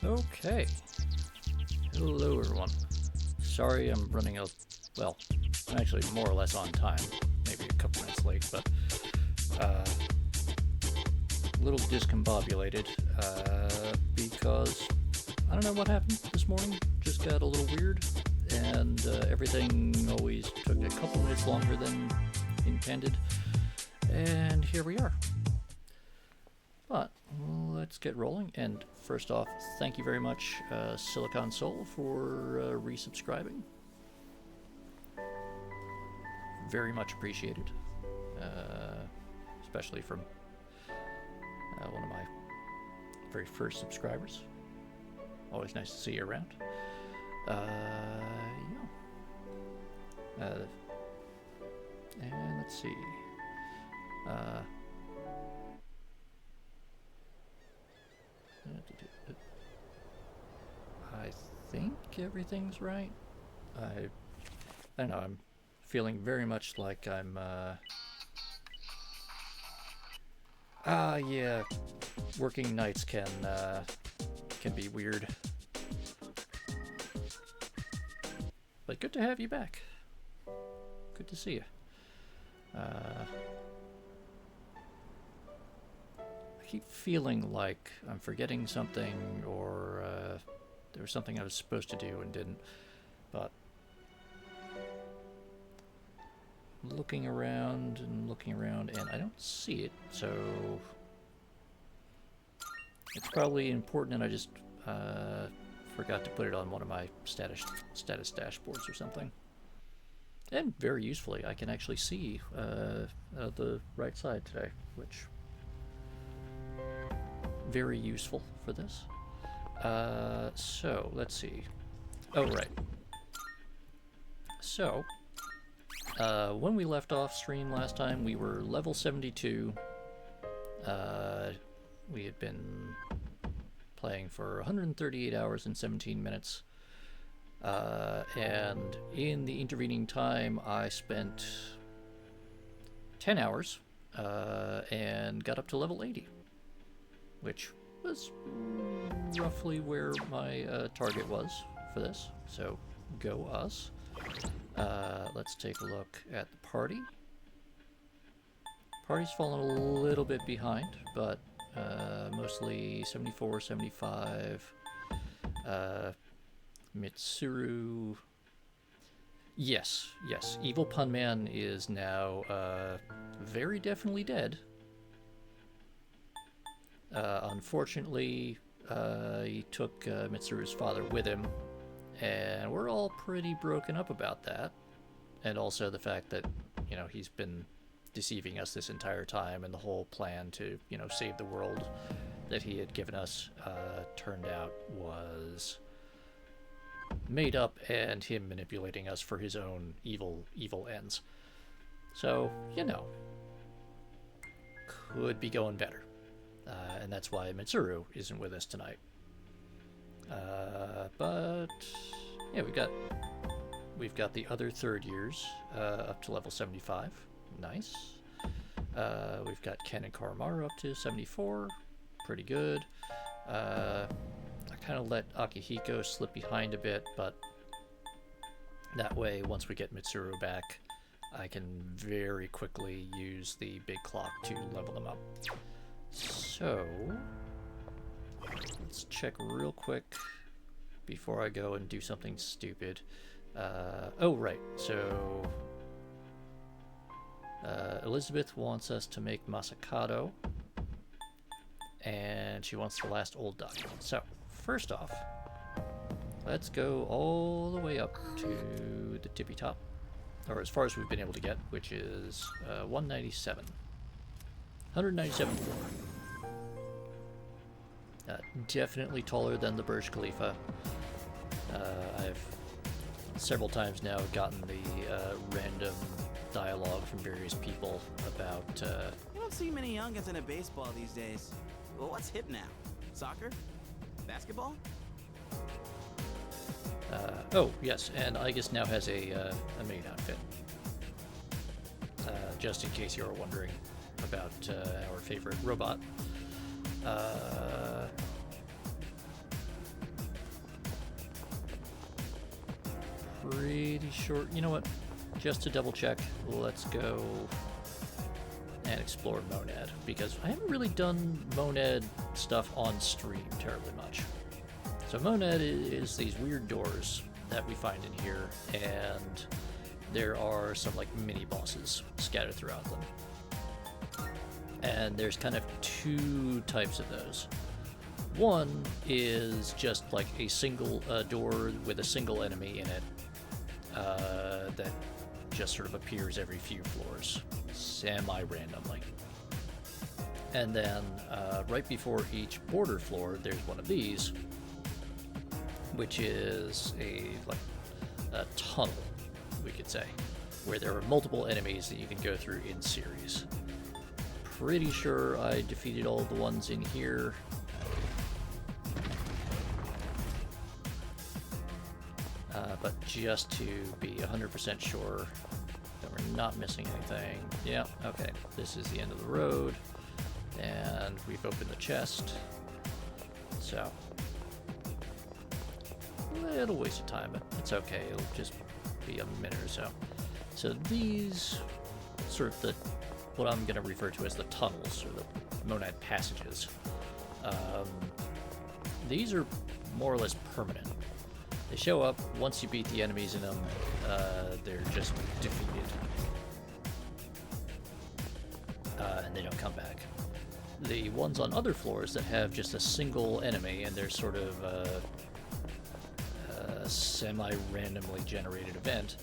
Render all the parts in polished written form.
Okay. Hello, everyone. Sorry I'm running well, I'm actually more or less on time. Maybe a couple minutes late, but a little discombobulated because I don't know what happened this morning. Just got a little weird, and everything always took a couple minutes longer than intended. And here we are. But let's get rolling. And first off, thank you very much, Silicon Soul, for resubscribing. Very much appreciated, especially from one of my very first subscribers. Always nice to see you around. And let's see. I think everything's right. I don't know, I'm feeling very much like I'm, yeah, working nights can be weird. But good to have you back. Good to see you. I keep feeling like I'm forgetting something, or there was something I was supposed to do and didn't, but looking around, and I don't see it, so it's probably important, and I just forgot to put it on one of my status dashboards or something. And very usefully, I can actually see the right side today, which very useful for this. So let's see. Oh, right. So when we left off stream last time, we were level 72. We had been playing for 138 hours and 17 minutes. And in the intervening time, I spent 10 hours and got up to level 80, which was roughly where my target was for this. So go us. Let's take a look at the party. Party's fallen a little bit behind, but mostly 74, 75. Mitsuru. Yes. Evil Pun Man is now very definitely dead. Unfortunately, he took Mitsuru's father with him, and we're all pretty broken up about that. And also the fact that, you know, he's been deceiving us this entire time, and the whole plan to, you know, save the world that he had given us turned out was made up, and him manipulating us for his own evil ends. So, you know, could be going better. And that's why Mitsuru isn't with us tonight. But yeah, we've got the other third years up to level 75. Nice. We've got Ken and Karamaru up to 74. Pretty good. I kind of let Akihiko slip behind a bit, but that way, once we get Mitsuru back, I can very quickly use the big clock to level them up. So let's check real quick before I go and do something stupid. Oh, right. So Elizabeth wants us to make Masakado, and she wants the last old duck. So first off, let's go all the way up to the tippy top, or as far as we've been able to get, which is 197. 197 floor. Definitely taller than the Burj Khalifa. I've several times now gotten the random dialogue from various people about... You don't see many youngins in a baseball these days. Well, what's hip now? Soccer? Basketball? Oh, yes, and Aegis now has a main outfit. Just in case you're wondering about our favorite robot. pretty sure. You know what? Just to double check, let's go and explore Monad, because I haven't really done Monad stuff on stream terribly much. So Monad is these weird doors that we find in here, and there are some like mini bosses scattered throughout them. And there's kind of two types of those. One is just like a single door with a single enemy in it that just sort of appears every few floors, semi-randomly. And then right before each border floor, there's one of these, which is a tunnel, we could say, where there are multiple enemies that you can go through in series. Pretty sure I defeated all the ones in here. But just to be 100% sure that we're not missing anything. Yeah, okay, this is the end of the road, and we've opened the chest. So, a little waste of time, but it's okay, it'll just be a minute or so. So these, sort of what I'm going to refer to as the tunnels, or the Monad passages, these are more or less permanent. They show up once you beat the enemies in them, they're just defeated. And they don't come back. The ones on other floors that have just a single enemy and they're sort of a semi-randomly generated event,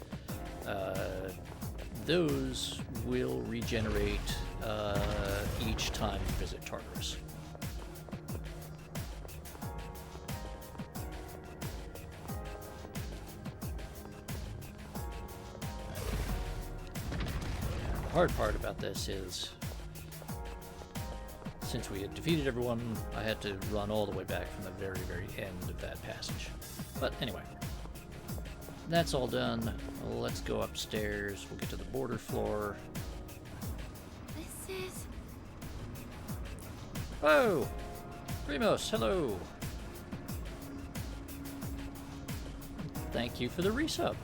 those will regenerate each time you visit Tartarus. The hard part about this is, since we had defeated everyone, I had to run all the way back from the very, very end of that passage. But anyway, that's all done. Let's go upstairs. We'll get to the border floor. This is... Oh! Primos, hello! Thank you for the resub.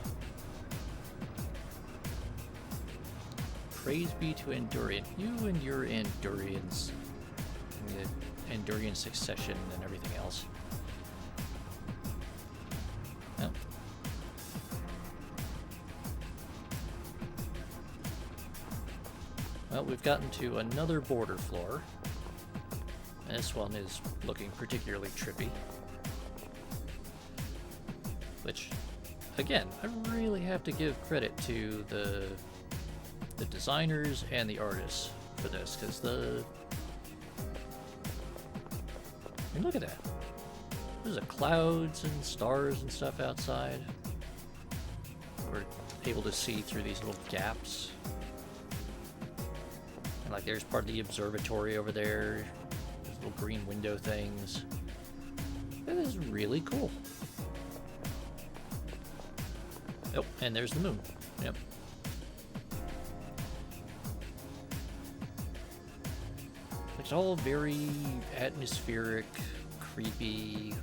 Praise be to Endurian. You and your Endurians. The Endurian succession and everything else. Oh. Well, we've gotten to another border floor. This one is looking particularly trippy. Which, again, I really have to give credit to the designers and the artists for this, because I mean, look at that. There's clouds and stars and stuff outside. We're able to see through these little gaps. And like there's part of the observatory over there. There's little green window things. That is really cool. Oh, and there's the moon. Yep. It's all very atmospheric, creepy,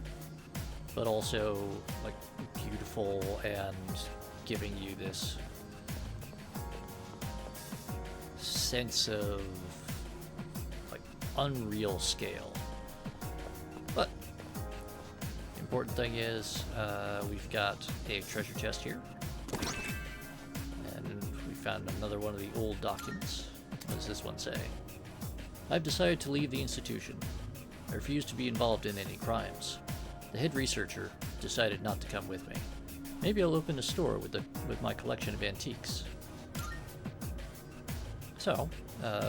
but also like beautiful and giving you this sense of like unreal scale. But the important thing is we've got a treasure chest here, and we found another one of the old documents. What does this one say? I've decided to leave the institution. I refuse to be involved in any crimes. The head researcher decided not to come with me. Maybe I'll open a store with my collection of antiques. So,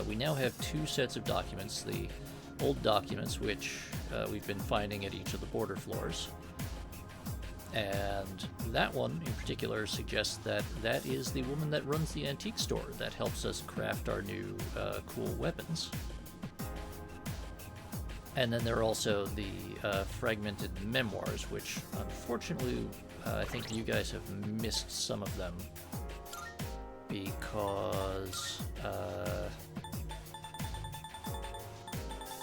we now have two sets of documents. The old documents, which we've been finding at each of the border floors. And that one in particular suggests that that is the woman that runs the antique store that helps us craft our new cool weapons. And then there are also the fragmented memoirs, which unfortunately I think you guys have missed some of them because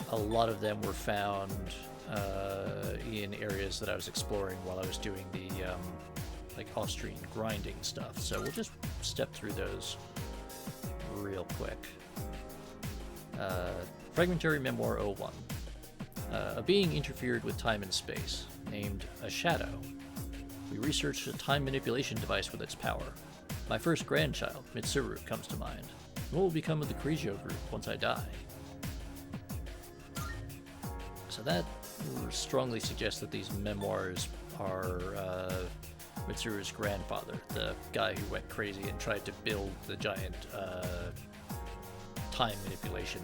a lot of them were found in areas that I was exploring while I was doing like off-screen grinding stuff. So we'll just step through those real quick. Fragmentary Memoir 01. A being interfered with time and space, named a shadow. We researched a time manipulation device with its power. My first grandchild, Mitsuru, comes to mind. What will become of the Grigio group once I die? So that strongly suggests that these memoirs are Mitsuru's grandfather, the guy who went crazy and tried to build the giant time manipulation.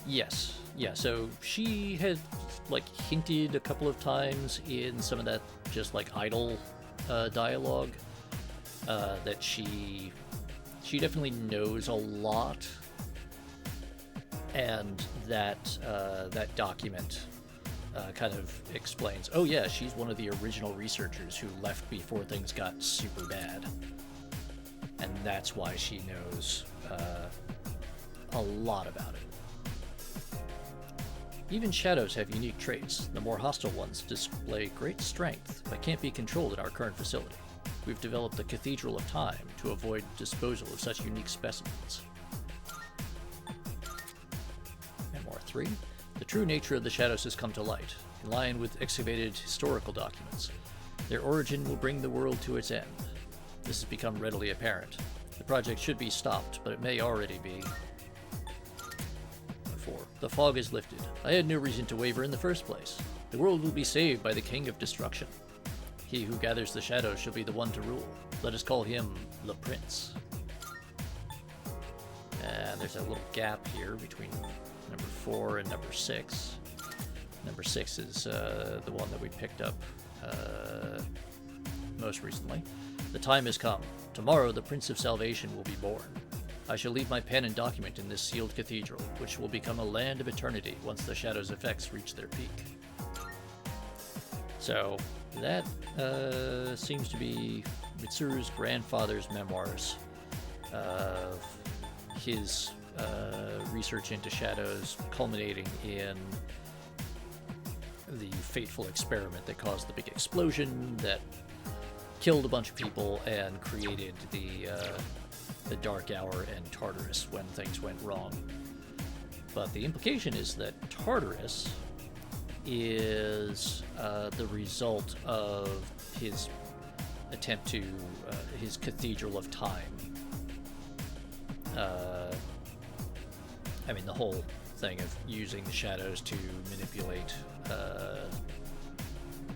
Yes, yeah, so she had like hinted a couple of times in some of that just like idle dialogue that she definitely knows a lot, and that that document kind of explains, oh yeah, she's one of the original researchers who left before things got super bad, and that's why she knows a lot about it. Even shadows have unique traits. The more hostile ones display great strength, but can't be controlled in our current facility. We've developed the Cathedral of Time to avoid disposal of such unique specimens. Memoir 3. The true nature of the shadows has come to light, in line with excavated historical documents. Their origin will bring the world to its end. This has become readily apparent. The project should be stopped, but it may already be. 4. The fog is lifted. I had no reason to waver in the first place. The world will be saved by the King of Destruction. He who gathers the shadows shall be the one to rule. Let us call him the Prince. And there's a little gap here between number 4 and number 6. Number 6 is the one that we picked up most recently. The time has come. Tomorrow the Prince of Salvation will be born. I shall leave my pen and document in this sealed cathedral, which will become a land of eternity once the shadow's effects reach their peak. So, that seems to be Mitsuru's grandfather's memoirs of his research into shadows, culminating in the fateful experiment that caused the big explosion that killed a bunch of people and created the Dark Hour and Tartarus when things went wrong. But the implication is that Tartarus is the result of his attempt to his Cathedral of Time. I mean, the whole thing of using the shadows to manipulate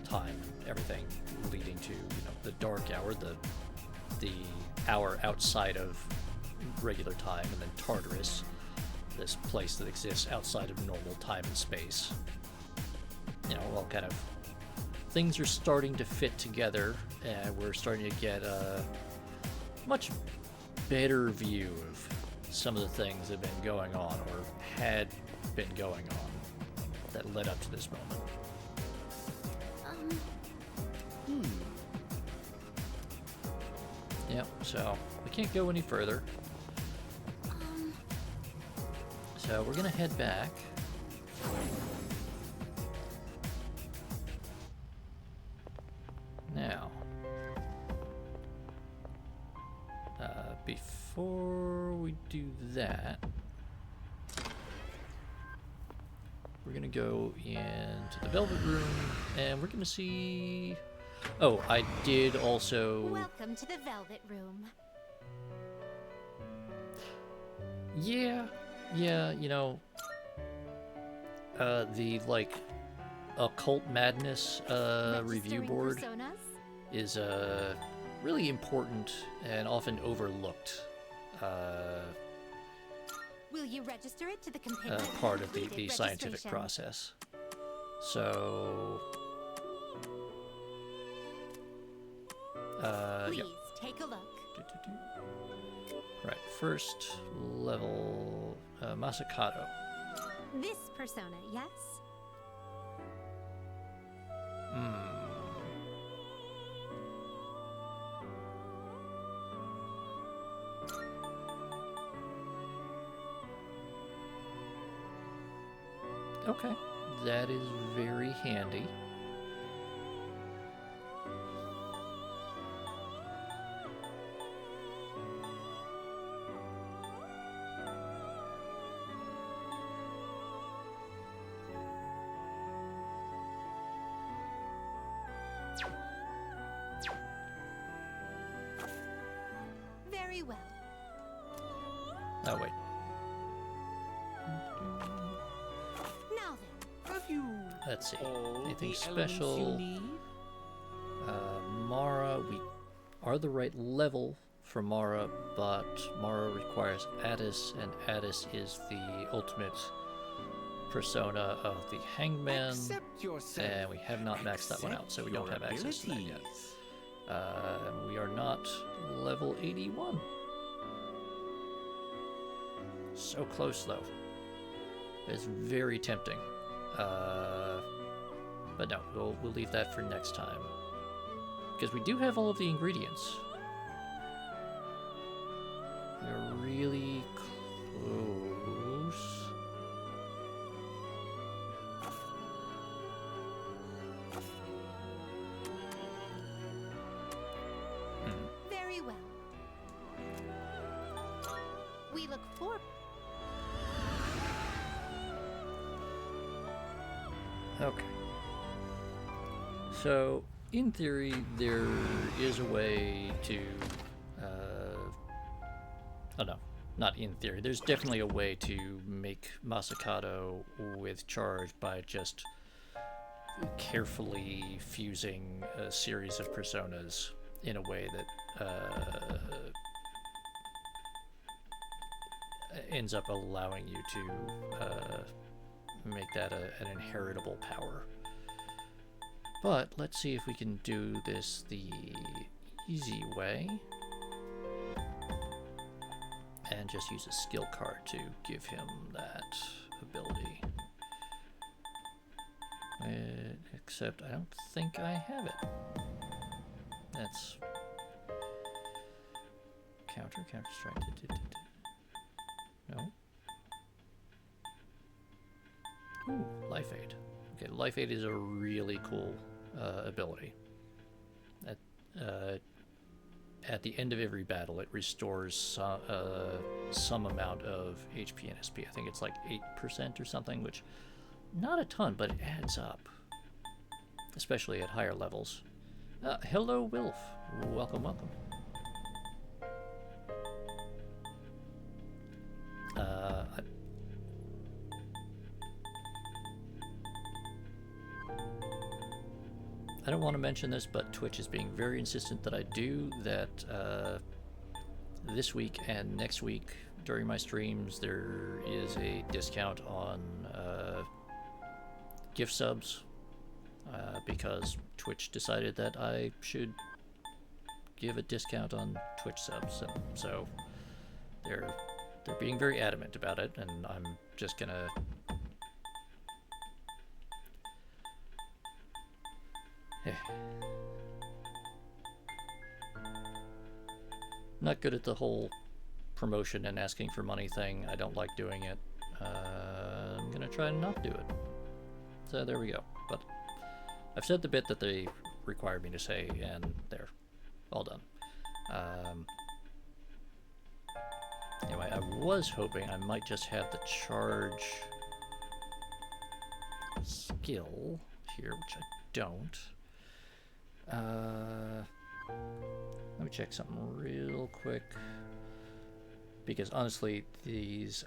time, everything leading to, the Dark Hour, the hour outside of regular time, and then Tartarus, this place that exists outside of normal time and space. All kind of things are starting to fit together, and we're starting to get a much better view of some of the things that have been going on, or had been going on, that led up to this moment. Yep, so we can't go any further. So we're gonna head back. Now, before we do that, we're gonna go into the Velvet Room, and we're gonna see... Oh, I did also... Welcome to the Velvet Room. Yeah, the, Occult Madness review board is really important and often overlooked Will you register it to the compendium? Part of the scientific process. So... Please yep. take a look. Right, first level, Masakato. This persona, yes? Okay, that is very handy. Very well. Oh, wait. Now then. Have you Let's see. all Anything the elements special? you need? Mara, we are the right level for Mara, but Mara requires Addis, and Addis is the ultimate persona of the Hangman, Accept yourself. and we have not maxed that one out, so we don't have Accept access to that your yet. abilities. We are not level 81. So close, though. It's very tempting. But no, we'll leave that for next time. Because we do have all of the ingredients. We're really close. Very well. We look forward. Okay. So, in theory, there is a way to, oh no, not in theory. There's definitely a way to make Masakado with charge by just carefully fusing a series of personas in a way that ends up allowing you to make that an inheritable power. But let's see if we can do this the easy way and just use a skill card to give him that ability. Except I don't think I have it. That's counter strike. No. Ooh, Life Aid. Okay, Life Aid is a really cool ability. At the end of every battle, it restores some amount of HP and SP. I think it's like 8% or something, which not a ton, but it adds up, especially at higher levels. Hello, Wilf. Welcome, welcome. I don't want to mention this, but Twitch is being very insistent that I do that. This week and next week during my streams, there is a discount on gift subs because Twitch decided that I should give a discount on Twitch subs, and so they're being very adamant about it, and I'm just gonna not good at the whole promotion and asking for money thing. I don't like doing it. I'm gonna try and not do it. So there we go. But I've said the bit that they required me to say, and there, all done. Anyway, I was hoping I might just have the charge skill here, which I don't. Let me check something real quick, because honestly, these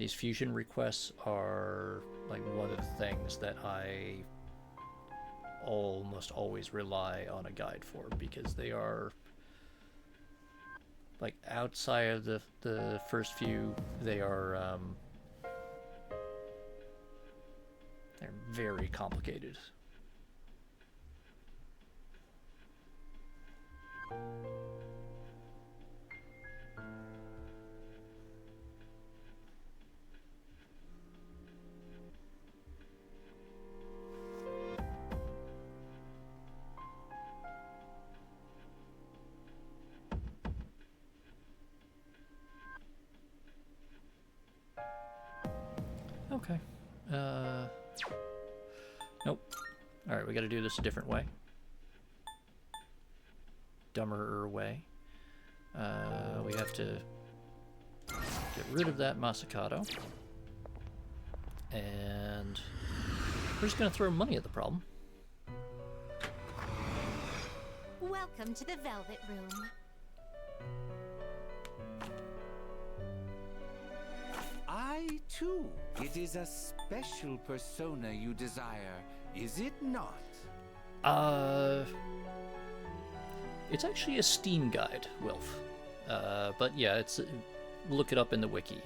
fusion requests are like one of the things that I almost always rely on a guide for, because they are like outside of the first few, they are they're very complicated. Okay. Nope. Alright, we gotta do this a different way. Dumber way. We have to get rid of that Masakado. And we're just gonna throw money at the problem. Welcome to the Velvet Room. too. It is a special persona you desire, is it not? It's actually a Steam guide, Wilf. But yeah, it's look it up in the wiki.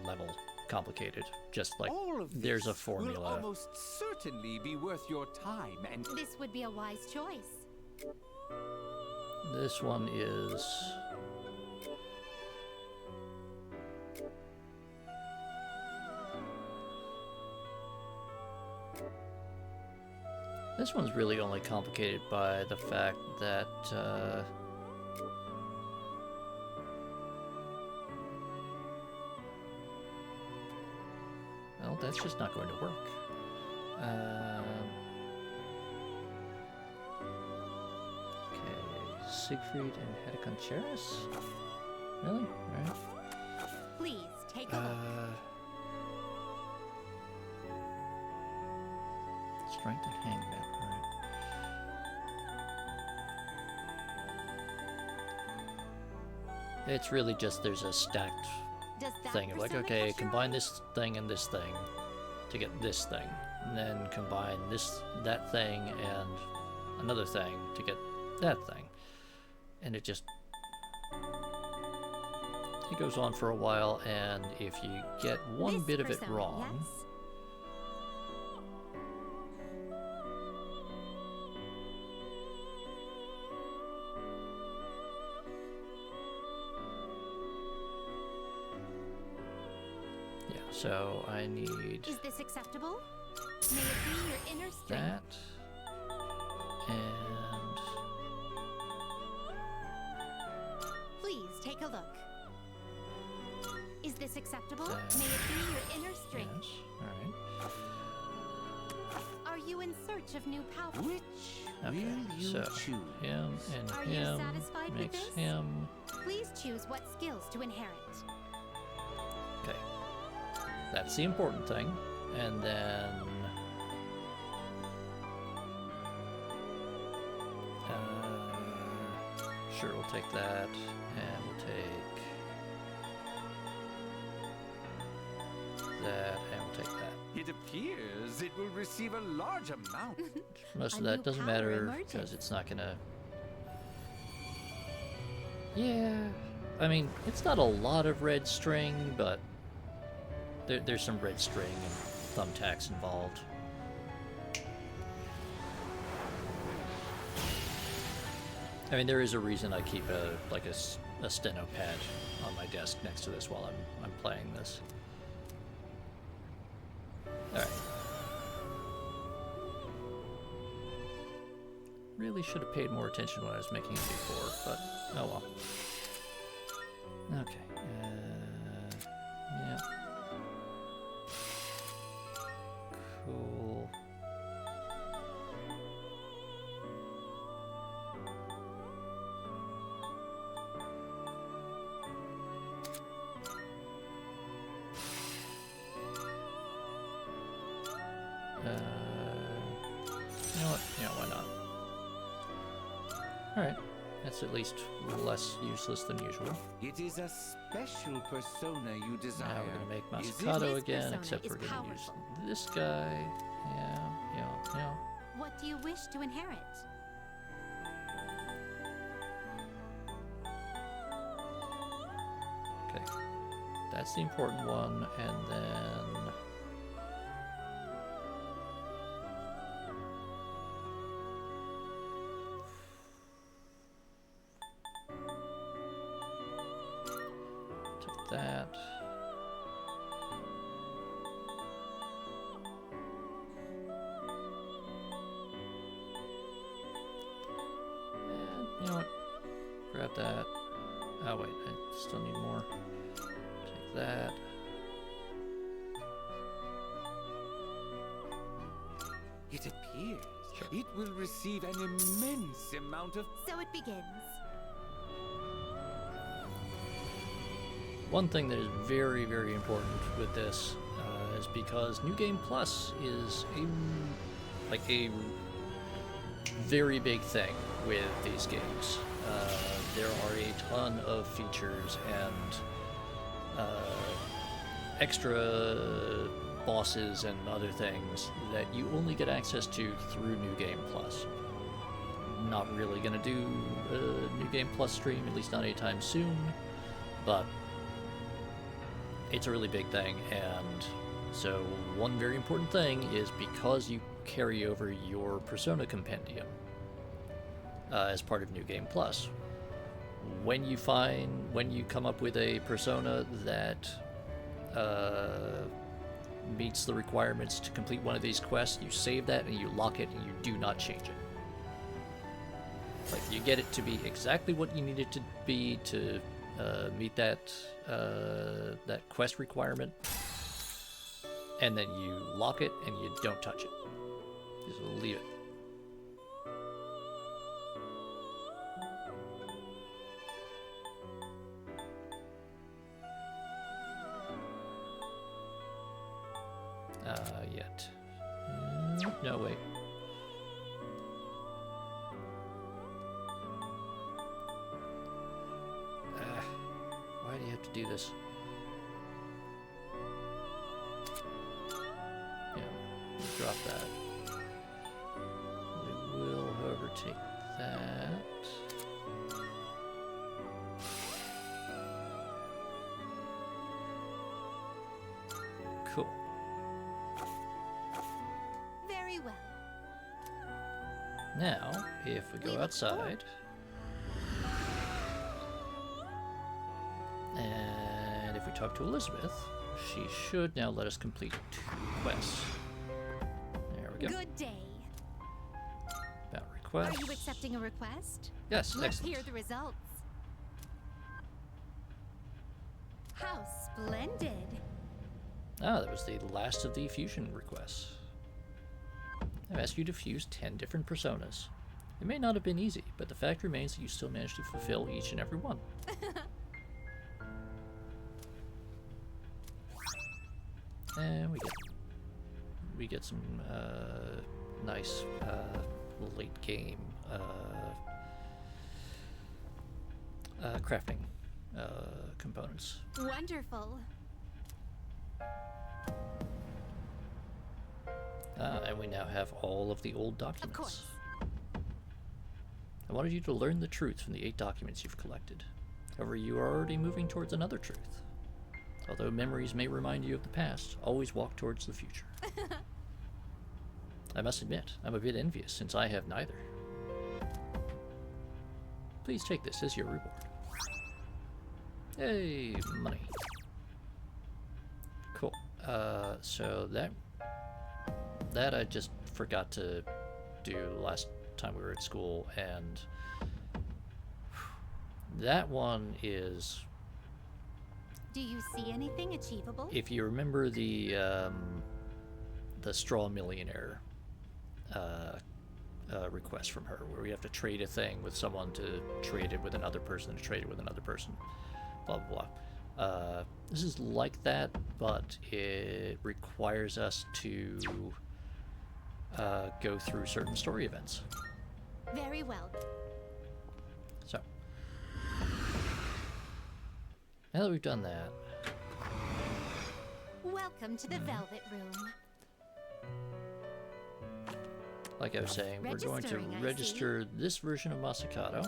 Level complicated, just like All of there's a this formula. will almost certainly be worth your time and This would be a wise choice. This one is. This one's really only complicated by the fact that well, that's just not going to work. Okay, Siegfried and Hedeconcheris? Really? Alright. Please take a look. Strength and hangman, alright. It's really just there's a stacked Does that thing of like, persona okay, catch your combine eye? this thing and this thing to get this thing, and then combine that thing and another thing to get that thing, and it goes on for a while, and if you get one This bit of it persona, wrong, yes? yeah, so I need Is this acceptable? May it be your inner strength. that, and Please take a look. Is this acceptable? That. May it be your inner strength. yes, alright. Are you in search of new power? which Okay, will you so choose? him and Are you him satisfied with makes this? him. Please choose what skills to inherit. Okay, that's the important thing, and then sure, we'll take that, and we'll take that, and we'll take that. It appears it will receive a large amount. Most A of that new doesn't power matter emerges. because it's not gonna. Yeah, I mean, it's not a lot of red string, but there's some red string and thumbtacks involved. I mean, there is a reason I keep a steno pad on my desk next to this while I'm playing this. All right. Really should have paid more attention when I was making it before, but oh well. Okay. Yeah. Cool. You know what? Yeah, why not? Alright. That's at least less useless than usual. It is a special persona you desire. Now we're gonna make is it? Masakato This again, persona except is we're gonna use powerful. this guy. Yeah. What do you wish to inherit? Okay. That's the important one, and then take that. And you know what? Grab that. Oh wait, I still need more. Take that. It appears Sure. it will receive an immense amount of. So it begins. One thing that is very, very important with this is because New Game Plus is a very big thing with these games. There are a ton of features and extra bosses and other things that you only get access to through New Game Plus. Not really gonna do a New Game Plus stream, at least not anytime soon, but it's a really big thing. And so one very important thing is, because you carry over your Persona Compendium as part of New Game Plus, when you come up with a persona that meets the requirements to complete one of these quests, you save that and you lock it, and you do not change it. Like, you get it to be exactly what you need it to be to meet that that quest requirement, and then you lock it and you don't touch it. Just leave it. Yet. No, wait. Why do you have to do this? Yeah, we'll drop that. We will, however, take that. Cool. Very well. Now, if we go outside, and if we talk to Elizabeth, she should now let us complete 2 quests. There we go. Good day. About Are requests. you accepting a request? Yes, Let's excellent. hear the results. How splendid. Ah, that was the last of the fusion requests. I've asked you to fuse 10 different personas. It may not have been easy, but the fact remains that you still managed to fulfill each and every one. And we get some nice late game crafting components. Wonderful. And we now have all of the old Of documents. course. I wanted you to learn the truth from the 8 documents you've collected. However, you are already moving towards another truth. Although memories may remind you of the past, always walk towards the future. I must admit, I'm a bit envious since I have neither. Please take this as your reward. Hey, money. Cool. So that I just forgot to do last time we were at school, and that one is, Do you see anything achievable? if you remember the straw millionaire request from her, where we have to trade a thing with someone to trade it with another person to trade it with another person, blah blah blah. This is like that, but it requires us to go through certain story events. Very well. So, now that we've done that, Welcome to the Velvet Room. like I was saying, we're going to Registering, I see. register this version of Masakato,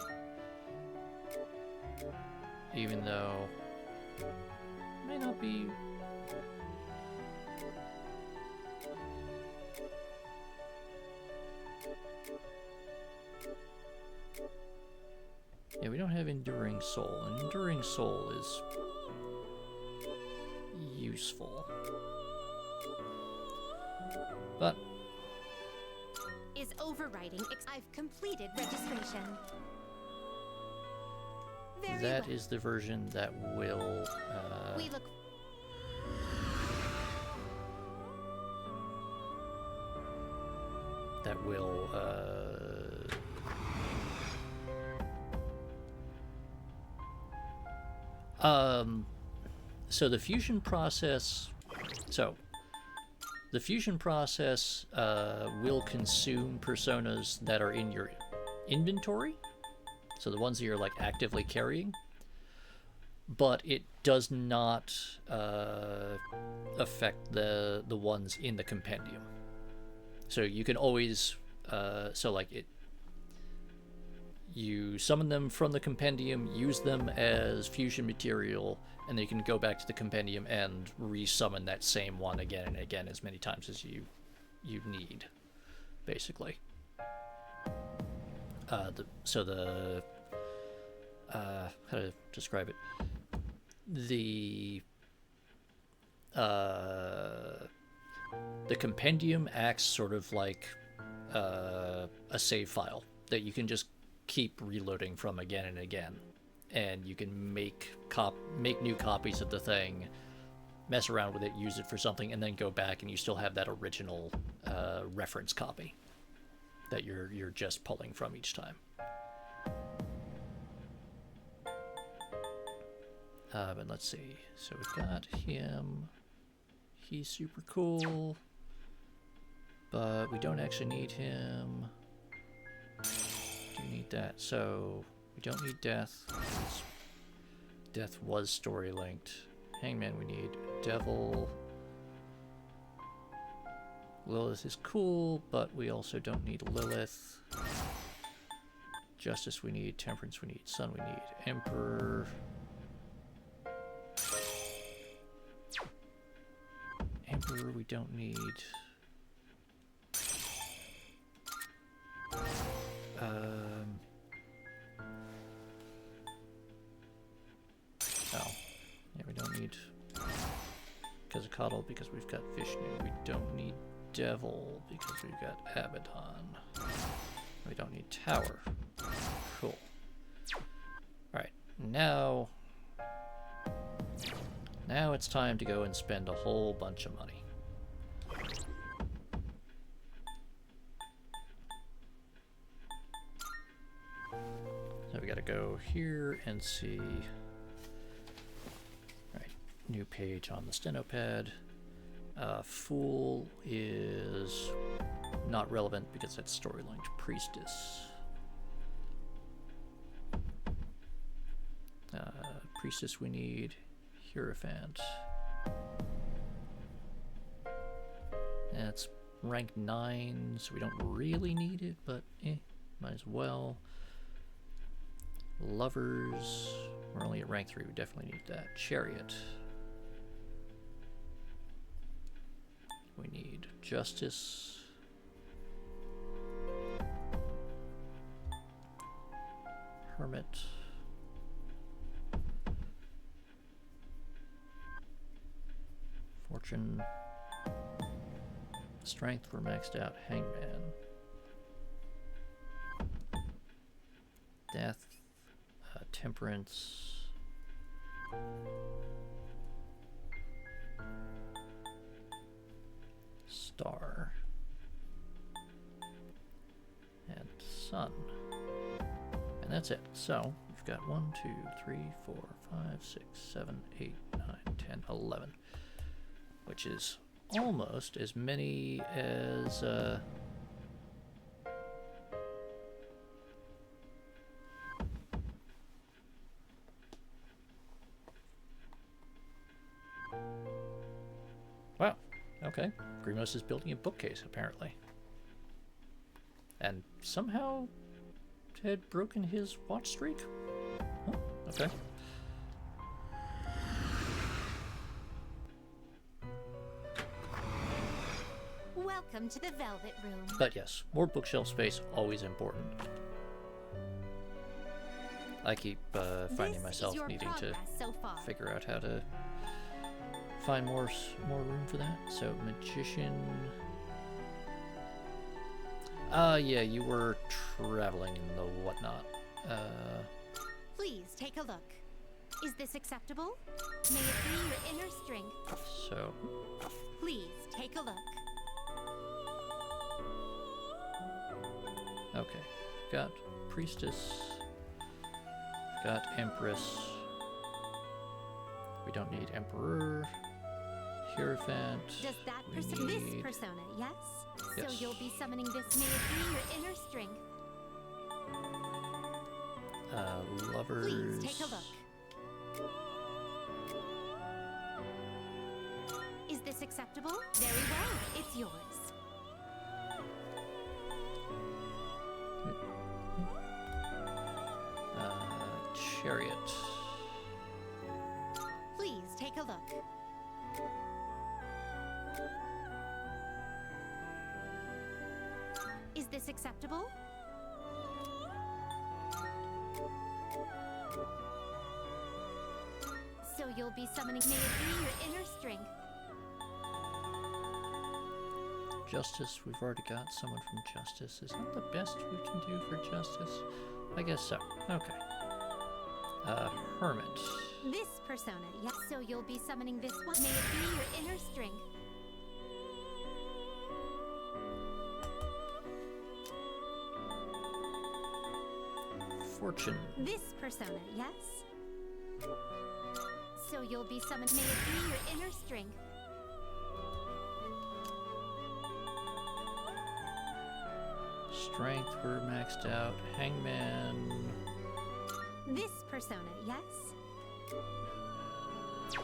even though it may not be. Yeah, we don't have Enduring Soul, and Enduring Soul is useful. But Is overriding. I've completed registration. Very that well. is the version that will We look. that will so the fusion process will consume personas that are in your inventory, so the ones that you're like actively carrying, but it does not affect the ones in the compendium. So you can always you summon them from the compendium, use them as fusion material, and then you can go back to the compendium and resummon that same one again and again as many times as you need, basically. How to describe it? The compendium acts sort of like a save file that you can just keep reloading from again and again, and you can make new copies of the thing, mess around with it, use it for something, and then go back and you still have that original reference copy that you're just pulling from each time. But let's see. So we've got him. He's super cool, but we don't actually need him. Do need that. So we don't need Death. Death was story linked. Hangman we need. Devil. Lilith is cool, but we also don't need Lilith. Justice we need. Temperance we need. Sun we need. Emperor. Emperor we don't need. Oh. Yeah, we don't need Quetzalcoatl because we've got Vishnu. We don't need Devil because we've got Abaddon. We don't need Tower. Cool. Alright, now it's time to go and spend a whole bunch of money. So we gotta go here and see. Alright, new page on the stenopad. Fool is not relevant because that's story linked. Priestess. Priestess we need. Hierophant. That's rank 9, so we don't really need it, but might as well. Lovers. We're only at rank 3, we definitely need that. Chariot. We need Justice. Hermit. Fortune. Strength, we're maxed out. Hangman. Death. Temperance. Star. And Sun. And that's it. So, we've got 1, 2, 3, 4, 5, 6, 7, 8, 9, 10, 11. Which is almost as many as wow, okay. Grimos is building a bookcase, apparently. And somehow had broken his watch streak? Huh, okay. Welcome to the Velvet Room. But yes, more bookshelf space, always important. I keep finding myself needing to figure out how to find more room for that. So, Magician. Yeah, you were traveling in the whatnot. Please take a look. Is this acceptable? May it be your inner strength. So. Please take a look. Okay, got Priestess, got Empress, we don't need Emperor, Hierophant. Does that this persona, yes? Yes. So you'll be summoning this, may it be your inner strength. Lovers. Please take a look. this acceptable? Very well, it's yours. Chariot. Please take a look. Is this acceptable? So you'll be summoning. May it be your inner strength. Justice, we've already got someone from Justice. Is that the best we can do for Justice? I guess so. Okay. Hermit. This persona, yes. So you'll be summoning this one. May it be your inner strength. Fortune. This persona, yes. So you'll be summoning. May it be your inner strength. Strength, we're maxed out. Hangman. This persona, yes. I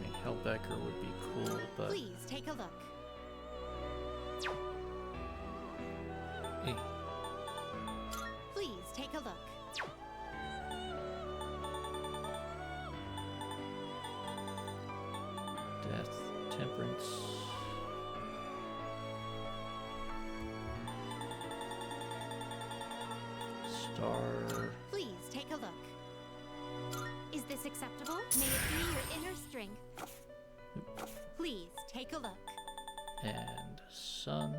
mean, Hellbecker would be cool, but... Please take a look. Hey, Please take a look. Death, Temperance. Star. Please take a look. Is this acceptable? May it be your inner strength. Please take a look. And Sun.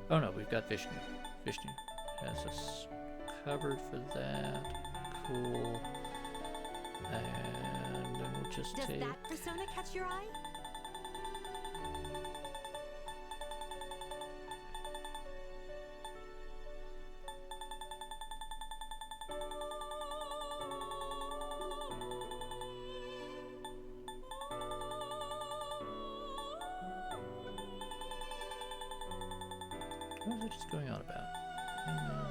Oh no, we've got Vishnu. Vishnu has us covered for that. Cool. And then we'll just Does take... that persona catch your eye? What was I just going on about? Hangman.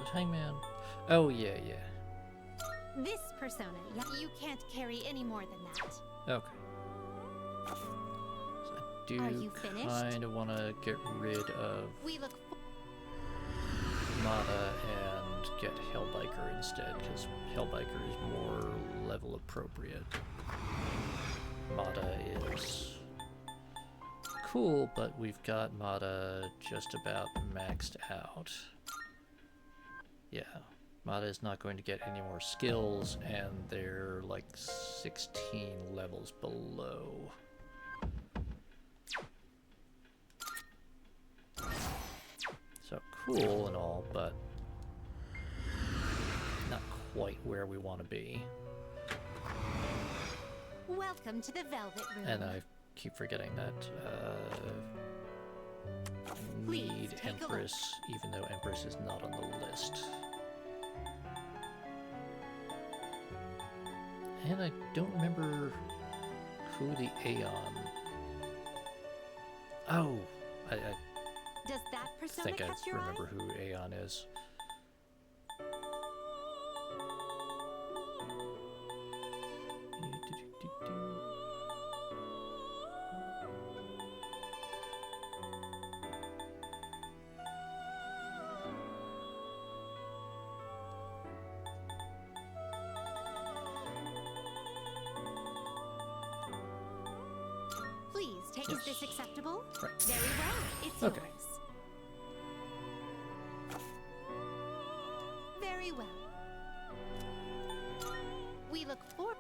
Was Hangman? Oh, yeah, yeah. This persona, yeah. You can't carry any more than that. Okay. So Are I you do finished? kind of want to get rid of We look Mata and get Hellbiker instead, because Hellbiker is more level appropriate. Mata is cool, but we've got Mata just about maxed out. Yeah, Mata is not going to get any more skills, and they're like 16 levels below. So cool and all, but not quite where we want to be. welcome to the Velvet Room. And I keep forgetting that Please, need take a look. Empress, even though Empress is not on the list. And I don't remember who the Aeon... Oh! I Does that persona think I catch your remember eye? who Aeon is. Please take. Is Yes. this acceptable? Right. Very well. It's Okay. yours. Very well. We look for.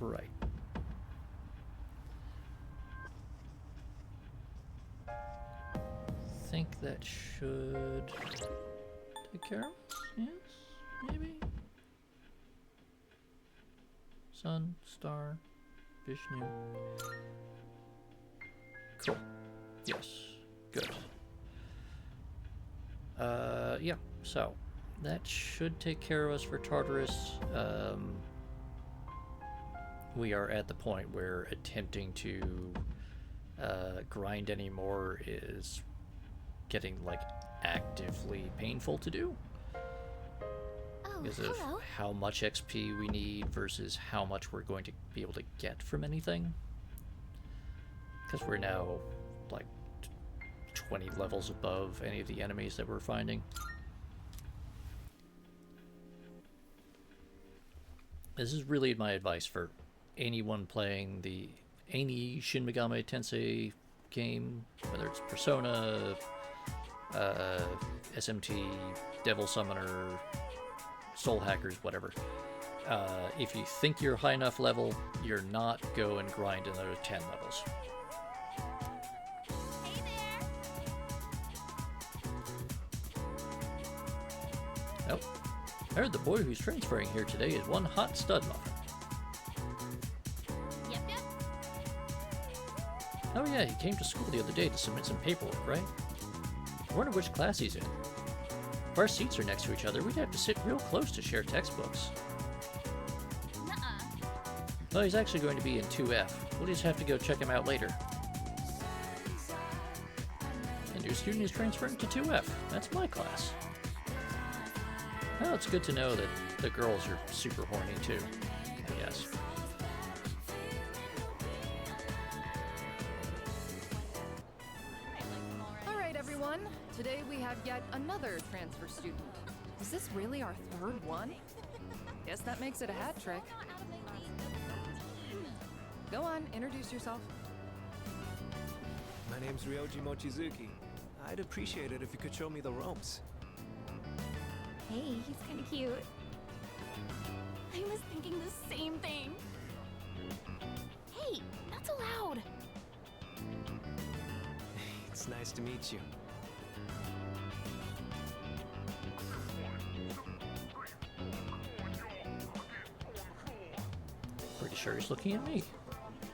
Right. Think that should take care of us? Yes? Maybe? Sun, star, Vishnu. Cool. Yes. Good. Yeah, so that should take care of us for Tartarus. we are at the point where attempting to grind anymore is getting like actively painful to do Oh, because of hello. how much XP we need versus how much we're going to be able to get from anything. Because we're now like 20 levels above any of the enemies that we're finding. This is really my advice for anyone playing any Shin Megami Tensei game, whether it's Persona, SMT, Devil Summoner, Soul Hackers, whatever. If you think you're high enough level, you're not go and grind another 10 levels. Hey there. Oh, I heard the boy who's transferring here today is one hot stud muffin. Yep, yep. Oh yeah, he came to school the other day to submit some paperwork, right? I wonder which class he's in. If our seats are next to each other, we'd have to sit real close to share textbooks. Nuh-uh. Well, he's actually going to be in 2F. We'll just have to go check him out later. A new student is transferring to 2F. That's my class. Well, it's good to know that the girls are super horny too, I guess. All right, everyone. Today we have yet another transfer student. Is this really our third one? Guess that makes it a hat trick. Go on, introduce yourself. My name's Ryoji Mochizuki. I'd appreciate it if you could show me the ropes. Hey, he's kind of cute. I was thinking the same thing. Hey, not so loud. It's nice to meet you. Pretty sure he's looking at me.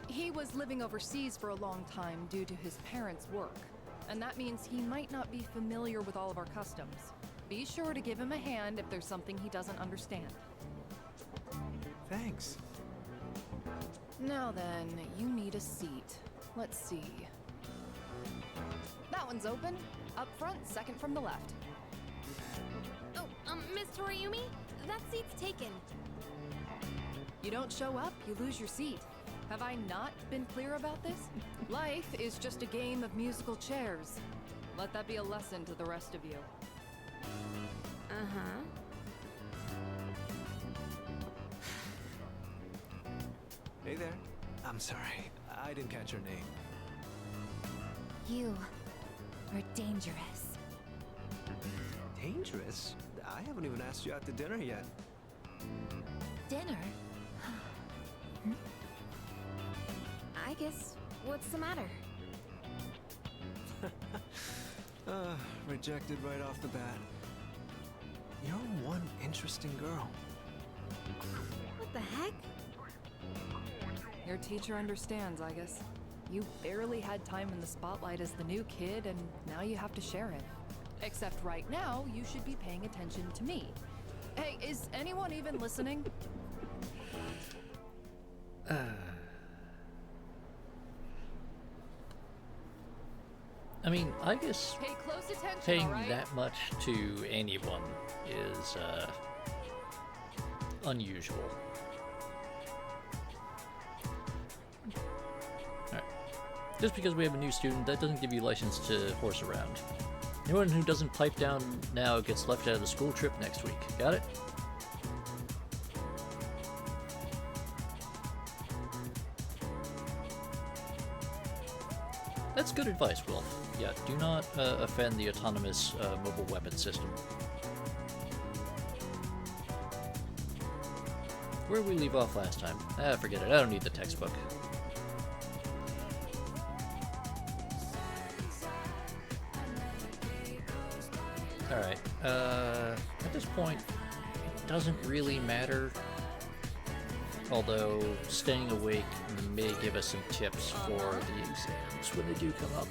He was living overseas for a long time due to his parents' work, and that means he might not be familiar with all of our customs. Be sure to give him a hand if there's something he doesn't understand. Thanks. Now then, you need a seat. Let's see. That one's open. Up front, second from the left. Oh, Miss Toriumi? That seat's taken. You don't show up, you lose your seat. Have I not been clear about this? Life is just a game of musical chairs. Let that be a lesson to the rest of you. Uh-huh. Hey there. I'm sorry. I didn't catch your name. You are dangerous. Dangerous? I haven't even asked you out to dinner yet. Dinner? I guess, what's the matter? Rejected right off the bat. You're one interesting girl. What the heck? Your teacher understands, I guess. You barely had time in the spotlight as the new kid, and now you have to share it. Except right now, you should be paying attention to me. Hey, is anyone even listening? I mean, I guess Pay close attention, paying all right? that much to anyone is unusual. Alright. Just because we have a new student, that doesn't give you license to horse around. Anyone who doesn't pipe down now gets left out of the school trip next week. Got it? That's good advice, Wolf. Yeah, do not offend the autonomous mobile weapon system. Where did we leave off last time? Ah, forget it. I don't need the textbook. Alright, at this point, it doesn't really matter. Although, staying awake may give us some tips for the exams when they do come up.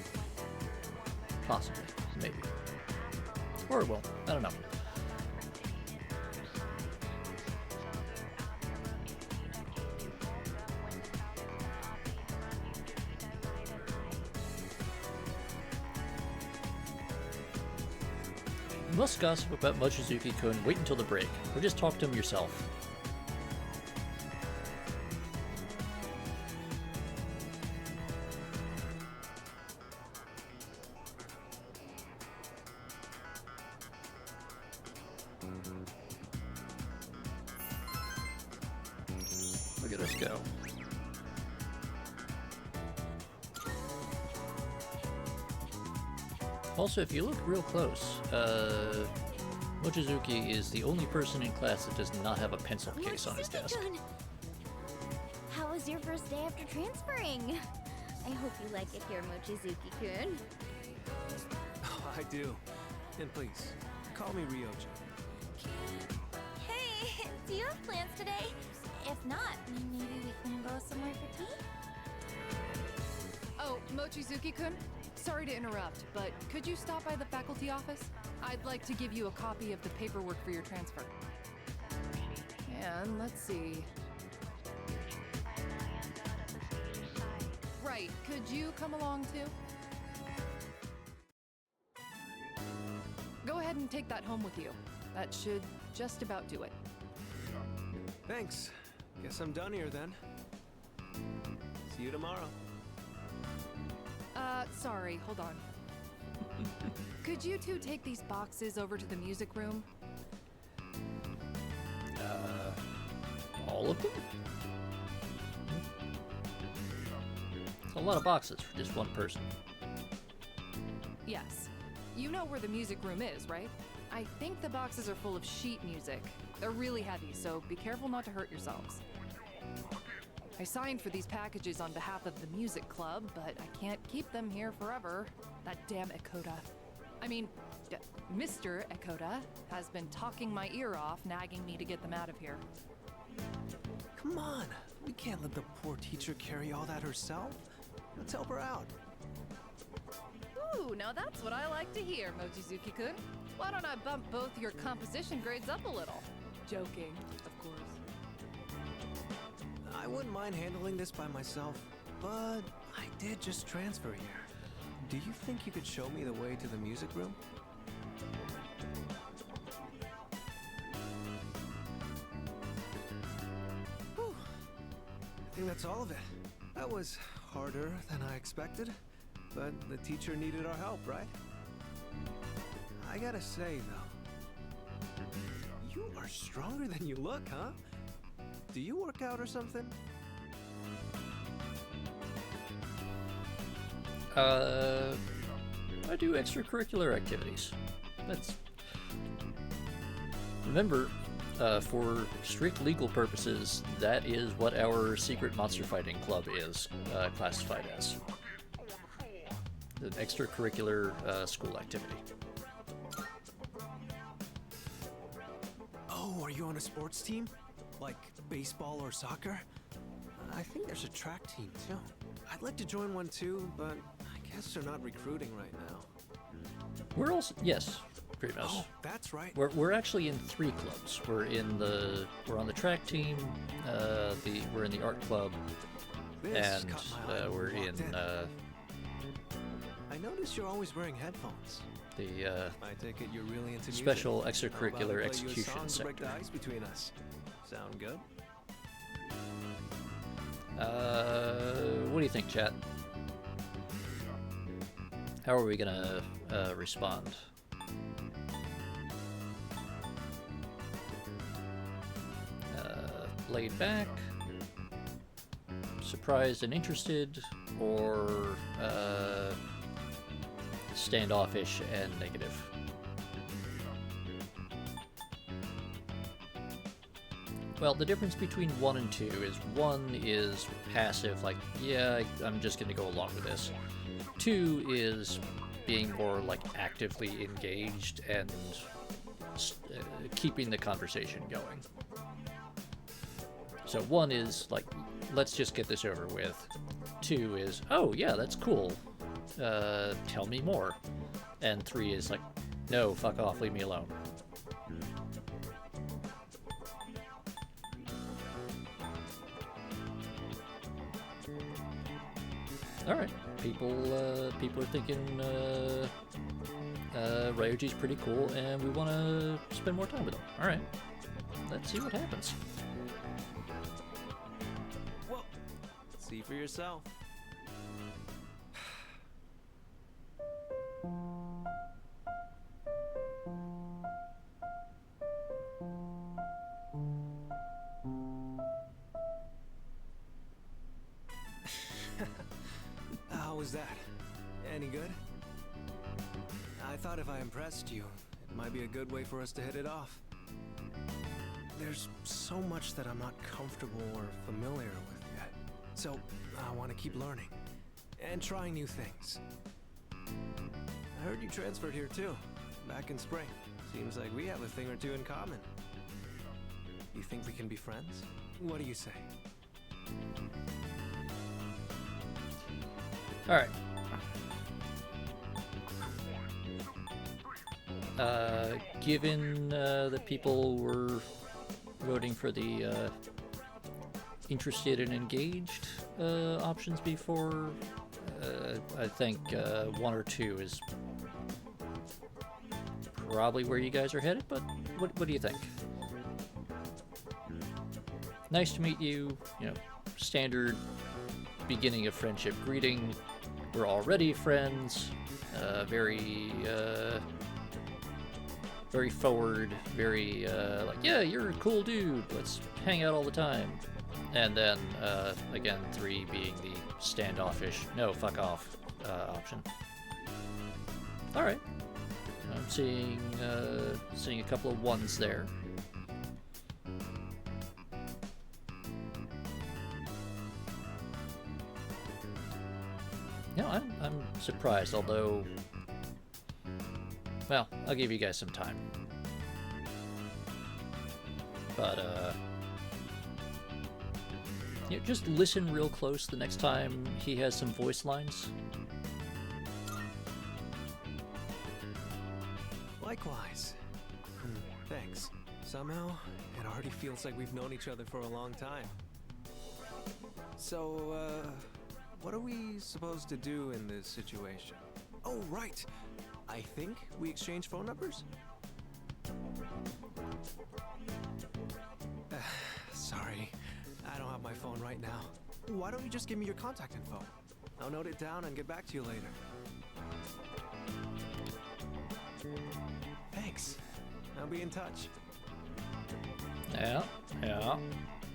Possibly. Maybe. Or it won't. I don't know. You must gossip about Mochizuki-kun. Wait until the break, or just talk to him yourself. Look at us go. Also, if you look real close, Mochizuki is the only person in class that does not have a pencil case on his desk. Mochizuki-kun! How was your first day after transferring? I hope you like it here, Mochizuki-kun. Oh, I do. And please, call me Ryoja. Hey, do you have plans today? If not, maybe we can go somewhere for tea? Oh, Mochizuki-kun? Sorry to interrupt, but could you stop by the faculty office? I'd like to give you a copy of the paperwork for your transfer. And let's see. Right, could you come along too? Go ahead and take that home with you. That should just about do it. Thanks. Guess I'm done here then. See you tomorrow. Sorry, hold on. Could you two take these boxes over to the music room? All of them? It's a lot of boxes for just one person. Yes. You know where the music room is, right? I think the boxes are full of sheet music. They're really heavy, so be careful not to hurt yourselves. I signed for these packages on behalf of the music club, but I can't keep them here forever. That damn Ekota. I mean, Mr. Ekota has been talking my ear off, nagging me to get them out of here. Come on. We can't let the poor teacher carry all that herself. Let's help her out. Ooh, now that's what I like to hear, Mochizuki-kun. Why don't I bump both your composition grades up a little? Joking, of course. I wouldn't mind handling this by myself, but I did just transfer here. Do you think you could show me the way to the music room? Whew. I think that's all of it. That was harder than I expected, but the teacher needed our help, right? I gotta say, though, you are stronger than you look, huh? Do you work out or something? I do extracurricular activities. Remember, for strict legal purposes, that is what our secret monster fighting club is classified as. An extracurricular school activity. Oh, are you on a sports team? Like baseball or soccer? I think there's a track team too. I'd like to join one too, but I guess they're not recruiting right now. We're also, yes, pretty much. Oh, that's right. We're actually in 3 clubs. We're on the track team. We're in the art club, This and caught my eye when we're we walked in I notice you're always wearing headphones. the I take it you're really into music. special How about I extracurricular play you a execution song to break sector. the ice between us? Sound good? What do you think, chat? How are we gonna respond? Laid back, surprised and interested, or standoffish and negative? Well, the difference between 1 and 2 is 1 is passive, like, yeah, I'm just gonna go along with this. 2 is being more, like, actively engaged and keeping the conversation going. So 1 is, like, let's just get this over with. 2 is, oh, yeah, that's cool. Tell me more. And 3 is like, no, fuck off, leave me alone. All right, people are thinking Ryoji's pretty cool, and we want to spend more time with him. All right, let's see what happens. Whoa. See for yourself. How was that? Any good? I thought if I impressed you, it might be a good way for us to hit it off. There's so much that I'm not comfortable or familiar with yet. So, I want to keep learning and trying new things. I heard you transferred here too, back in spring. Seems like we have a thing or two in common. You think we can be friends? What do you say? All right. Given that people were voting for the interested and engaged options before, I think 1 or 2 is probably where you guys are headed, but what do you think? Nice to meet you, you know, standard beginning of friendship greeting. We're already friends. Very forward, very like, yeah, you're a cool dude, let's hang out all the time. And then again, 3 being the standoffish, no, fuck off option. All right, I'm seeing a couple of 1s there. No, I'm surprised, although, well, I'll give you guys some time. But, you know, just listen real close the next time he has some voice lines. Likewise. Thanks. Somehow, it already feels like we've known each other for a long time. So, what are we supposed to do in this situation? Oh, right! I think we exchange phone numbers? Sorry, I don't have my phone right now. Why don't you just give me your contact info? I'll note it down and get back to you later. Thanks. I'll be in touch. Yeah.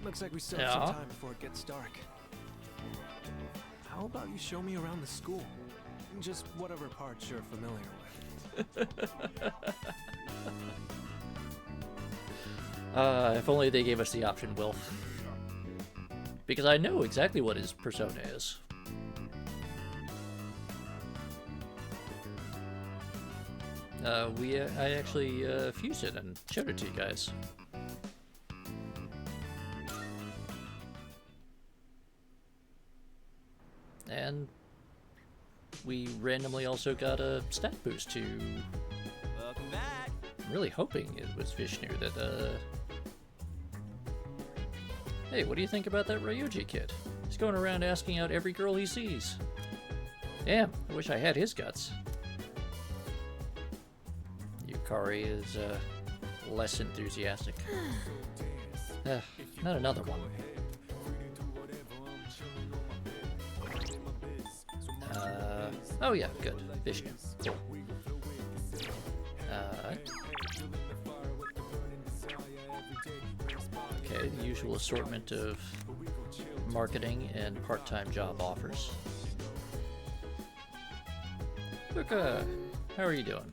Looks like we still have some time before it gets dark. How about you show me around the school? Just whatever parts you're familiar with. If only they gave us the option, Wilf. Because I know exactly what his persona is. I actually fused it and showed it to you guys. And we randomly also got a stat boost to... Welcome back. I'm really hoping it was Vishnu that, Hey, what do you think about that Ryoji kid? He's going around asking out every girl he sees. Damn, I wish I had his guts. Yukari is, less enthusiastic. Not another one. Oh yeah, good. Vishnu. Cool. Okay, the usual assortment of marketing and part-time job offers. Luca, how are you doing?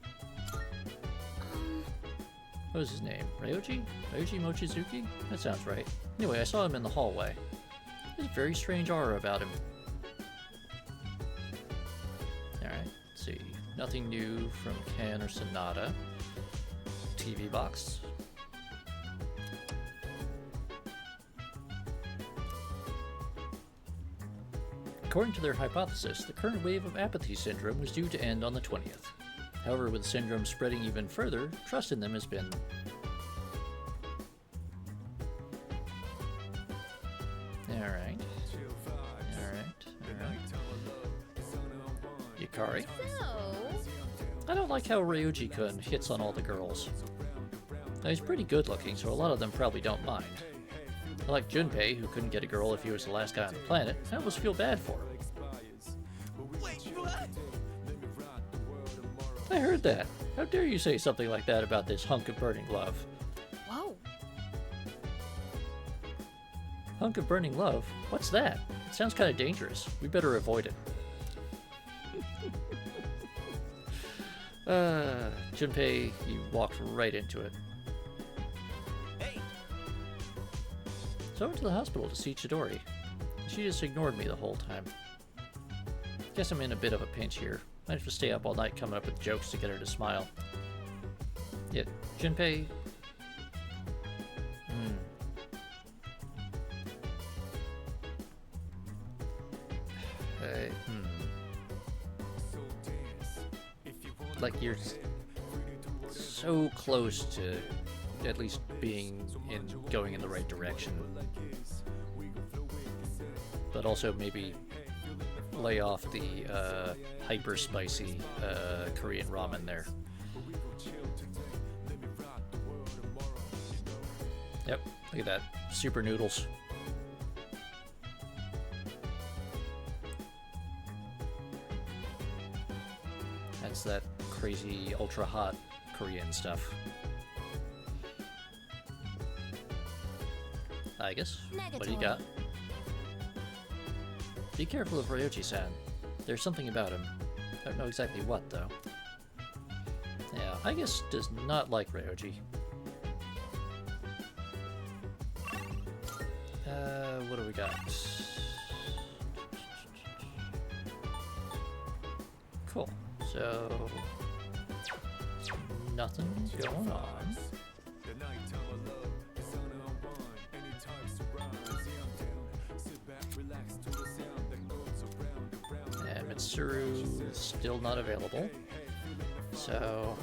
What was his name? Ryoji? Ryoji Mochizuki? That sounds right. Anyway, I saw him in the hallway. There's a very strange aura about him. Alright, let's see. Nothing new from Ken or Sonata. TV box. According to their hypothesis, the current wave of apathy syndrome was due to end on the 20th. However, with the syndrome spreading even further, trust in them has been... Alright. Yukari? So, I don't like how Ryuji-kun hits on all the girls. Now, he's pretty good looking, so a lot of them probably don't mind. I like Junpei, who couldn't get a girl if he was the last guy on the planet. I almost feel bad for him. Wait, what? I heard that. How dare you say something like that about this hunk of burning love? Whoa. Hunk of burning love? What's that? It sounds kind of dangerous. We better avoid it. Junpei, you walked right into it. Hey, So I went to the hospital to see Chidori. She just ignored me the whole time. Guess I'm in a bit of a pinch here. Might have to stay up all night coming up with jokes to get her to smile. Yet, Junpei... Like, you're so close to at least going in the right direction. But also maybe lay off the hyper spicy Korean ramen there. Yep, look at that. Super noodles. That's that crazy ultra hot Korean stuff. I guess. What do you got? Be careful of Ryoji-san. There's something about him. I don't know exactly what, though. Yeah, I guess does not like Ryoji. What do we got? Cool. So... nothing going on. And Mitsuru is still not available. So...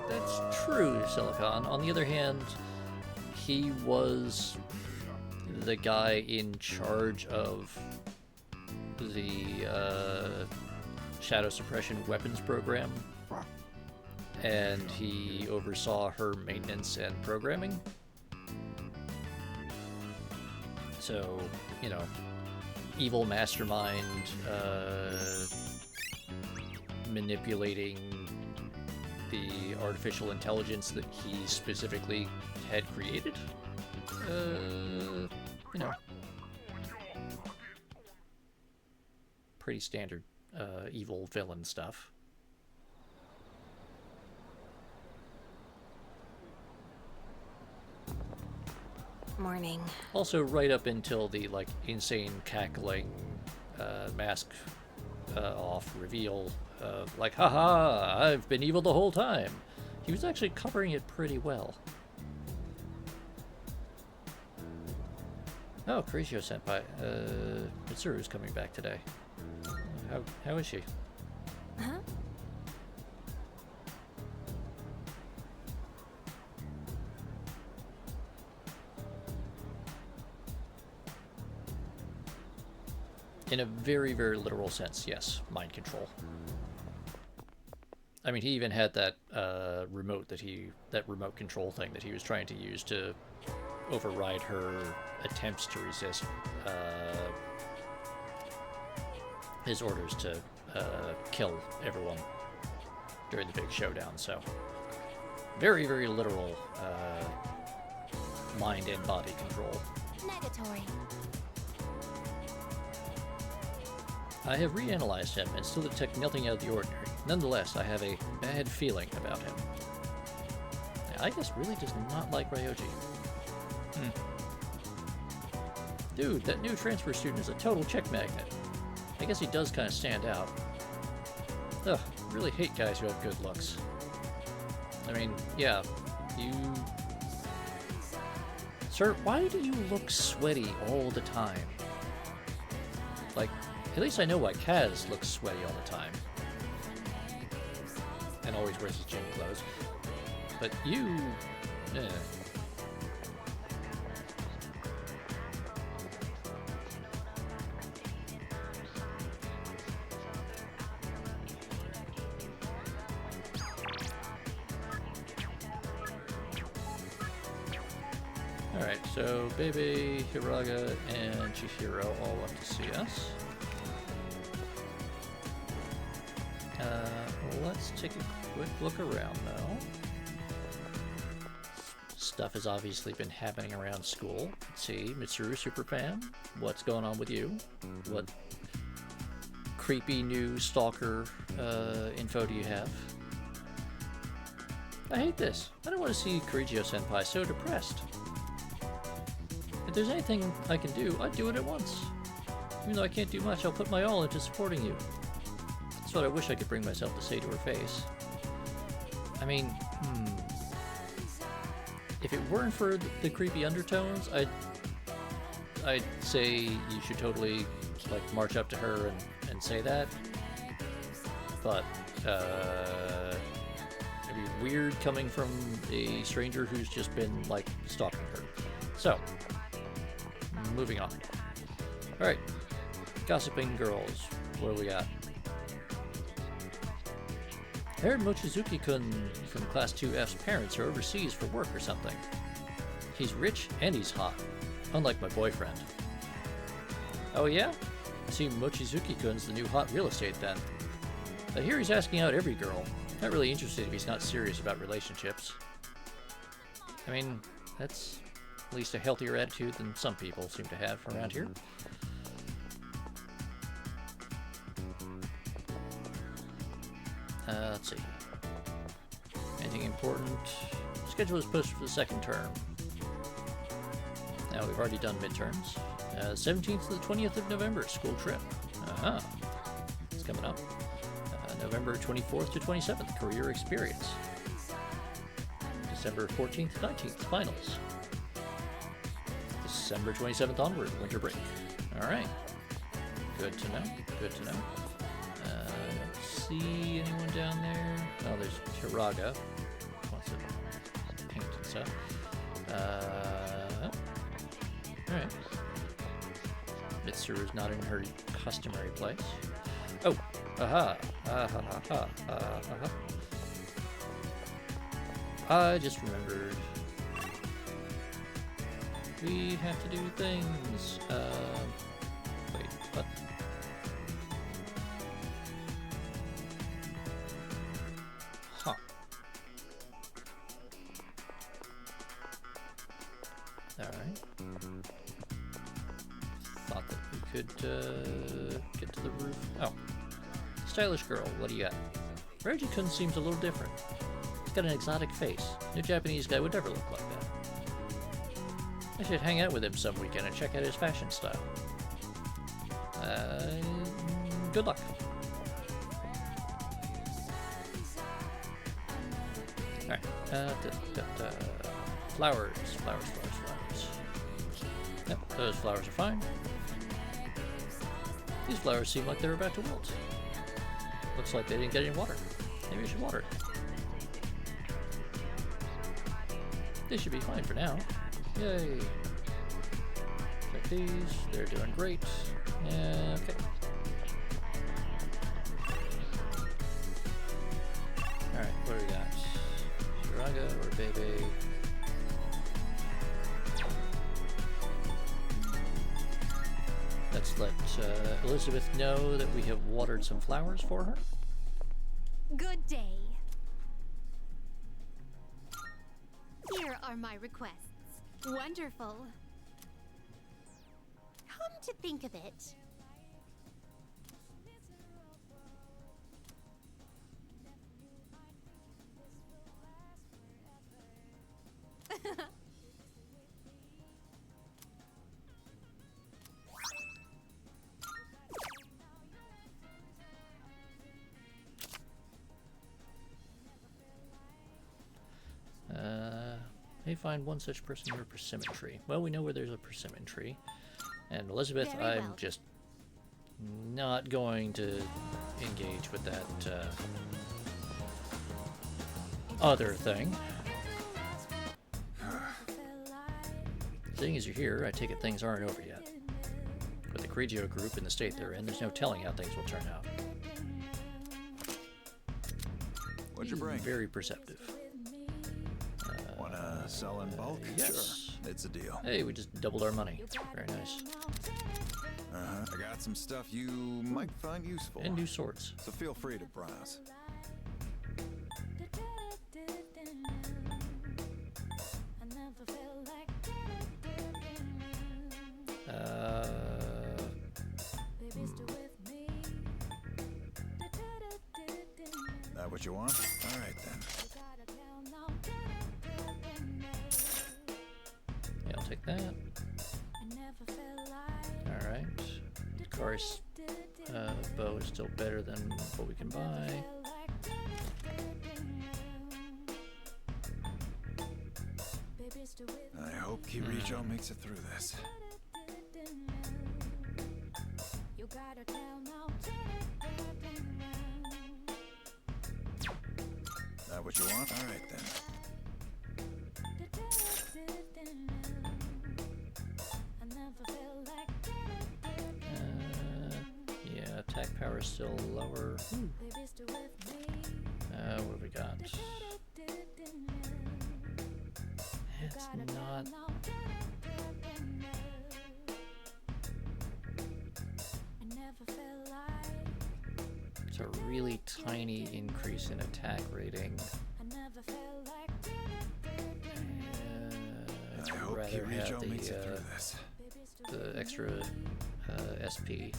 that's true, Silicon. On the other hand, he was the guy in charge of the Shadow Suppression weapons program, and he oversaw her maintenance and programming. So, you know, evil mastermind manipulating the artificial intelligence that he specifically had created. You know, pretty standard evil villain stuff. Morning. Also, right up until the like insane cackling mask off reveal of like, haha, I've been evil the whole time. He was actually covering it pretty well. Oh, Kurisho senpai. Mitsuru's coming back today. How is she? Huh? In a very, very literal sense, yes. Mind control. I mean, he even had that that remote control thing that he was trying to use to override her attempts to resist his orders to kill everyone during the big showdown. So, very, very literal mind and body control. Negatory. I have reanalyzed him and still detect nothing out of the ordinary. Nonetheless, I have a bad feeling about him. I guess really does not like Ryoji. Dude, that new transfer student is a total check magnet. I guess he does kind of stand out. Ugh, really hate guys who have good looks. I mean, yeah, you... Sir, why do you look sweaty all the time? Like, at least I know why Kaz looks sweaty all the time. and always wears his gym clothes. But you, eh. Alright, so Bebe, Hiraga, and Chihiro all want to see us. Let's take a quick look around, though. Stuff has obviously been happening around school. Let's see, Mitsuru Superfan, what's going on with you? What creepy new stalker info do you have? I hate this. I don't want to see Korigio-senpai so depressed. If there's anything I can do, I'd do it at once. Even though I can't do much, I'll put my all into supporting you. That's what I wish I could bring myself to say to her face. I mean, if it weren't for the creepy undertones, I'd say you should totally, like, march up to her and say that. But, it'd be weird coming from a stranger who's just been, like, stalking her. So, moving on. Alright, gossiping girls. What do we got? I heard Mochizuki-kun from Class 2F's parents are overseas for work or something. He's rich and he's hot, unlike my boyfriend. Oh yeah? See, Mochizuki-kun's the new hot real estate then. I hear he's asking out every girl. Not really interested if he's not serious about relationships. I mean, that's at least a healthier attitude than some people seem to have around here. Let's see. Anything important? Schedule is posted for the second term. Now we've already done midterms. 17th to the 20th of November, school trip. It's coming up. November 24th to 27th, career experience. December 14th to 19th, finals. December 27th onward, winter break. Alright. Good to know. Good to know. See anyone down there? Oh, there's Hiraga. Wants to paint and stuff. Alright. Mitsuru's not in her customary place. Oh! Aha! I just remembered. We have to do things. Wait, what? Huh. Alright. Thought that we could get to the roof. Oh. Stylish girl, what do you got? Reggie-kun seems a little different. He's got an exotic face. No Japanese guy would ever look like that. I should hang out with him some weekend and check out his fashion style. Good luck. Alright. Flowers. Yep, those flowers are fine. These flowers seem like they're about to wilt. Looks like they didn't get any water. Maybe I should water it. They should be fine for now. Yay! Check these. They're doing great. Yeah, okay. Alright, what do we got? Shiraga or Bebe? Let's let Elizabeth know that we have watered some flowers for her. Good day. Here are my requests. Wonderful. Come to think of it. May find one such person near a persimmon tree. Well, we know where there's a persimmon tree. And Elizabeth, Very I'm well. just not going to engage with that other thing. Seeing as you're here, I take it things aren't over yet. With the Grigio group in the state they're in, there's no telling how things will turn out. What'd you bring? Very perceptive. Wanna sell in bulk? Yes. Sure, it's a deal. Hey, we just doubled our money. Very nice. I got some stuff you might find useful. And new swords. So feel free to browse. That what you want? All right then. Yeah, I'll take that. Alright. Kari's bow is still better than what we can buy. I hope Kirijo makes it through this. That what you want? All right then. Yeah, attack power is still lower. What have we got? It's not... It's a really tiny increase in attack rating. I hope Kirijo makes it through this. The extra SP.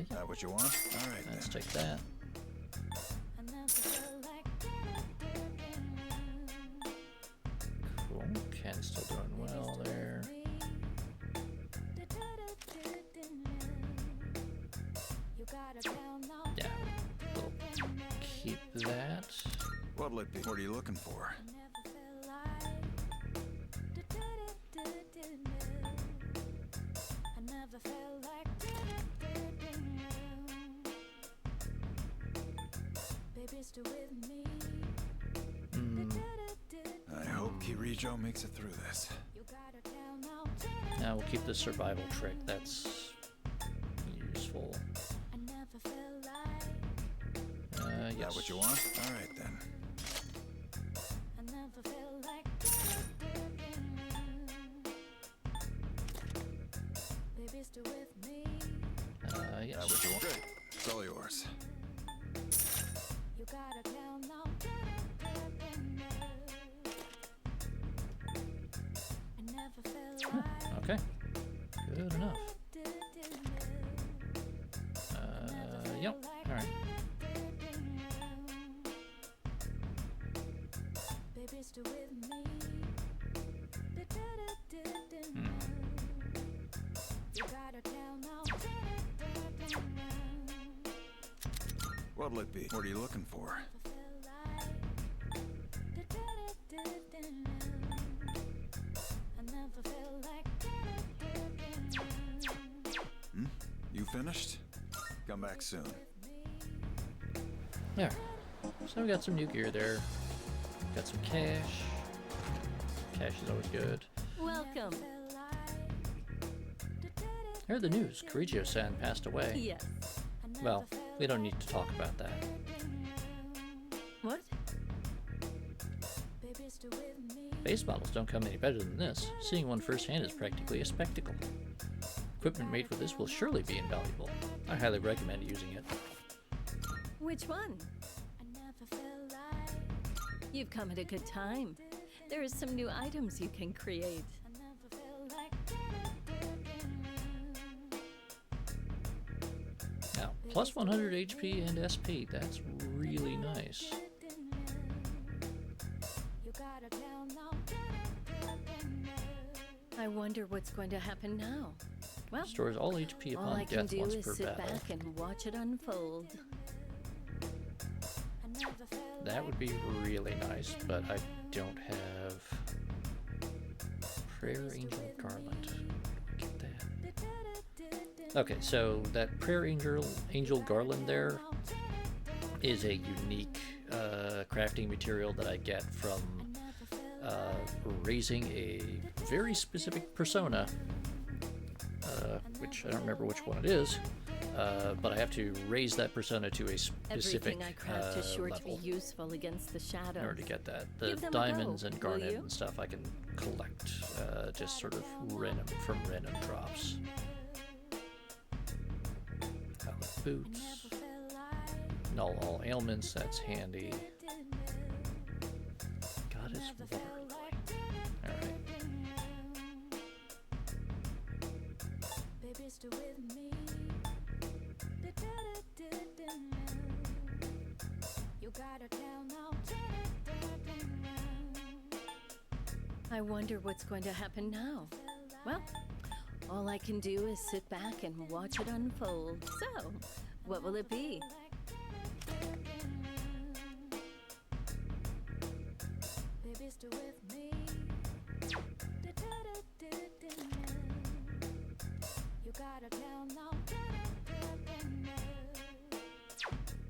That what you want? All right Let's then. take that. Cool. Ken's still doing well there. Yeah, we'll keep that. What'll it be? What are you looking for? I hope Kirijo makes it through this. Now we'll keep the survival trick. That's useful. Yes. That what you want? All right then. Yes. That what you want? Great. It's all yours. Okay. Good enough. Yep. All right. What'll it be? What are you looking for? You finished? Come back soon. There. So we got some new gear there. Got some cash. Cash is always good. Welcome. I heard the news. Kirijo-san passed away. Yes. Well, we don't need to talk about that. What? Base models don't come any better than this. Seeing one firsthand is practically a spectacle. Equipment made for this will surely be invaluable. I highly recommend using it. Which one? You've come at a good time. There are some new items you can create. Now, plus 100 HP and SP. That's really nice. I wonder what's going to happen now. Well, Stores all HP all upon I can death do once is per sit battle. back and watch it unfold. That would be really nice, but I don't have Prayer Angel Garland. Get that. Okay, so that Prayer Angel Garland there is a unique crafting material that I get from raising a very specific persona, which I don't remember which one it is, but I have to raise that persona to a specific Everything I craft is sure to be level useful against the shadows. in order to get that. The Give them a diamonds go, and will garnet you? and stuff I can collect just sort of random drops. Helmet boots. Null all ailments, that's handy. Goddess water. Alright. I wonder what's going to happen now. Well, all I can do is sit back and watch it unfold. So, what will it be?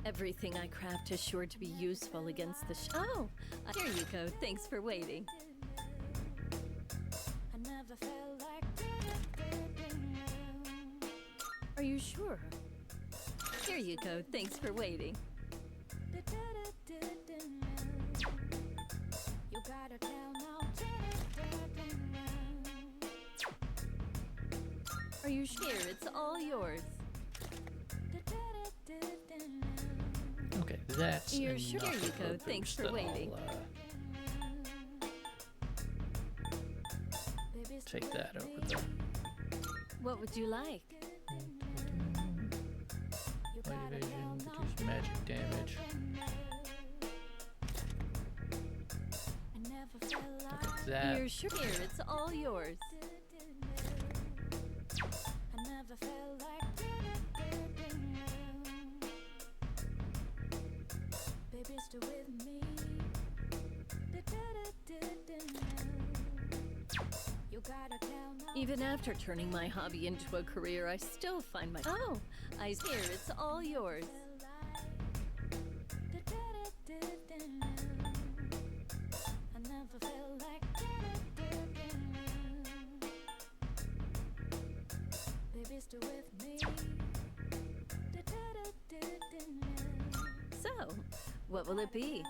Everything I craft is sure to be useful against the Oh, here you go. Thanks for waiting. Are you sure? Here you go. Thanks for waiting. Are you sure? It's all yours. Okay, that's You're enough sure? Here you of go. a Thanks boost for that waiting. I'll take that over there. What would you like? Light evasion, reduce magic damage. Okay, that. You're sure? Here, it's all yours. Even after turning my hobby into a career, I still find my— Oh, I see. Here, it's all yours. So, what will it be?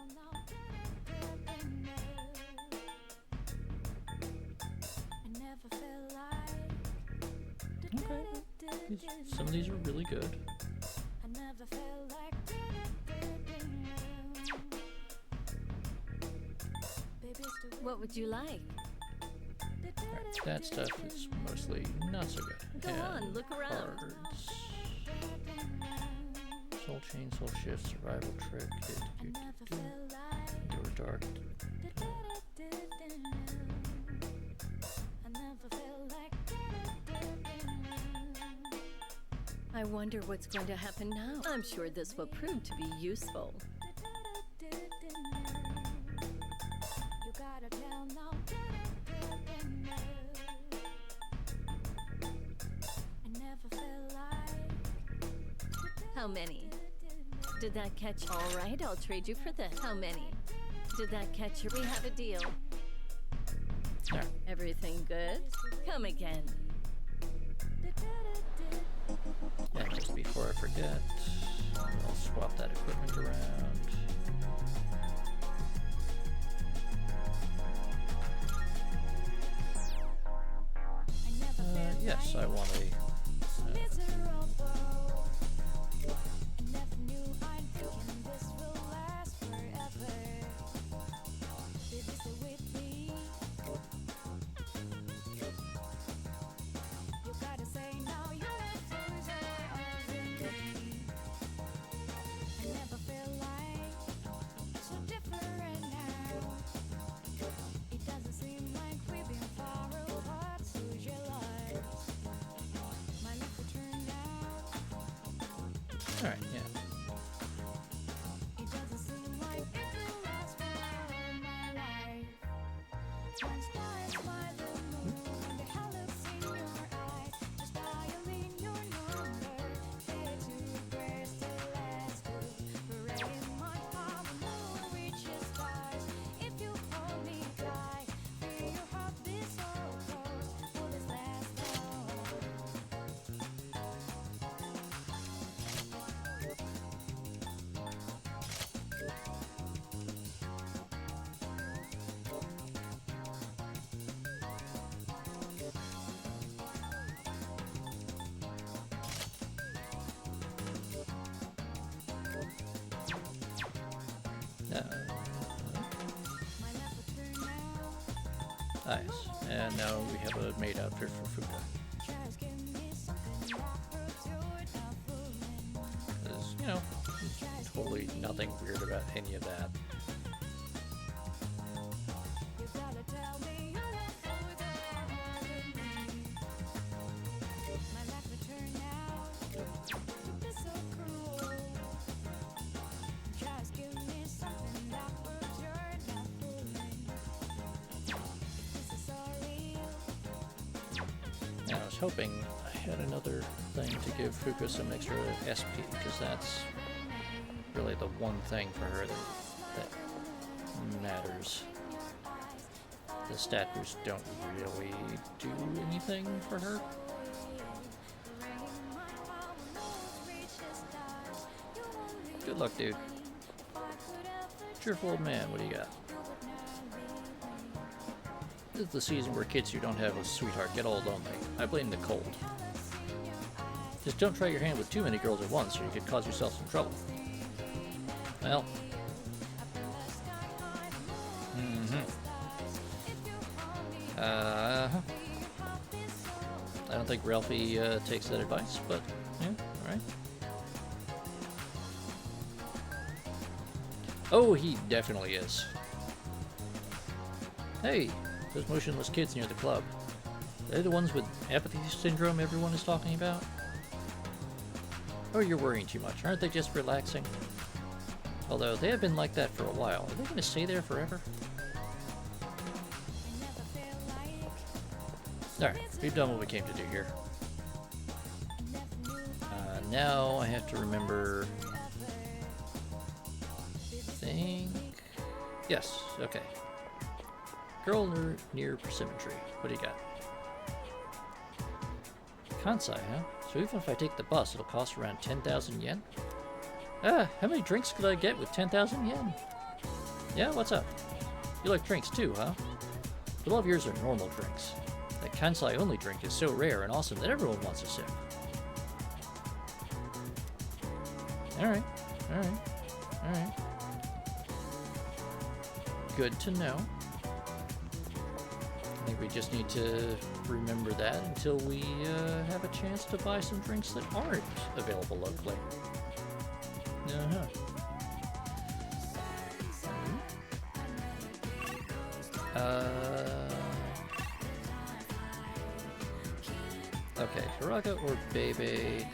Okay. Some of these are really good. What would you like? Alright, that stuff is mostly not so good. Go on, And look around. Cards. Soul Chain, Soul Shift, Survival Trick, Endure Dark. I wonder what's going to happen now. I'm sure this will prove to be useful. How many? Did that catch? All right, I'll trade you for this. How many? Did that catch you? We have a deal. Alright. Everything good? Come again. And just before I forget, I'll swap that equipment around. Yes, I want a. Alright, yeah. Oops. Nice. And now we have a maid outfit for Fuka. There's, you know, totally nothing weird about any of that. I was hoping I had another thing to give Fuka some extra SP, because that's really the one thing for her that matters. The stat boosts don't really do anything for her. Good luck, dude. Cheerful old man, what do you got? This is the season where kids who don't have a sweetheart get old, don't they? I blame the cold. Just don't try your hand with too many girls at once, or you could cause yourself some trouble. Well. I don't think Ralphie takes that advice, but yeah, alright. Oh, he definitely is. Hey, those motionless kids near the club. They're the ones with apathy syndrome everyone is talking about? Oh, you're worrying too much. Aren't they just relaxing? Although, they have been like that for a while. Are they going to stay there forever? Alright, we've done what we came to do here. Now I have to remember... Yes, okay. Girl near persimmon tree. What do you got? Kansai, huh? So even if I take the bus, it'll cost around 10,000 yen? Ah, how many drinks could I get with 10,000 yen? Yeah, what's up? You like drinks too, huh? But all of yours are normal drinks. That Kansai only drink is so rare and awesome that everyone wants a sip. Alright, alright, alright. Good to know. I think we just need to remember that until we have a chance to buy some drinks that aren't available locally. Okay, Hiraga or Bebe?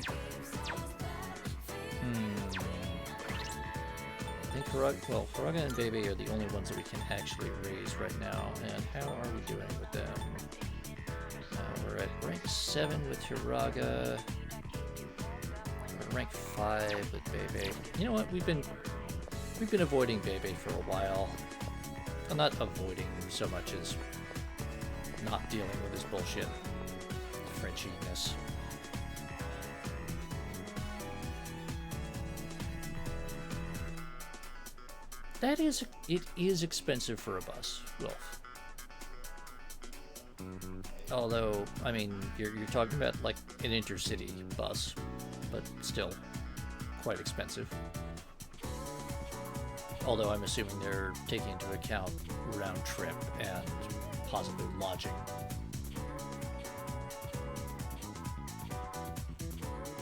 I think Hiraga and Bebe are the only ones that we can actually raise right now. And how are we doing with them? We're at rank 7 with Hiraga. We're at rank 5 with Bebe. You know what? We've been avoiding Bebe for a while. Well, not avoiding so much as not dealing with his bullshit. Frenchiness. It is expensive for a bus, Wolf. Although, I mean, you're talking about like an intercity bus, but still quite expensive. Although I'm assuming they're taking into account round trip and possibly lodging.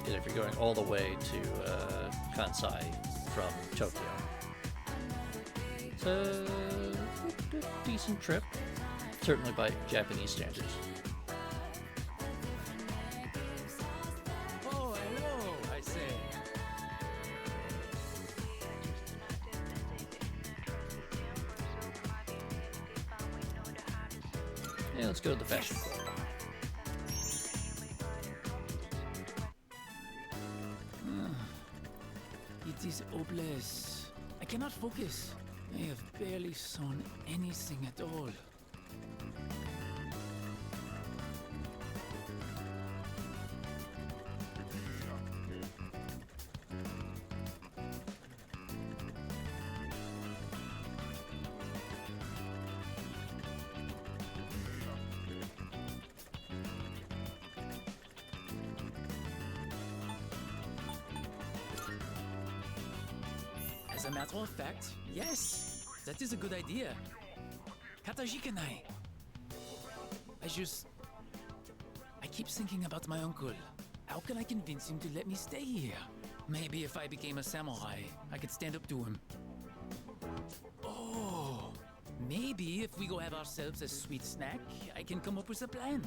And if you're going all the way to Kansai from Tokyo. It's a decent trip, certainly by Japanese standards. Oh, hello, I say. Yeah, let's go to the fashion club. It is hopeless. I cannot focus. I have barely sewn anything at all. As a matter of fact, yes, that is a good idea. Katajikanai. I keep thinking about my uncle. How can I convince him to let me stay here? Maybe if I became a samurai, I could stand up to him. Oh, maybe if we go have ourselves a sweet snack, I can come up with a plan.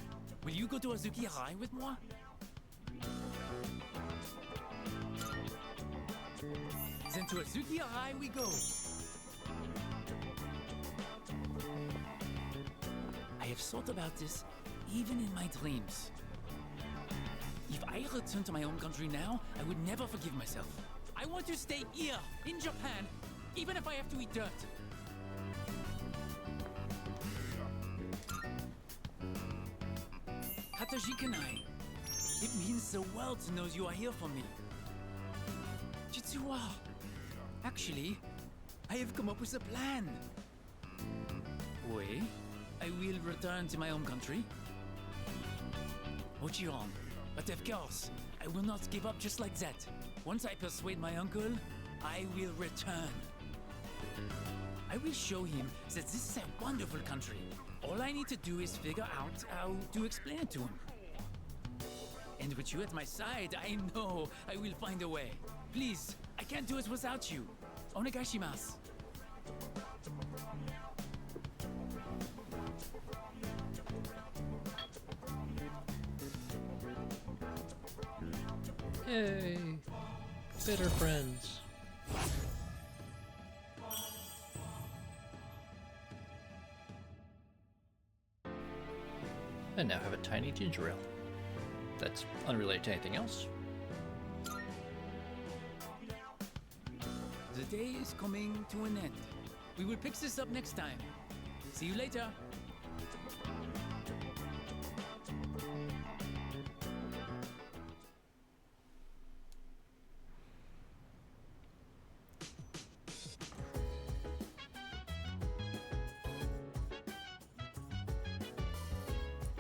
Will you go to Azuki High with moi? Then to Azuki High we go. I have thought about this even in my dreams. If I return to my home country now, I would never forgive myself. I want to stay here, in Japan, even if I have to eat dirt. Katajikanai. It means the world knows you are here for me. Jitsuwa. Actually, I have come up with a plan. Wait, I will return to my home country. Ochiron. But of course, I will not give up just like that. Once I persuade my uncle, I will return. I will show him that this is a wonderful country. All I need to do is figure out how to explain it to him. And with you at my side, I know I will find a way. Please, I can't do it without you. Onegaishimasu. Yay! Bitter friends. And now have a tiny ginger ale. That's unrelated to anything else. The day is coming to an end. We will pick this up next time. See you later.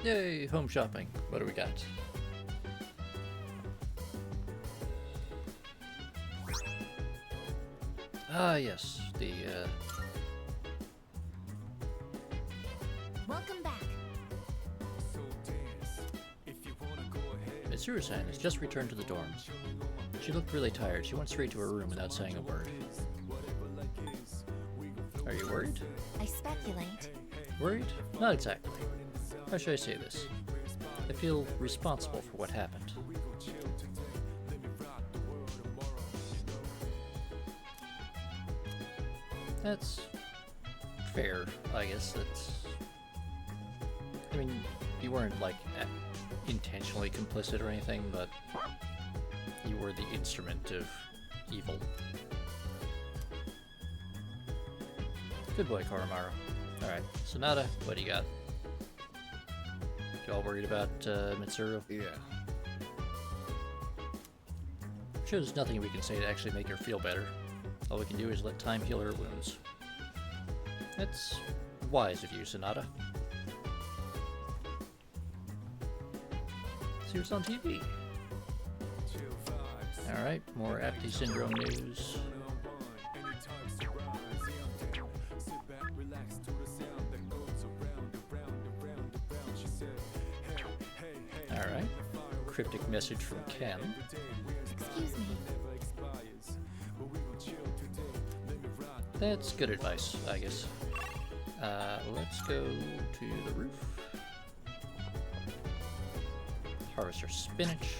Yay, home shopping. What do we got? Ah, yes, the, Welcome back. Mitsuru-san has just returned to the dorms. She looked really tired. She went straight to her room without saying a word. Are you worried? I speculate. Worried? Not exactly. How should I say this? I feel responsible for what happened. That's fair, I guess. That's... I mean, you weren't, like, intentionally complicit or anything, but you were the instrument of evil. Good boy, Koromaru. Alright, Sonata, what do you got? You all worried about Mitsuru? Yeah. I'm sure there's nothing we can say to actually make her feel better. All we can do is let time heal her wounds. That's wise of you, Sonata. See what's on TV. Alright, more Apathy Syndrome news. Alright. Cryptic message from Ken. Excuse me. That's good advice, I guess. Let's go to the roof. Harvest our spinach.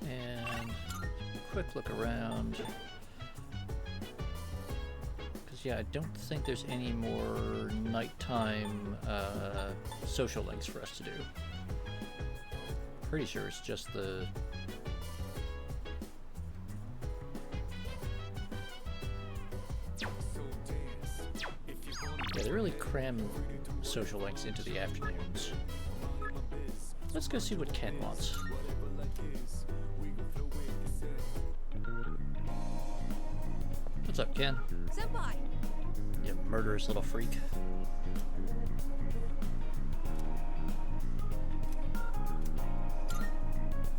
And quick look around. Yeah, I don't think there's any more nighttime social links for us to do. Pretty sure it's just the... Yeah, they really cram social links into the afternoons. Let's go see what Ken wants. What's up, Ken? Senpai! You murderous little freak.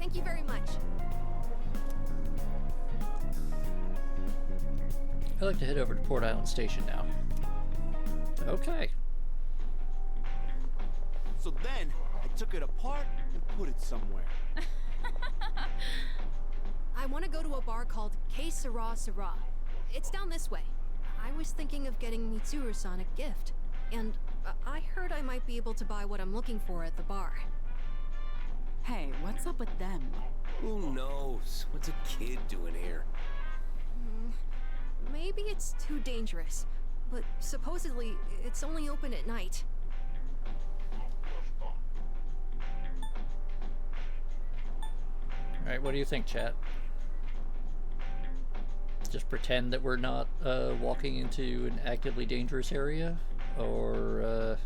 Thank you very much. I'd like to head over to Port Island Station now. Okay. So then, I took it apart and put it somewhere. I want to go to a bar called P3R. It's down this way. I was thinking of getting Mitsuru-san a gift. And I heard I might be able to buy what I'm looking for at the bar. Hey, what's up with them? Who knows? What's a kid doing here? Maybe it's too dangerous. But supposedly, it's only open at night. Alright, what do you think, chat? Just pretend that we're not walking into an actively dangerous area? Or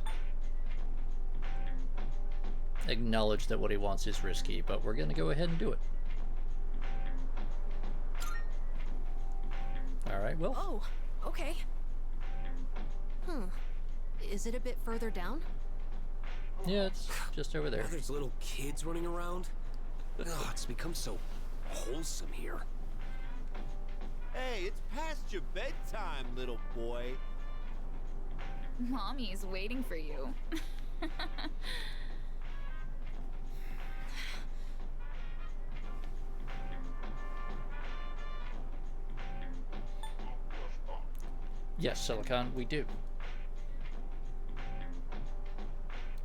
acknowledge that what he wants is risky, but we're gonna go ahead and do it. Alright, well. Oh, okay. Is it a bit further down? Yeah, it's just over there. Now there's little kids running around. Ugh, it's become so wholesome here. Hey, it's past your bedtime, little boy. Mommy's waiting for you. Yes, Silicon, we do.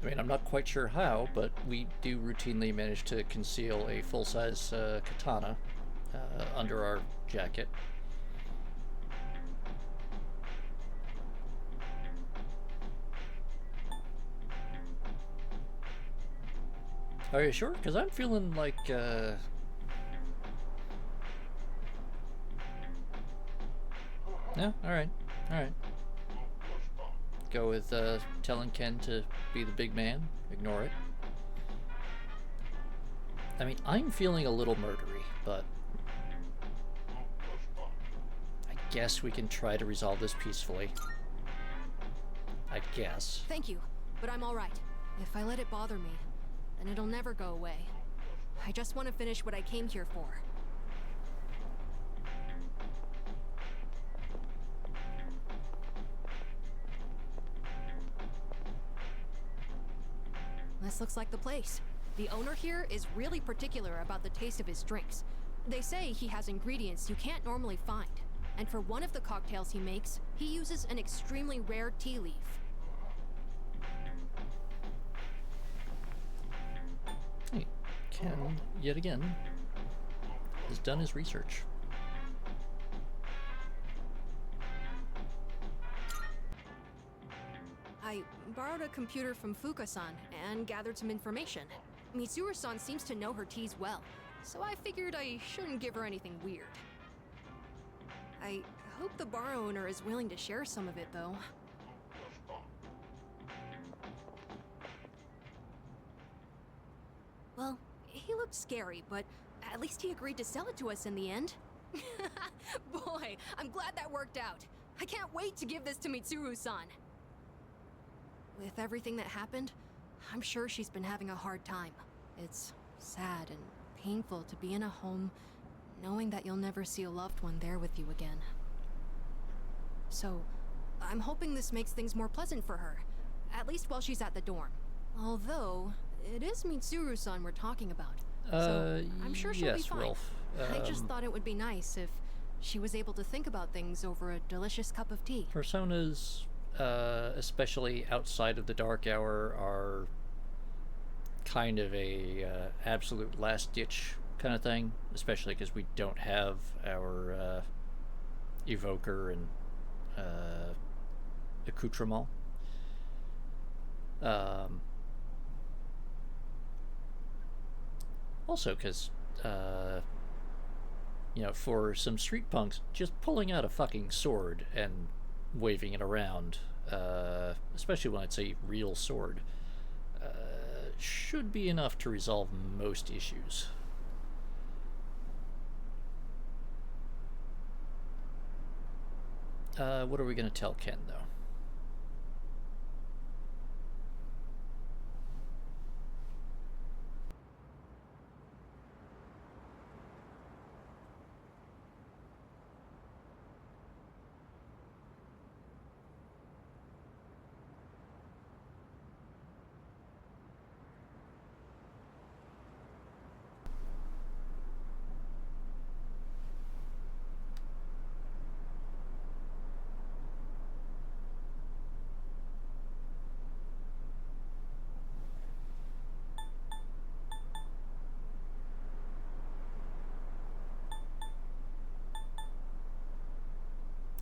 I mean, I'm not quite sure how, but we do routinely manage to conceal a full-size katana under our jacket. Are you sure? Because I'm feeling like, Yeah, alright. Alright. Go with, telling Ken to be the big man. Ignore it. I mean, I'm feeling a little murdery, but I guess we can try to resolve this peacefully. I guess. Thank you, but I'm alright. If I let it bother me, then it'll never go away. I just want to finish what I came here for. This looks like the place. The owner here is really particular about the taste of his drinks. They say he has ingredients you can't normally find. And for one of the cocktails he makes, he uses an extremely rare tea leaf. Hey, Ken, yet again, has done his research. I borrowed a computer from Fuka-san and gathered some information. Mitsuru-san seems to know her teas well, so I figured I shouldn't give her anything weird. I hope the bar owner is willing to share some of it, though. Well, he looked scary, but at least he agreed to sell it to us in the end. Boy, I'm glad that worked out. I can't wait to give this to Mitsuru-san. With everything that happened, I'm sure she's been having a hard time. It's sad and painful to be in a home knowing that you'll never see a loved one there with you again. So, I'm hoping this makes things more pleasant for her, at least while she's at the dorm. Although, it is Mitsuru-san we're talking about. So, I'm sure she'll be fine. Rolf. I just thought it would be nice if she was able to think about things over a delicious cup of tea. Personas, especially outside of the dark hour, are kind of a absolute last-ditch kind of thing, especially because we don't have our evoker and accoutrement. Also because you know, for some street punks, just pulling out a fucking sword and waving it around, especially when I'd say real sword, should be enough to resolve most issues. What are we gonna tell Ken, though?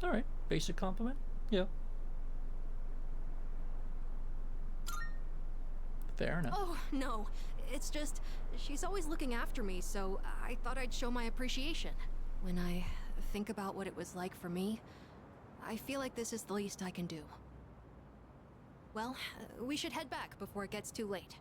Alright, basic compliment? Yeah. Fair enough. Oh, no. It's just, she's always looking after me, so I thought I'd show my appreciation. When I think about what it was like for me, I feel like this is the least I can do. Well, we should head back before it gets too late.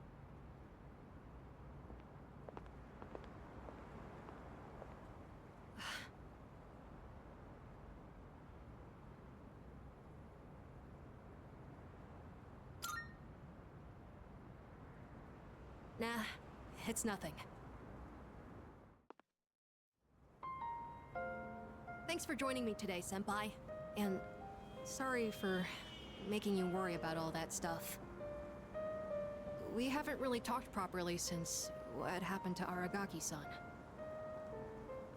Nah, it's nothing. Thanks for joining me today, Senpai. And sorry for making you worry about all that stuff. We haven't really talked properly since what happened to Aragaki-san.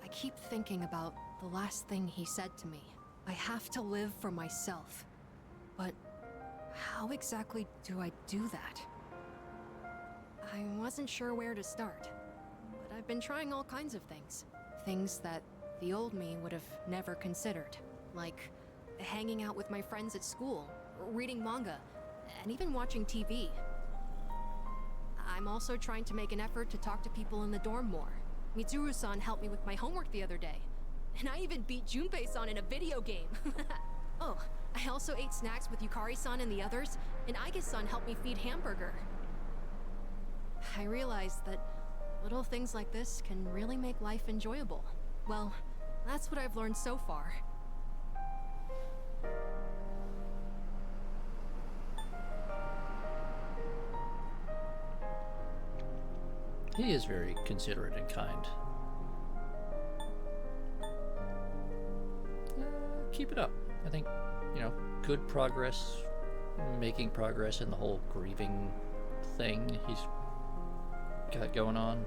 I keep thinking about the last thing he said to me. I have to live for myself. But how exactly do I do that? I wasn't sure where to start, but I've been trying all kinds of things. Things that the old me would have never considered, like hanging out with my friends at school, reading manga, and even watching TV. I'm also trying to make an effort to talk to people in the dorm more. Mitsuru-san helped me with my homework the other day, and I even beat Junpei-san in a video game. Oh, I also ate snacks with Yukari-san and the others, and Aige-san helped me feed Hamburger. I realized that little things like this can really make life enjoyable. Well, that's what I've learned so far. He is very considerate and kind. Keep it up. I think, you know, good progress, making progress in the whole grieving thing he's got going on.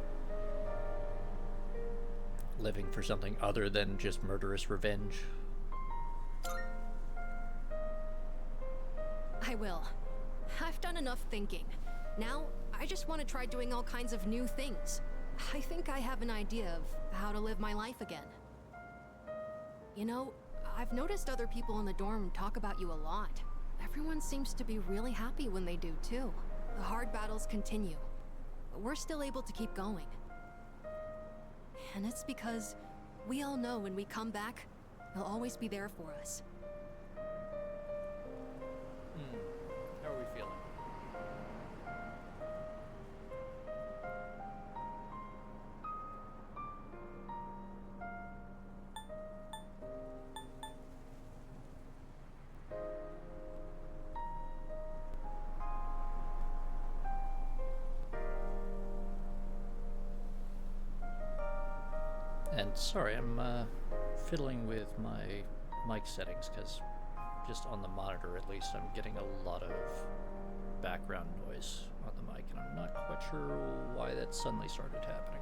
Living for something other than just murderous revenge. I will. I've done enough thinking. Now, I just want to try doing all kinds of new things. I think I have an idea of how to live my life again. You know, I've noticed other people in the dorm talk about you a lot. Everyone seems to be really happy when they do, too. The hard battles continue, but we're still able to keep going. And it's because we all know when we come back, they'll always be there for us. How are we feeling? And sorry, I'm fiddling with my mic settings because just on the monitor at least I'm getting a lot of background noise on the mic and I'm not quite sure why that suddenly started happening.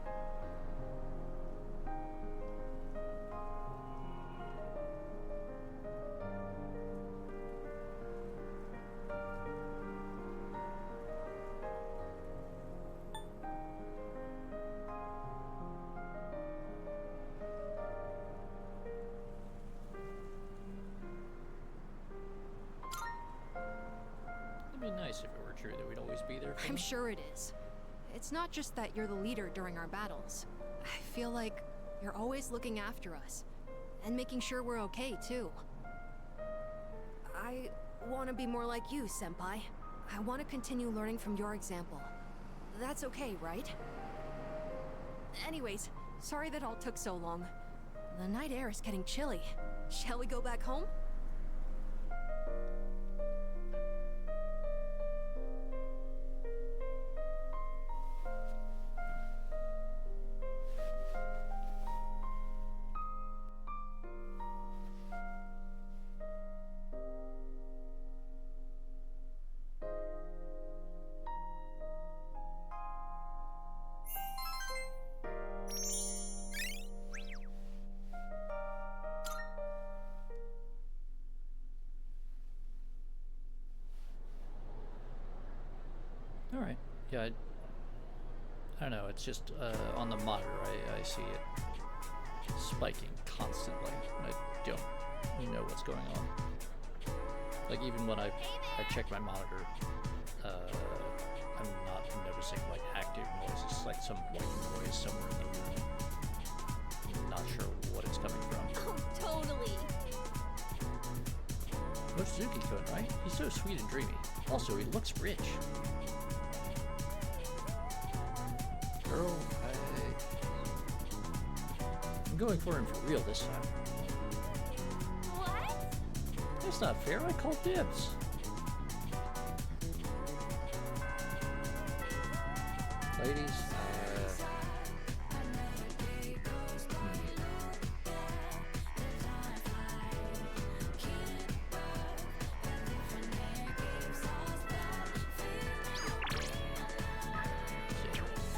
It'd be nice if it were true that we'd always be there for I'm me. sure it is. It's not just that you're the leader during our battles. I feel like you're always looking after us. And making sure we're okay, too. I want to be more like you, Senpai. I want to continue learning from your example. That's okay, right? Anyways, sorry that all took so long. The night air is getting chilly. Shall we go back home? Alright. Yeah, I don't know, it's just on the monitor I see it spiking constantly. I don't know what's going on. Like even when I check my monitor, I'm not noticing like active noise. It's like some white noise somewhere in the room. I'm not sure what it's coming from. Oh, totally. What's Suzuki-kun, right? He's so sweet and dreamy. Also, he looks rich. Girl, I'm going for him for real this time. What? That's not fair. I called dibs. Ladies,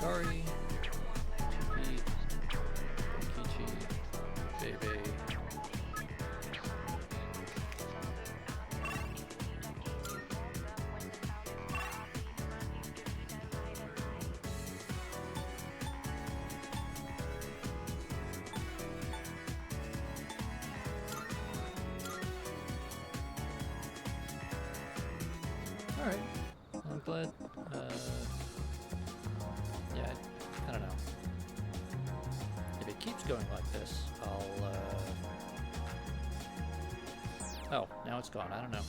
Kari, Pete, Kichi, Bebe. Alright, I'm glad, yeah, I don't know. If it keeps going like this, I'll, oh, now it's gone, I don't know.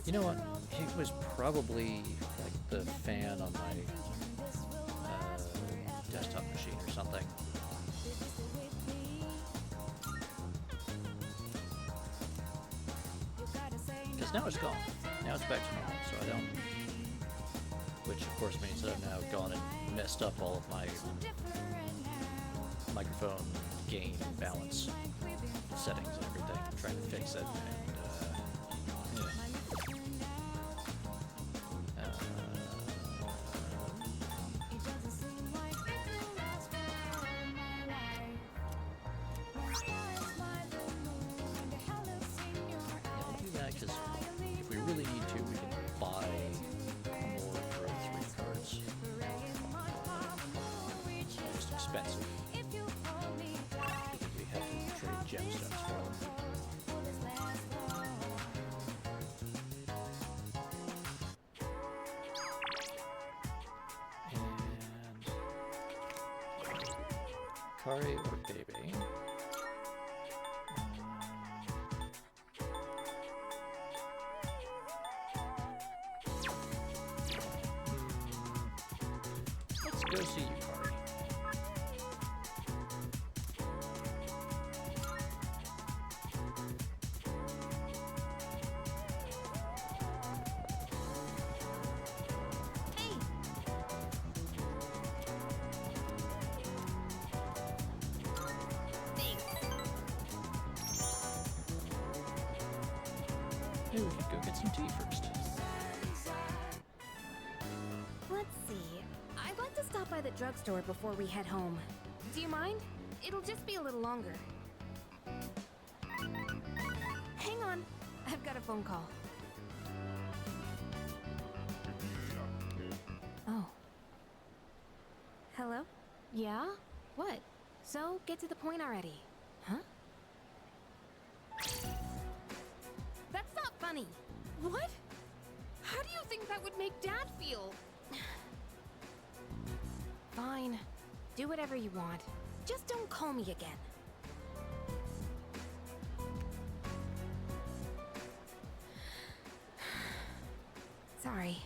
You know what, it was probably, like, the fan on my, desktop machine or something. Because now it's gone. Now it's back to normal, so I don't... Which, of course, means that I've now gone and messed up all of my microphone gain balance settings and everything. I'm trying to fix it, and, yeah. I'll do that, because if we really need to, we can buy more Pro 3 cards. Just expensive. Because we have to trade gemstones for them. And Kari or Baby. Let's go see you, Kari. Hey, thanks. Maybe we could go get some tea first. Let's see. I'd like to stop by the drugstore before we head home. Do you mind? It'll just be a little longer. Hang on. I've got a phone call. Oh. Hello? Yeah? What? So, get to the point already. Huh? That's not funny. What? How do you think that would make Dad feel? Fine. Do whatever you want. Just don't call me again. Sorry.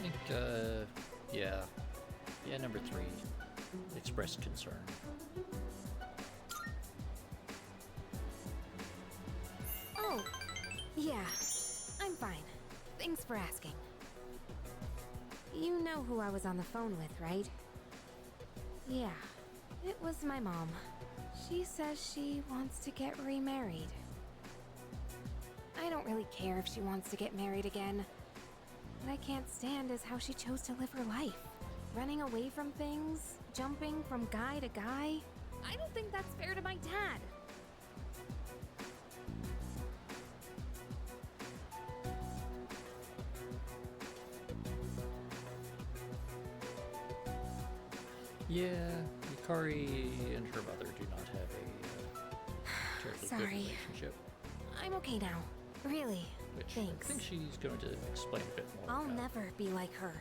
I think, yeah. Yeah, number 3. Express concern. Oh, yeah. I'm fine. Thanks for asking. You know who I was on the phone with, right? Yeah, it was my mom. She says she wants to get remarried. I don't really care if she wants to get married again. What I can't stand is how she chose to live her life. Running away from things, jumping from guy to guy. I don't think that's fair to my dad. Yeah, Yukari and her mother do not have a terribly good Sorry. relationship. I'm okay now. Really. Which Thanks. I think she's going to explain a bit more I'll about. never be like her.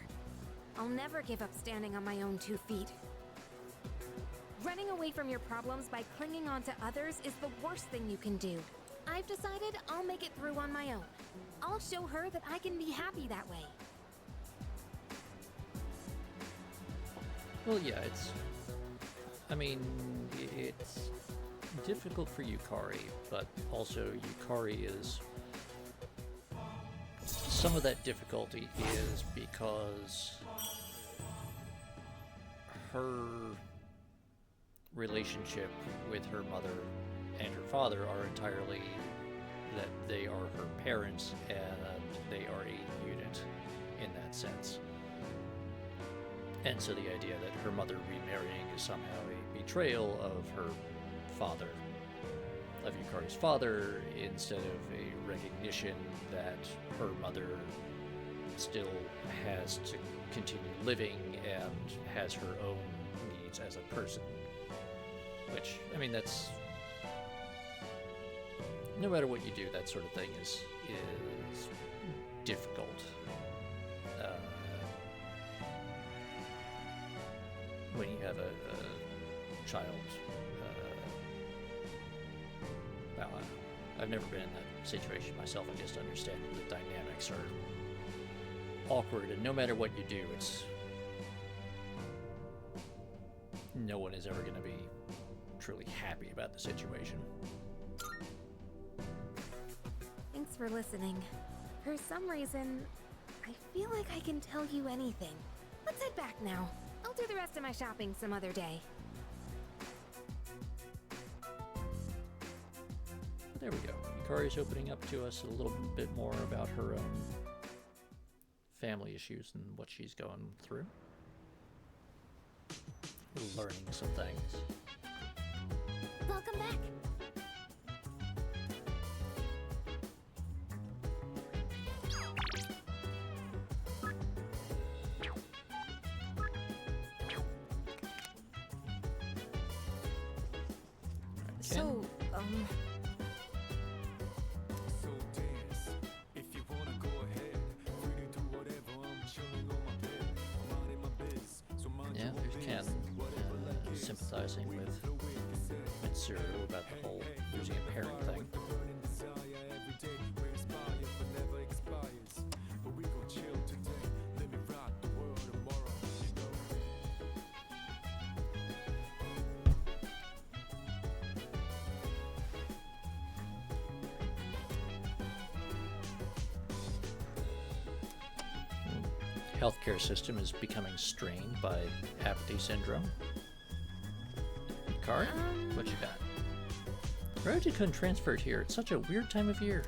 I'll never give up standing on my own 2 feet. Running away from your problems by clinging on to others is the worst thing you can do. I've decided I'll make it through on my own. I'll show her that I can be happy that way. Well, yeah, I mean, it's difficult for Yukari, but also Yukari is... Some of that difficulty is because her relationship with her mother and her father are entirely that they are her parents and they are a unit in that sense. And so the idea that her mother remarrying is somehow a betrayal of her father, of Yukari's father, instead of a recognition that her mother still has to continue living and has her own needs as a person. Which, I mean, that's... No matter what you do, that sort of thing is difficult. When you have a child, well, I've never been in that situation myself. I just understand the dynamics are awkward, and no matter what you do, no one is ever going to be truly happy about the situation. Thanks for listening. For some reason, I feel like I can tell you anything. Let's head back now. I'll do the rest of my shopping some other day. There we go. Yukari's opening up to us a little bit more about her own family issues and what she's going through. Learning some things. Welcome back. So, yeah, there's Ken sympathizing with Mitsuru about the whole losing a parent thing. Healthcare system is becoming strained by apathy syndrome. Card? What you got? Roji couldn't transfer it here. It's such a weird time of year.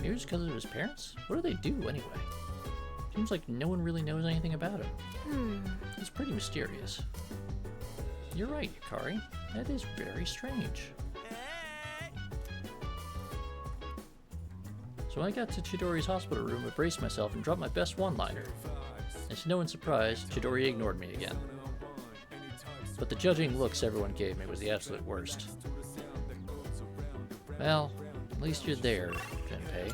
Maybe it's because of his parents? What do they do anyway? Seems like no one really knows anything about him. He's pretty mysterious. You're right, Yukari. That is very strange. So when I got to Chidori's hospital room, I braced myself and dropped my best one-liner. And to no one's surprise, Chidori ignored me again. But the judging looks everyone gave me was the absolute worst. Well, at least you're there, Junpei. Hey.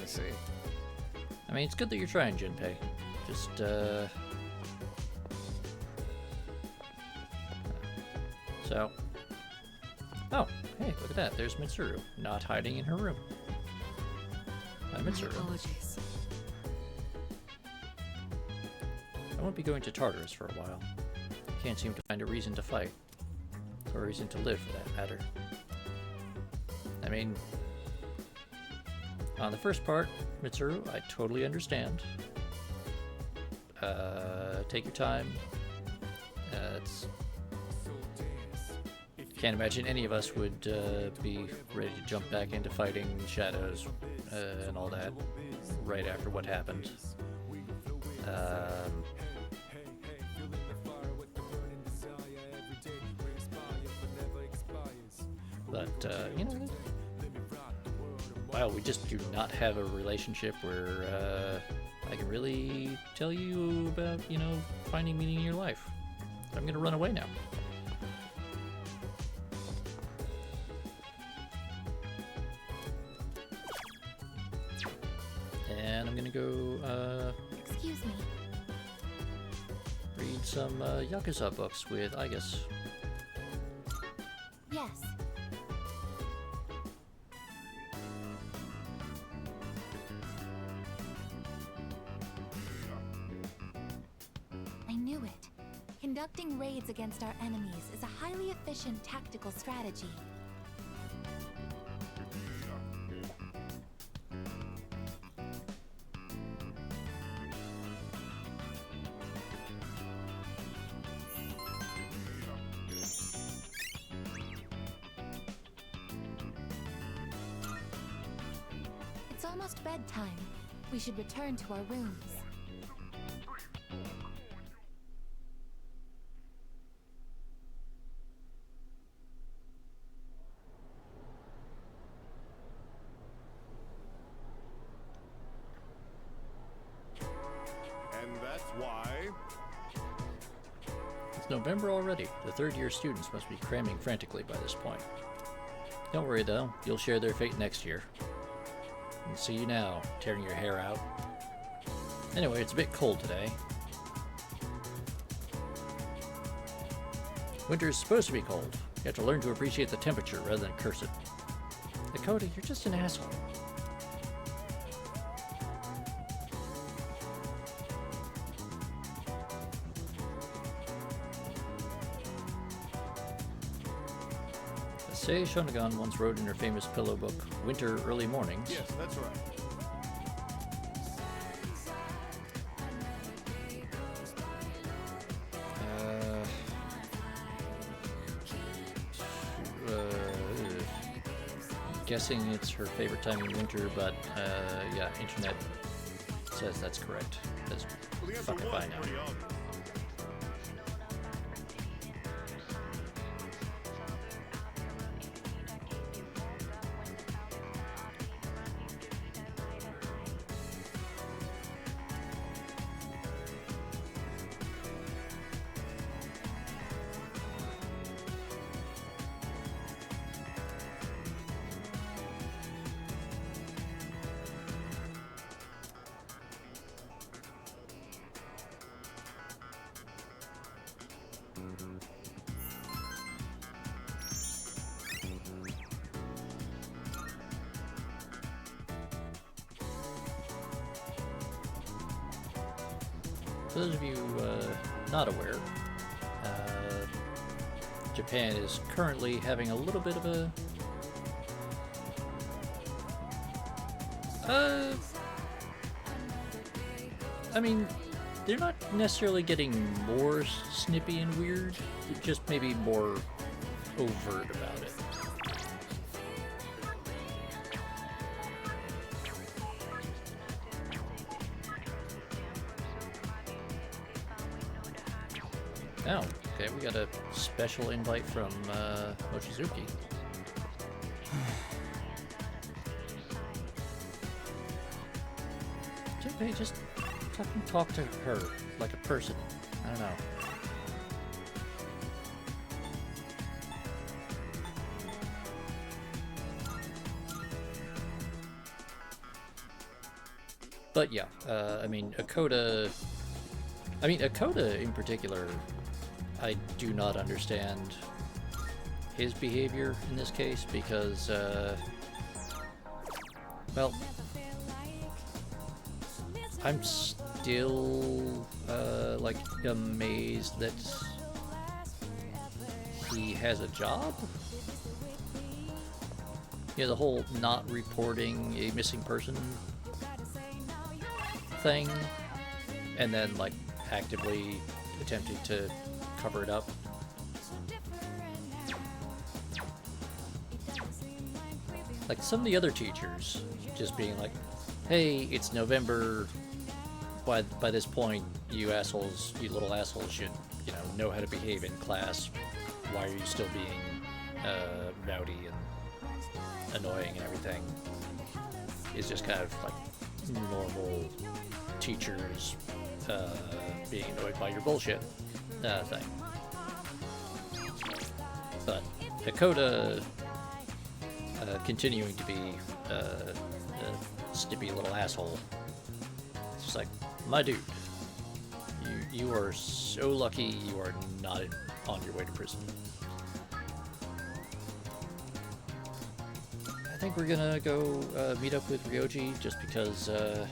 I see. I mean, it's good that you're trying, Junpei. Just, So... Oh, hey, look at that. There's Mitsuru, not hiding in her room. Hi, Mitsuru. Apologies. I won't be going to Tartarus for a while. Can't seem to find a reason to fight. or reason to live for that matter. I mean, on the first part, Mitsuru, I totally understand. Take your time. Can't imagine any of us would be ready to jump back into fighting shadows and all that right after what happened. But, you know, wow, we just do not have a relationship where I can really tell you about, you know, finding meaning in your life. I'm gonna run away now. And I'm gonna go, Excuse me. read some Yakuza books with Igus. Yes. I knew it. Conducting raids against our enemies is a highly efficient tactical strategy. It's almost bedtime. We should return to our rooms. And that's why... It's November already. The third-year students must be cramming frantically by this point. Don't worry though, you'll share their fate next year. I can see you now, tearing your hair out. Anyway, it's a bit cold today. Winter is supposed to be cold. You have to learn to appreciate the temperature rather than curse it. Dakota, you're just an asshole. Sei Shonagon once wrote in her famous pillow book, Winter Early Mornings. Yes, that's right. Guessing it's her favorite time in winter, but yeah, internet says that's correct. That's fucking fine now. For those of you not aware, Japan is currently having a little bit of a I mean, they're not necessarily getting more snippy and weird, just maybe more overt about it. Oh, okay, we got a special invite from Mochizuki. Hey, just fucking talk to her like a person. I don't know. But yeah, I mean, Akoda in particular, I do not understand his behavior in this case because, well, I'm still, like, amazed that he has a job. You know, the whole not reporting a missing person thing, and then like actively attempting to cover it up. Like some of the other teachers just being like, hey, it's November, by this point you assholes, you little assholes should, you know how to behave in class. Why are you still being rowdy and annoying and everything? It's just kind of like normal teachers being annoyed by your bullshit thing. But Hakoda continuing to be a snippy little asshole. It's just like, my dude, you are so lucky you are not on your way to prison. I think we're gonna go meet up with Ryoji just because this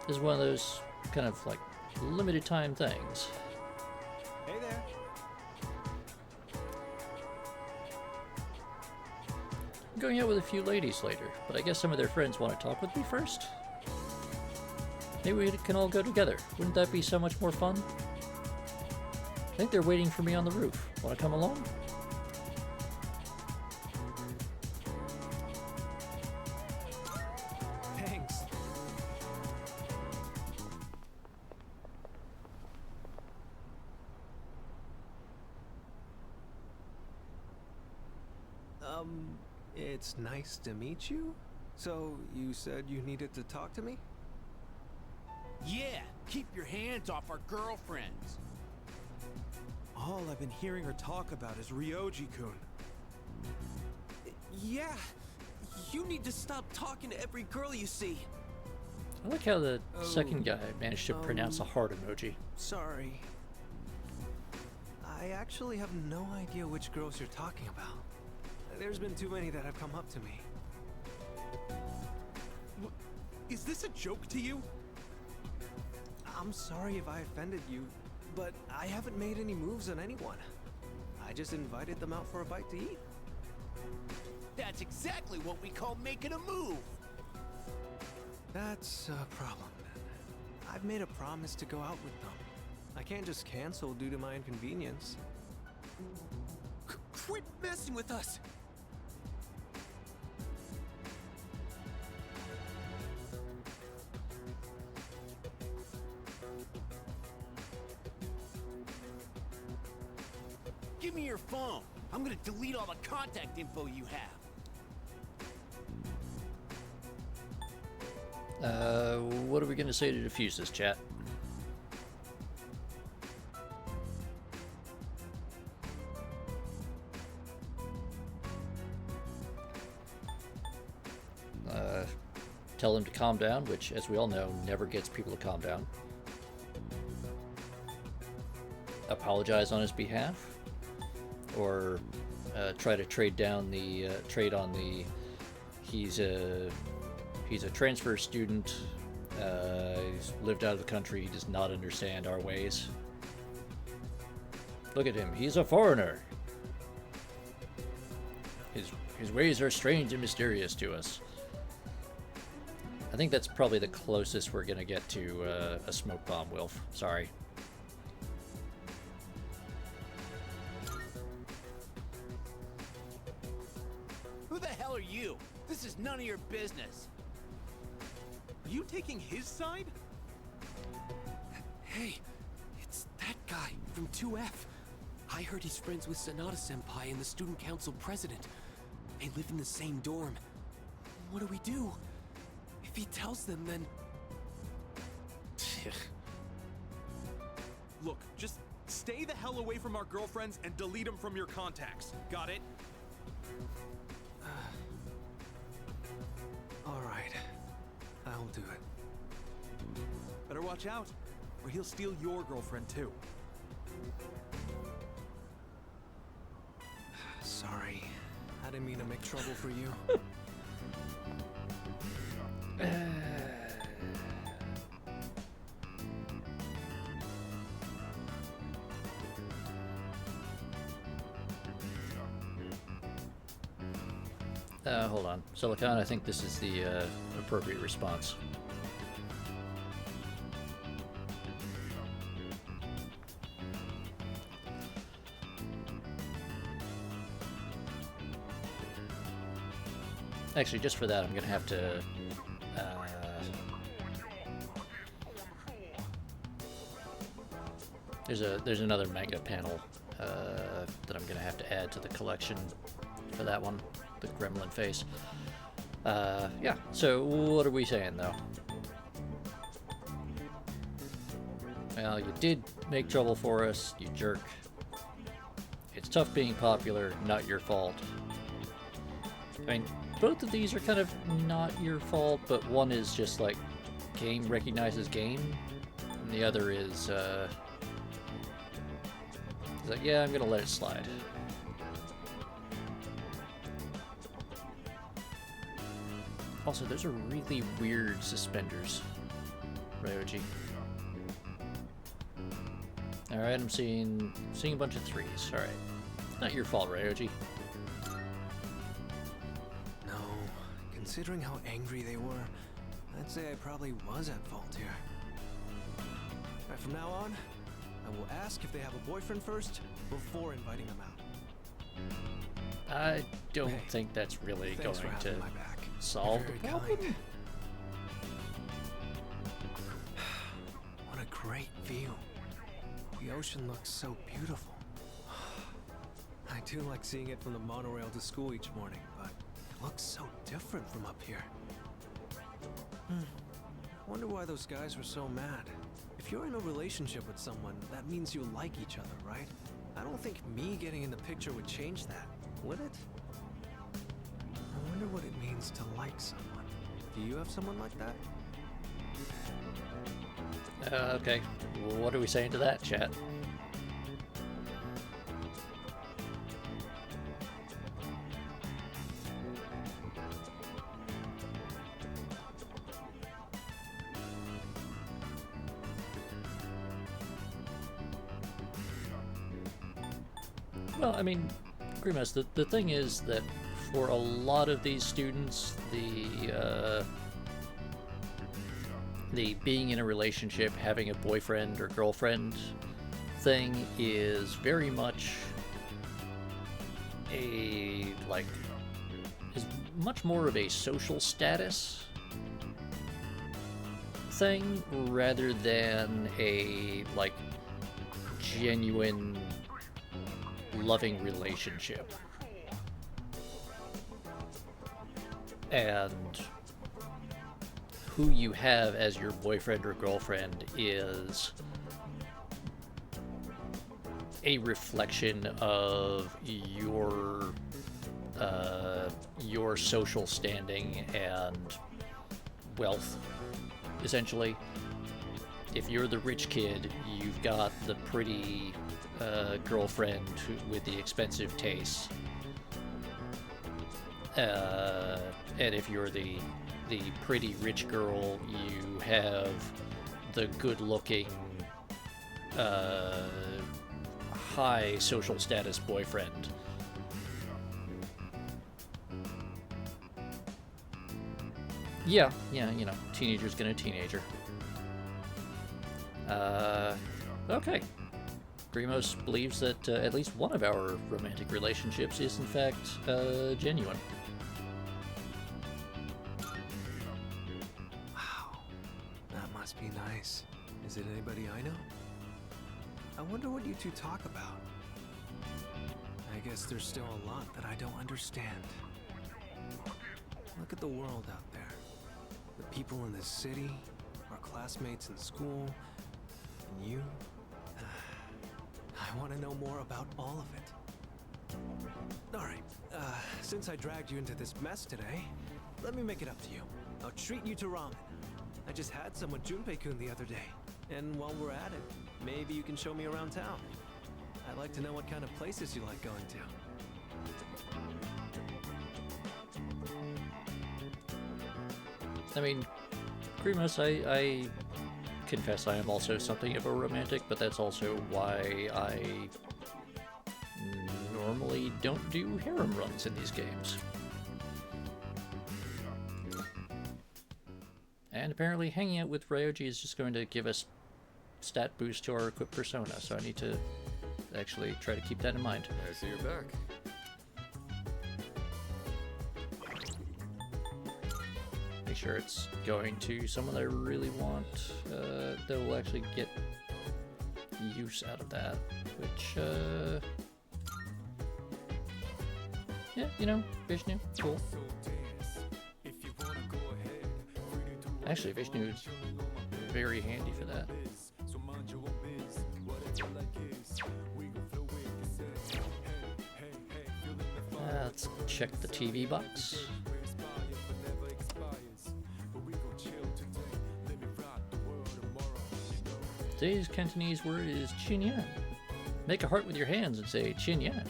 is one of those kind of like limited time things. Hey there. I'm going out with a few ladies later, but I guess some of their friends want to talk with me first. Maybe we can all go together. Wouldn't that be so much more fun? I think they're waiting for me on the roof. Want to come along? Thanks. It's nice to meet you. So, you said you needed to talk to me? Yeah, keep your hands off our girlfriends. All I've been hearing her talk about is Ryoji-kun. Yeah, you need to stop talking to every girl you see. I like how the second guy managed to pronounce a heart emoji. Sorry. I actually have no idea which girls you're talking about. There's been too many that have come up to me. Is this a joke to you? I'm sorry if I offended you, but I haven't made any moves on anyone. I just invited them out for a bite to eat. That's exactly what we call making a move. That's a problem then. I've made a promise to go out with them. I can't just cancel due to my inconvenience. Quit messing with us! Give me your phone. I'm gonna delete all the contact info you have. What are we gonna say to defuse this, chat? Tell him to calm down, which, as we all know, never gets people to calm down. Apologize on his behalf, or try to trade on the he's a transfer student, he's lived out of the country, he does not understand our ways. Look at him, he's a foreigner. His ways are strange and mysterious to us. I think that's probably the closest we're gonna get to a smoke bomb, Wilf. Sorry. Who the hell are you? This is none of your business. Are you taking his side? Hey, it's that guy from 2F. I heard he's friends with Sanada-senpai and the student council president. They live in the same dorm. What do we do? If he tells them, then... Look, just stay the hell away from our girlfriends and delete them from your contacts. Got it? Alright. I'll do it. Better watch out, or he'll steal your girlfriend too. Sorry. I didn't mean to make trouble for you. Hold on. Silicon, I think this is the appropriate response. Actually, just for that, I'm gonna have to there's another manga panel that I'm gonna have to add to the collection for that one, the gremlin face. Yeah. So what are we saying though? Well, you did make trouble for us, you jerk. It's tough being popular, not your fault. I mean, both of these are kind of not your fault, but one is just like game recognizes game, and the other is like, yeah, I'm gonna let it slide. Also, those are really weird suspenders, Ryoji. Alright, I'm seeing a bunch of threes. Alright. Not your fault, Ryoji. No, considering how angry they were, I'd say I probably was at fault here. Alright, from now on, I will ask if they have a boyfriend first, before inviting them out. I don't think that's really going to solve the problem. What a great view. The ocean looks so beautiful. I do like seeing it from the monorail to school each morning, but it looks so different from up here. I wonder why those guys were so mad. If you're in a relationship with someone, that means you like each other, right? I don't think me getting in the picture would change that, would it? I wonder what it means to like someone. Do you have someone like that? Okay. What are we saying to that, chat? Well, I mean, Grimace, the thing is that for a lot of these students, the being in a relationship, having a boyfriend or girlfriend thing is very much is much more of a social status thing rather than a, like, genuine loving relationship. And who you have as your boyfriend or girlfriend is a reflection of your social standing and wealth, essentially. If you're the rich kid, you've got the pretty girlfriend with the expensive tastes. And if you're the pretty rich girl, you have the good-looking, high social status boyfriend. Yeah, you know, teenager's gonna teenager. Okay. Grimos believes that at least one of our romantic relationships is in fact genuine. Wow, that must be nice. Is it anybody I know? I wonder what you two talk about. I guess there's still a lot that I don't understand. Look at the world out there. The people in this city, our classmates in school, and you. I want to know more about all of it. Alright, since I dragged you into this mess today, let me make it up to you. I'll treat you to ramen. I just had some with Junpei-kun the other day. And while we're at it, maybe you can show me around town. I'd like to know what kind of places you like going to. I mean, Grimos, I confess I am also something of a romantic, but that's also why I normally don't do harem runs in these games. And apparently hanging out with Ryoji is just going to give us stat boost to our equipped persona, so I need to actually try to keep that in mind. I see you're back. Make sure it's going to someone that I really want, that will actually get use out of that, which, yeah, you know, Vishnu, cool. Actually, Vishnu is very handy for that. Let's check the TV box. Today's Cantonese word is Chin-yan. Make a heart with your hands and say Chin-yan.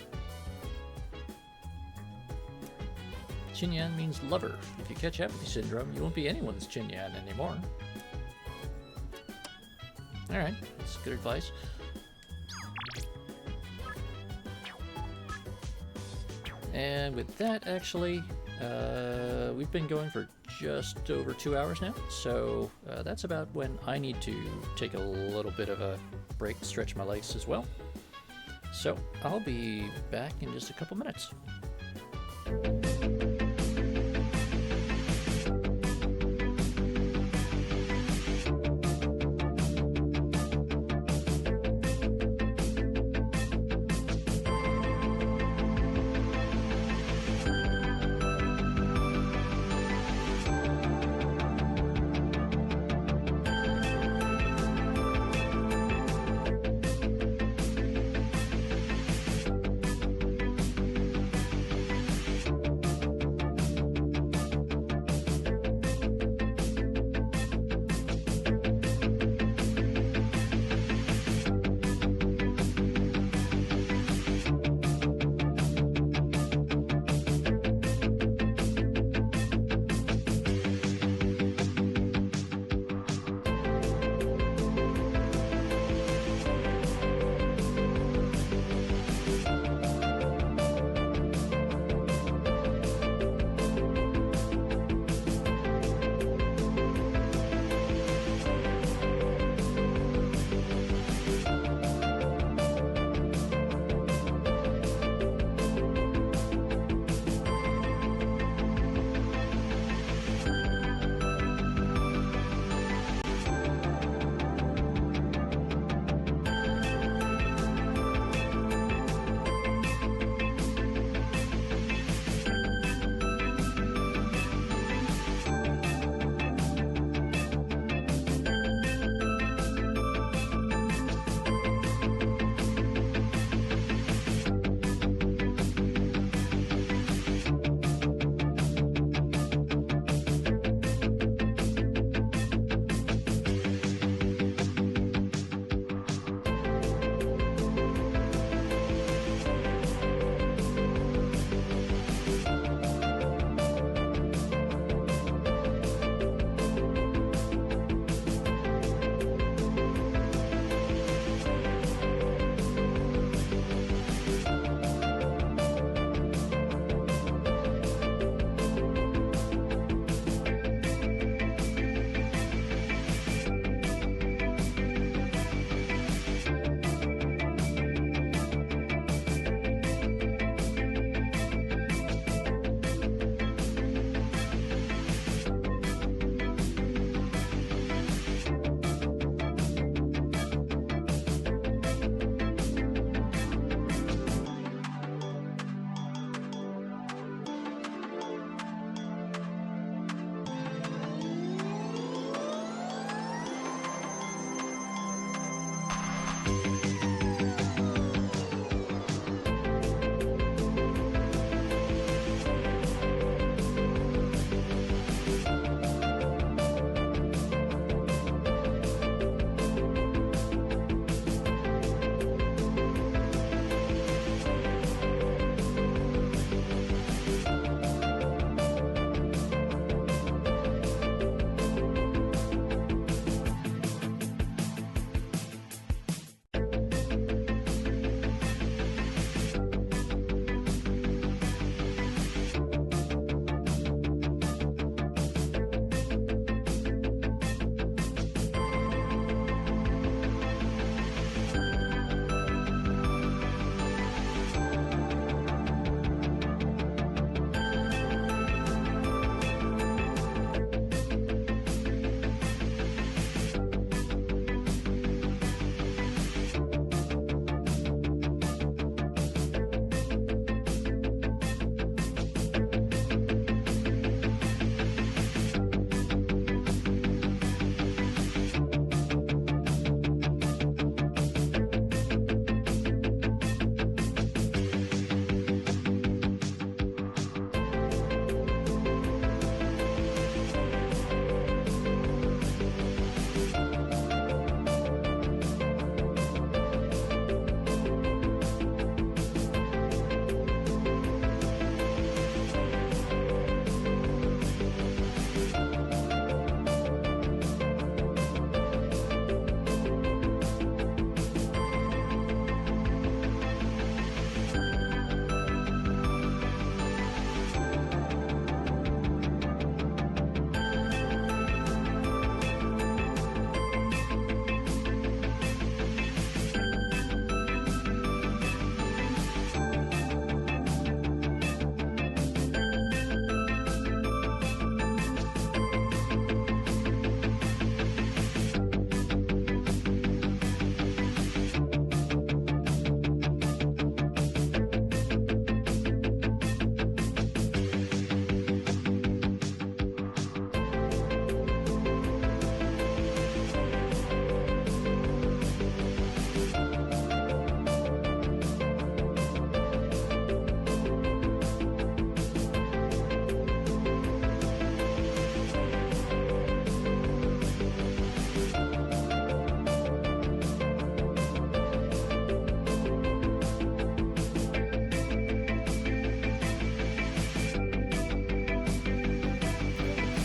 Chin-yan means lover. If you catch apathy syndrome, you won't be anyone's Chin-yan anymore. Alright, that's good advice. And with that, actually, we've been going for just over 2 hours now, so that's about when I need to take a little bit of a break, stretch my legs as well. So I'll be back in just a couple minutes.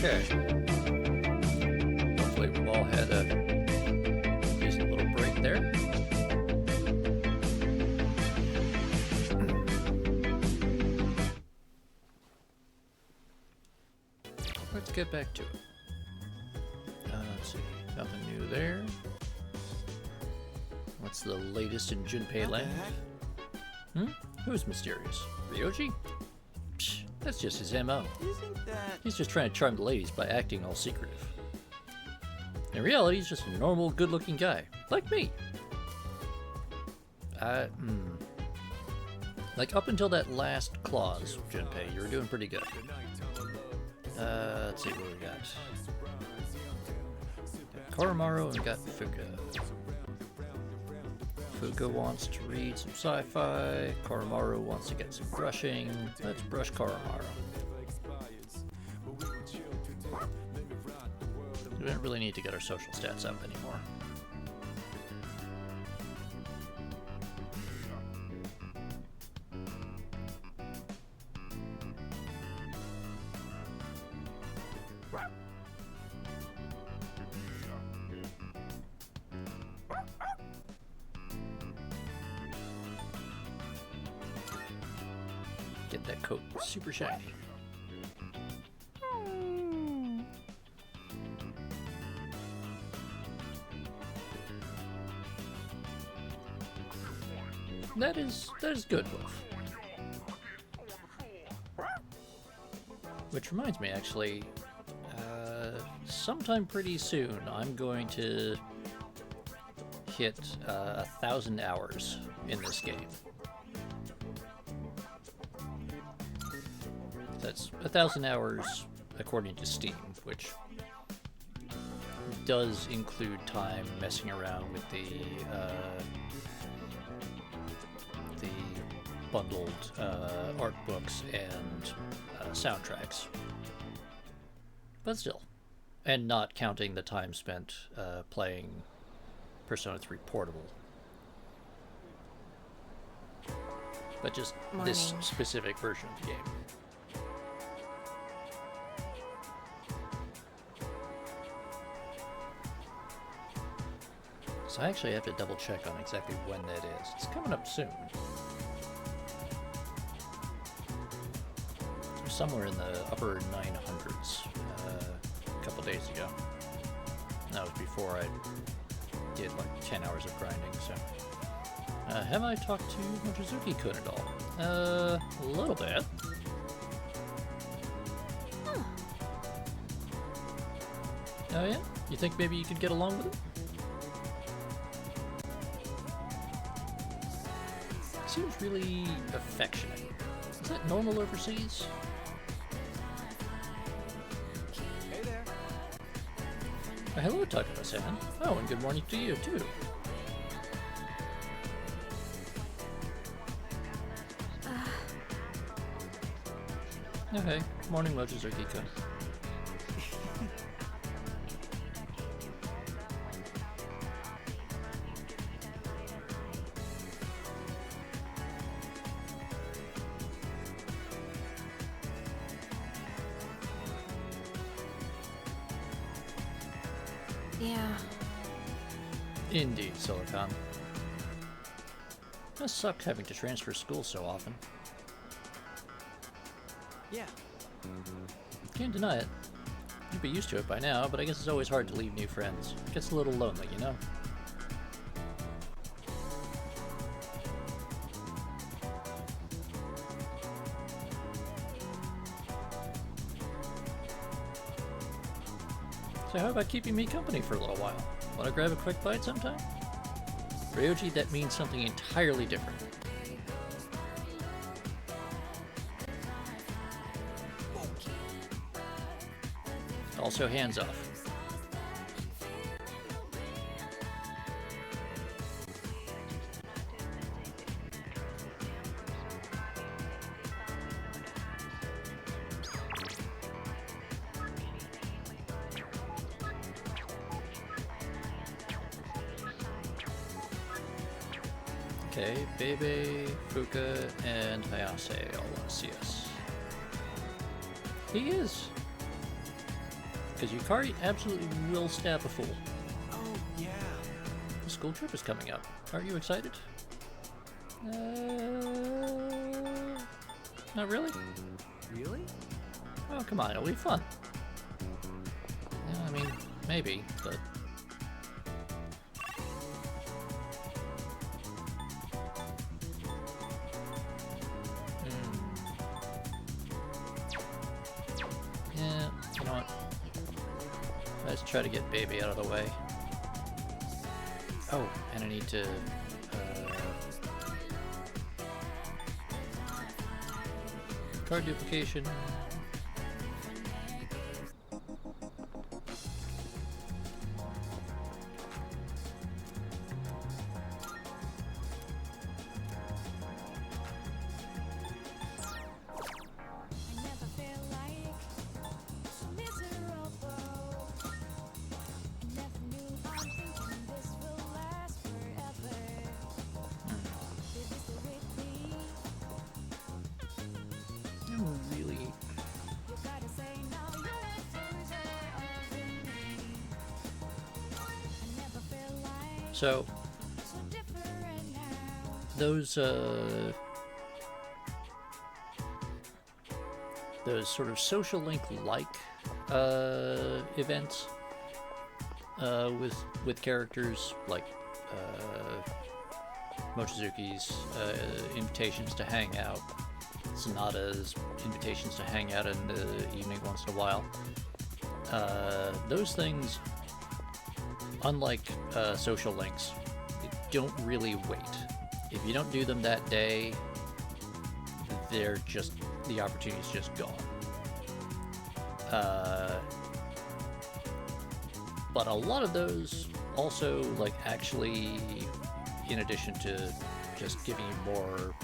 Okay. Hopefully we've all had a decent little break there. Let's get back to it. Let's see. Nothing new there. What's the latest in Junpei land? Who's mysterious? Ryoji? Psh, that's just his MO. Isn't that... He's just trying to charm the ladies by acting all secretive. In reality, he's just a normal, good-looking guy. Like me. Like, up until that last clause, Junpei, you were doing pretty good. Let's see what we got. Koromaru and we got Fuka. Fuka wants to read some sci-fi. Koromaru wants to get some brushing. Let's brush Koromaru. We don't really need to get our social stats up anymore. Get that coat super shiny. That is good, Wolf. Which reminds me, actually, sometime pretty soon, I'm going to hit 1,000 hours in this game. That's 1,000 hours according to Steam, which does include time messing around with the bundled art books and soundtracks. But still. And not counting the time spent playing Persona 3 Portable. But just this specific version of the game. So I actually have to double check on exactly when that is. It's coming up soon. Somewhere in the upper 900s a couple days ago. That was before I did like 10 hours of grinding, so. Have I talked to Mochizuki-kun at all? A little bit. Huh. Oh yeah? You think maybe you could get along with him? Seems really affectionate. Is that normal overseas? Hey there. Hello, Takuma-san. Oh, and good morning to you, too. Oh, hey. Morning, Mochizuki-kun. Yeah. Indeed, Silicon. Must suck having to transfer schools so often. Yeah. Can't deny it. You'd be used to it by now, but I guess it's always hard to leave new friends. It gets a little lonely, you know? So how about keeping me company for a little while? Wanna grab a quick bite sometime? Ryoji, that means something entirely different. Also hands off. Okay, Bebe, Fuka, and Hayase all want to see us. He is. because Yukari absolutely will stab a fool. Oh, yeah. The school trip is coming up. Aren't you excited? Not really? Really? Oh, come on, it'll be fun. Yeah, I mean, maybe, but... Yeah, you know what? Let's try to get baby out of the way. Oh, and I need to... card duplication. So, those sort of social link-like events with characters like Mochizuki's invitations to hang out, Sonata's invitations to hang out in the evening once in a while. Those things, unlike social links, don't really wait. If you don't do them that day, they're just, the opportunity's just gone. But a lot of those also, like, actually, in addition to just giving you more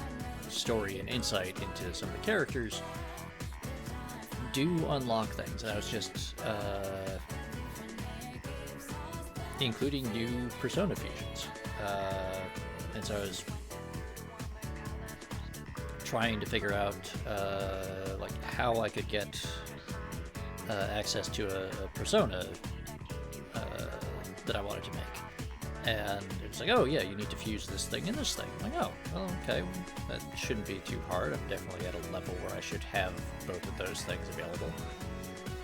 story and insight into some of the characters, do unlock things. And I was just including new Persona fusions. And so I was trying to figure out like how I could get access to a Persona that I wanted to make. And it was like, oh yeah, you need to fuse this thing and this thing. I'm like, oh, well, okay, that shouldn't be too hard. I'm definitely at a level where I should have both of those things available.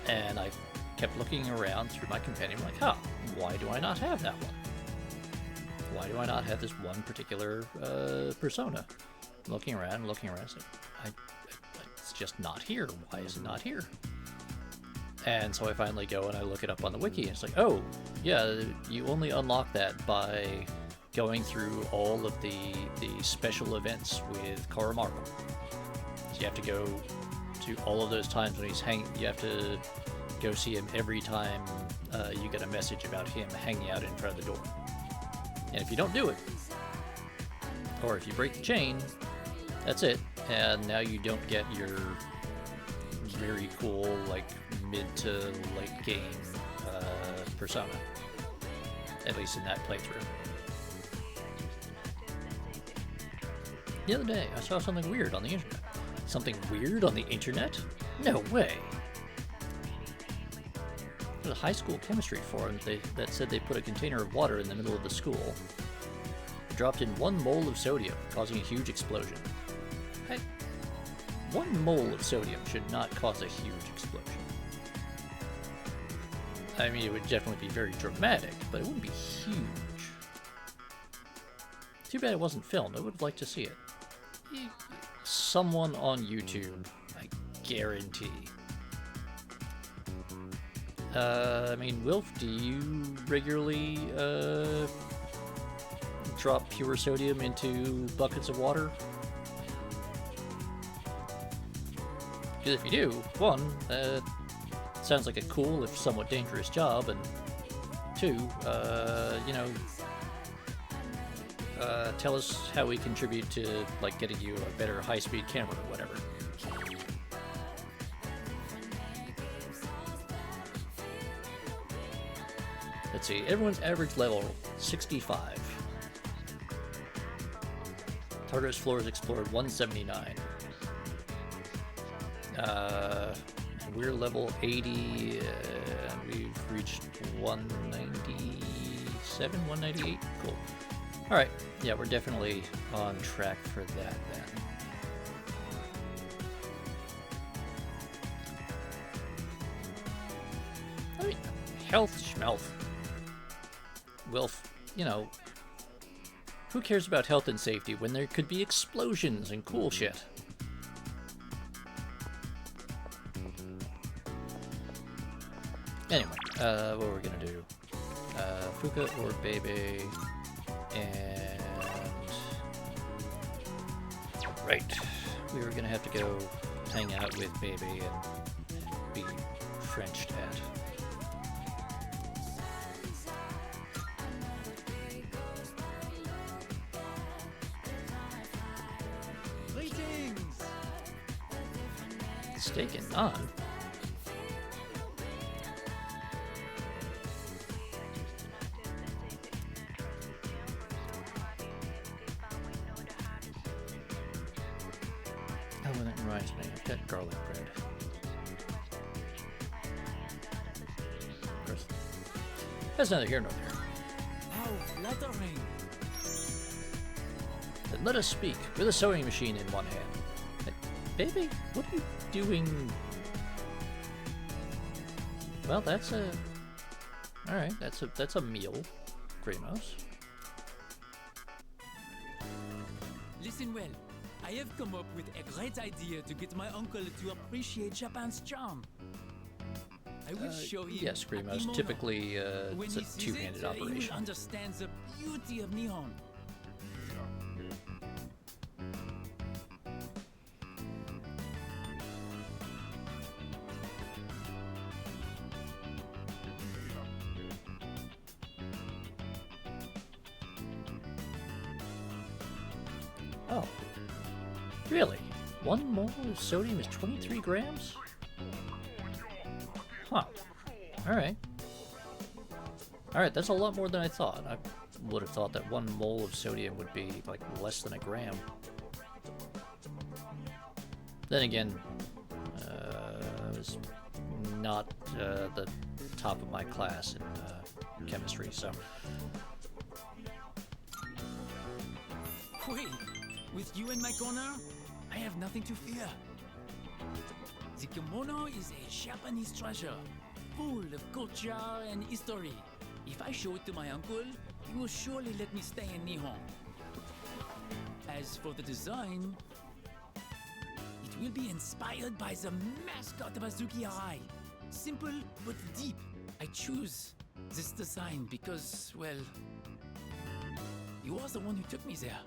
And I kept looking around through my companion, like, huh, why do I not have that one? Why do I not have this one particular Persona? Looking around, it's like, it's just not here. Why is it not here? And so I finally go and I look it up on the wiki, and it's like, oh, yeah, you only unlock that by going through all of the special events with Koromaru. So you have to go to all of those times when he's hanging, you have to go see him every time you get a message about him hanging out in front of the door. And if you don't do it, or if you break the chain, that's it. And now you don't get your very cool, like, mid to late game Persona. At least in that playthrough. The other day, I saw something weird on the internet. Something weird on the internet? No way! There's a high school chemistry forum that said they put a container of water in the middle of the school, dropped in 1 mole of sodium, causing a huge explosion. 1 mole of sodium should not cause a huge explosion. I mean, it would definitely be very dramatic, but it wouldn't be huge. Too bad it wasn't filmed. I would have liked to see it. Someone on YouTube, I guarantee. I mean, Wilf, do you regularly drop pure sodium into buckets of water? Because if you do, 1, sounds like a cool, if somewhat dangerous job, and 2, you know, tell us how we contribute to, like, getting you a better high-speed camera or whatever. Let's see, everyone's average level, 65. Tartarus floors explored, 179. we're level 80, and we've reached 197, 198. Cool. All right. Yeah, we're definitely on track for that then. I mean, health schmealth. Well, you know, who cares about health and safety when there could be explosions and cool shit? Anyway, what we're gonna do? Fuka or Bebe, and right, we were gonna have to go hang out with Bebe and be Frenched at. Greetings! Steak and naan. Oh, and that reminds me, I've got garlic bread. Of course, that's neither here nor there. How flattering! Then let us speak, with a sewing machine in one hand. Baby, what are you doing? Well, that's a... Alright, that's a meal, Grimos. Listen well. I have come up with a great idea to get my uncle to appreciate Japan's charm. I will show him Yes, a Grimos. kimono. Typically, When it's a he sees two-handed He will operation. understand the beauty of Nihon. Oh. Really? 1 mole of sodium is 23 grams? Huh. Alright. Alright, that's a lot more than I thought. I would have thought that 1 mole of sodium would be, like, less than a gram. Then again, I was not the top of my class in chemistry, so... Wait, with you in my corner, I have nothing to fear. The kimono is a Japanese treasure, full of culture and history. If I show it to my uncle, he will surely let me stay in Nihon. As for the design, it will be inspired by the mascot of Azuki Arai. Simple but deep. I choose this design because, well, you are the one who took me there.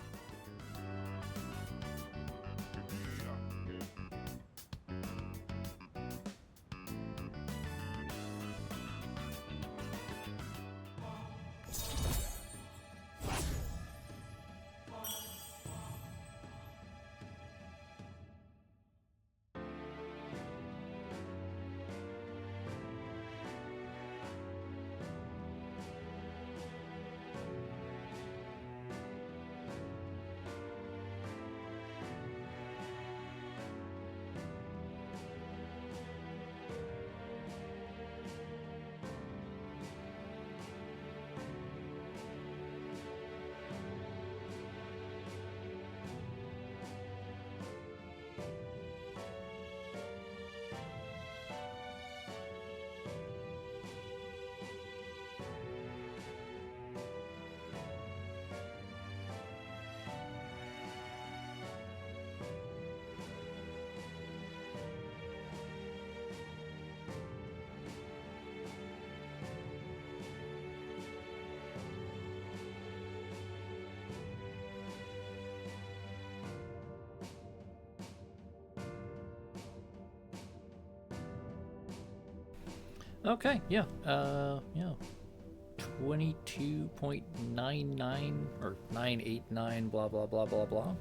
Okay, yeah, 22.99 or 989 blah blah blah blah blah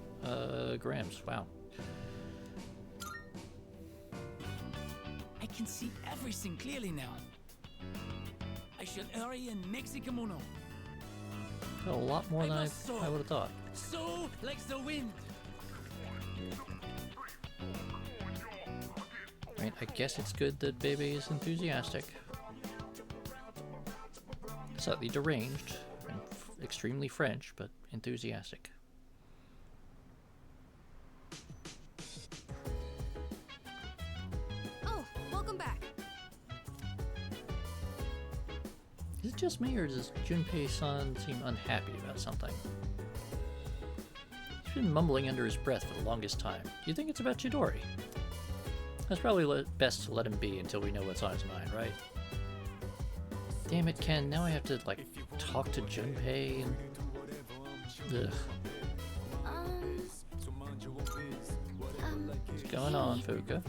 grams. Wow. I can see everything clearly now. I shall hurry and make the kimono. A lot more than I must soar. would have thought. So like the wind. mean, I guess it's good that Bebe is enthusiastic. Slightly deranged and extremely French, but enthusiastic. Oh, welcome back. Is it just me, or does Junpei-san seem unhappy about something? He's been mumbling under his breath for the longest time. Do you think it's about Chidori? That's probably best to let him be until we know what's on his mind, right? Damn it, Ken, now I have to, like, talk to Junpei and... Ugh. What's going on, Fuka?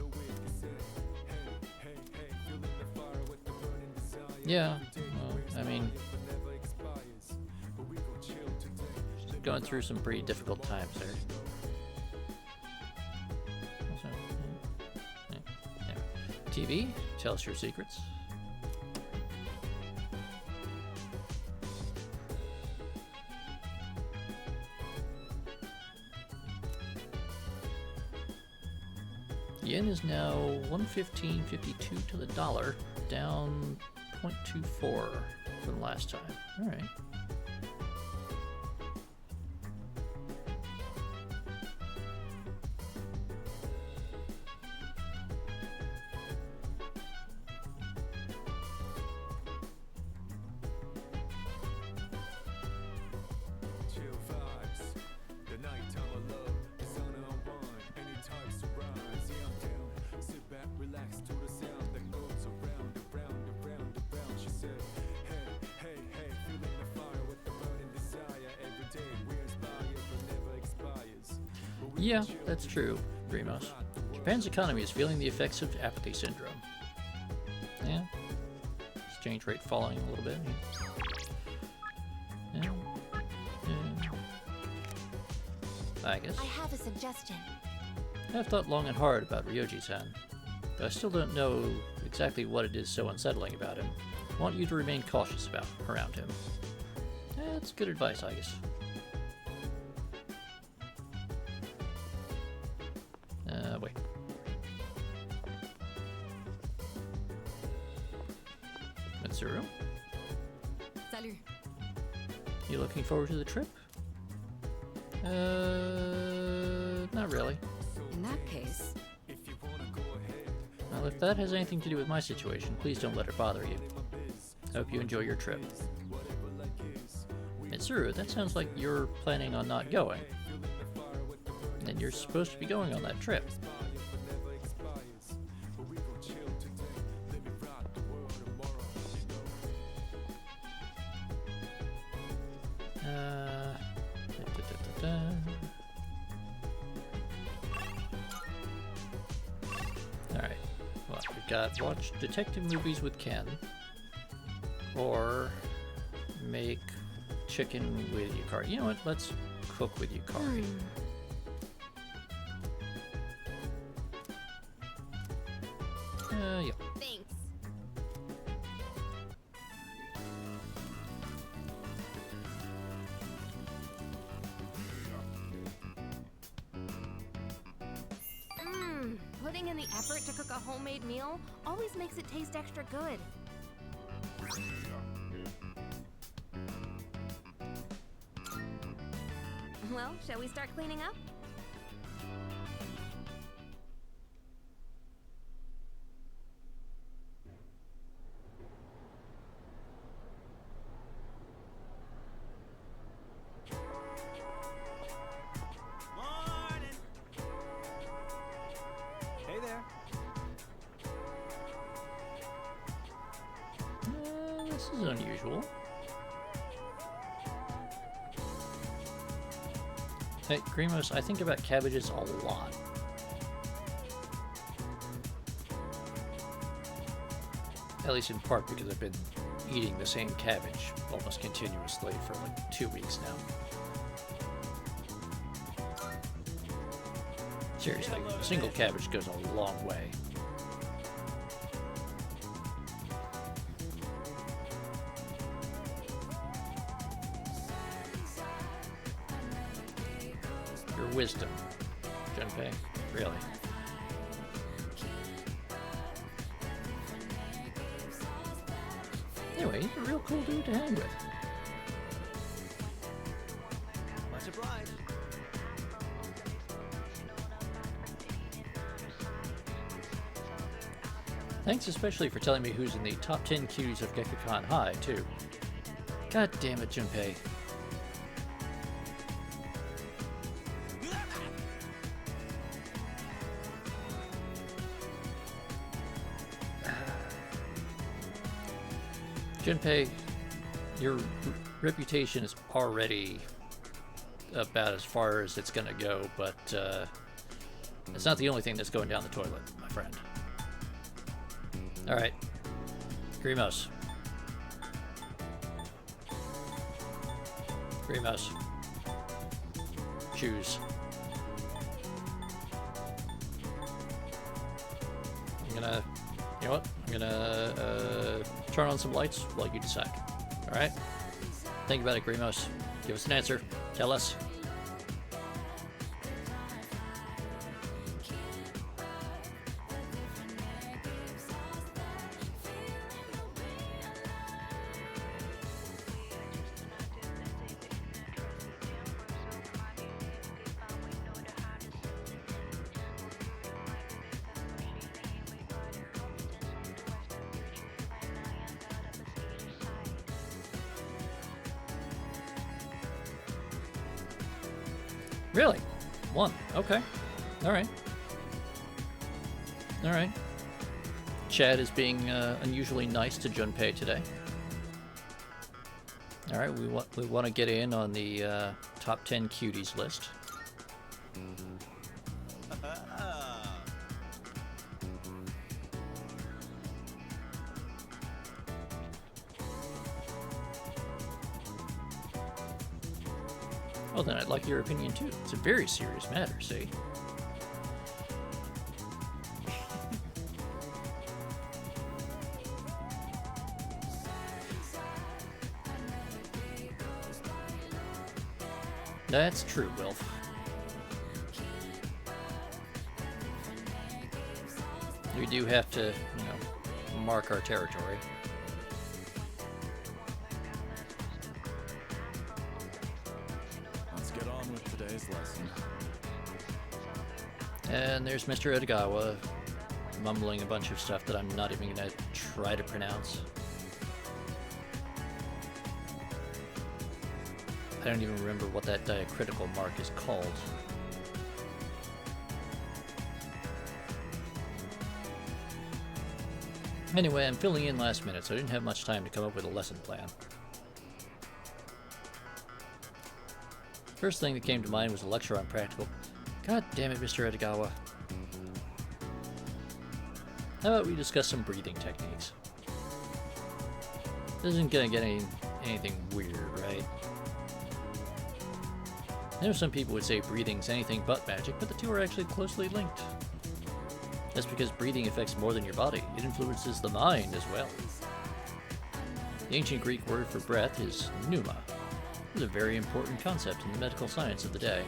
Yeah, well, I mean... she's going through some pretty difficult times there. Also, yeah. TV, tell us your secrets. Yen is now 115.52 to the dollar, down 0.24 from last time. All right. Yeah, that's true, Grimos. Japan's economy is feeling the effects of apathy syndrome. Yeah. Exchange rate falling a little bit. Yeah. Yeah. I guess. I have a suggestion. I've thought long and hard about Ryoji-san, but I still don't know exactly what it is so unsettling about him. I want you to remain cautious around him. That's good advice, I guess. Wait. Mitsuru? Salut. You looking forward to the trip? Not really. In that case... Well, if that has anything to do with my situation, please don't let it bother you. Hope you enjoy your trip. Mitsuru, that sounds like you're planning on not going. And you're supposed to be going on that trip. Alright. Well, we've got watch detective movies with Ken. Or make chicken with Yukari. You know what? Let's cook with Yukari. Yeah. Thanks. Putting in the effort to cook a homemade meal always makes it taste extra good. Well, shall we start cleaning up? Hey there. This is unusual. Hey, Grimos, I think about cabbages a lot. At least in part because I've been eating the same cabbage almost continuously for like 2 weeks now. Seriously, a single cabbage goes a long way. Your wisdom, Junpei, really. Anyway, he's a real cool dude to hang with. Much obliged. Thanks especially for telling me who's in the top 10 cuties of Gekkan High, too. God damn it, Junpei. Junpei, your reputation is already about as far as it's gonna go, but it's not the only thing that's going down the toilet, my friend. Alright. Grimos. Grimos. Choose. I'm gonna... You know what? I'm gonna turn on some lights while you decide. Alright? Think about it, Grimos. Give us an answer. Tell us. Really? One. Okay. Alright. Alright. Chad is being unusually nice to Junpei today. Alright, we want to get in on the top 10 cuties list. Oh, then I'd like your opinion too. It's a very serious matter, see? That's true, Wilf. We do have to, you know, mark our territory. Let's get on with today's lesson. And there's Mr. Edagawa mumbling a bunch of stuff that I'm not even going to try to pronounce. I don't even remember what that diacritical mark is called. Anyway, I'm filling in last minute, so I didn't have much time to come up with a lesson plan. First thing that came to mind was a lecture on practical... God damn it, Mr. Edagawa. How about we discuss some breathing techniques? This isn't gonna get anything weird, right? I know some people would say breathing's anything but magic, but the two are actually closely linked. That's because breathing affects more than your body. It influences the mind as well. The ancient Greek word for breath is pneuma. It was a very important concept in the medical science of the day.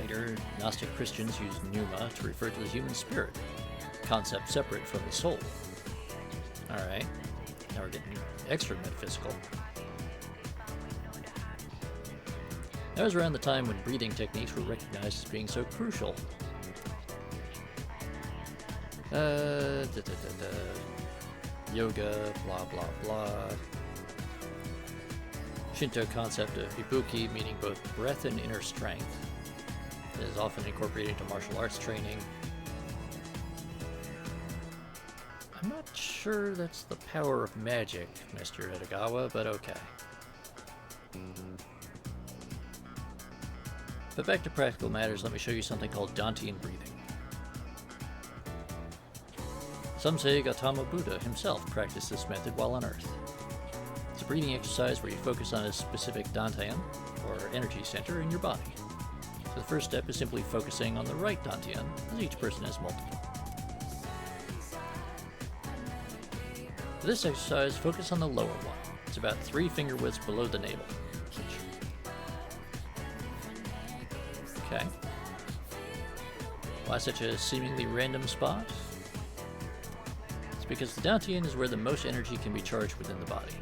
Later, Gnostic Christians used pneuma to refer to the human spirit, a concept separate from the soul. Alright, now we're getting extra metaphysical. That was around the time when breathing techniques were recognized as being so crucial. Yoga, blah blah blah. Shinto concept of ibuki, meaning both breath and inner strength. It is often incorporated into martial arts training. I'm not sure that's the power of magic, Mr. Edagawa, but okay. But back to practical matters, let me show you something called Dantean breathing. Some say Gautama Buddha himself practiced this method while on Earth. It's a breathing exercise where you focus on a specific Dantian, or energy center, in your body. So the first step is simply focusing on the right Dantian, as each person has multiple. For this exercise, focus on the lower one. It's about 3 finger widths below the navel. Okay. Why such a seemingly random spot? It's because the Dantian is where the most energy can be charged within the body.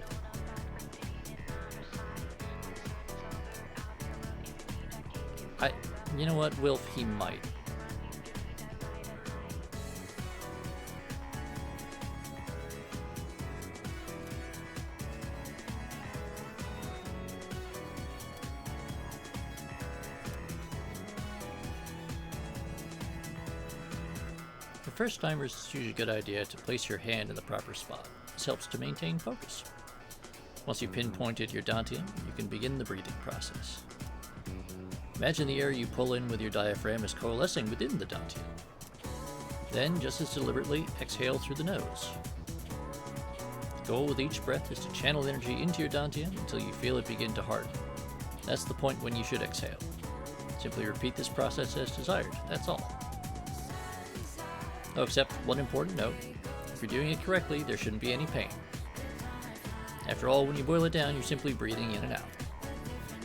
You know what, Wilf, he might. For first-timers, it's usually a good idea to place your hand in the proper spot. This helps to maintain focus. Once you've pinpointed your Dantian, you can begin the breathing process. Imagine the air you pull in with your diaphragm is coalescing within the Dantian. Then, just as deliberately, exhale through the nose. The goal with each breath is to channel energy into your Dantian until you feel it begin to harden. That's the point when you should exhale. Simply repeat this process as desired, that's all. Oh, except one important note. If you're doing it correctly, there shouldn't be any pain. After all, when you boil it down, you're simply breathing in and out.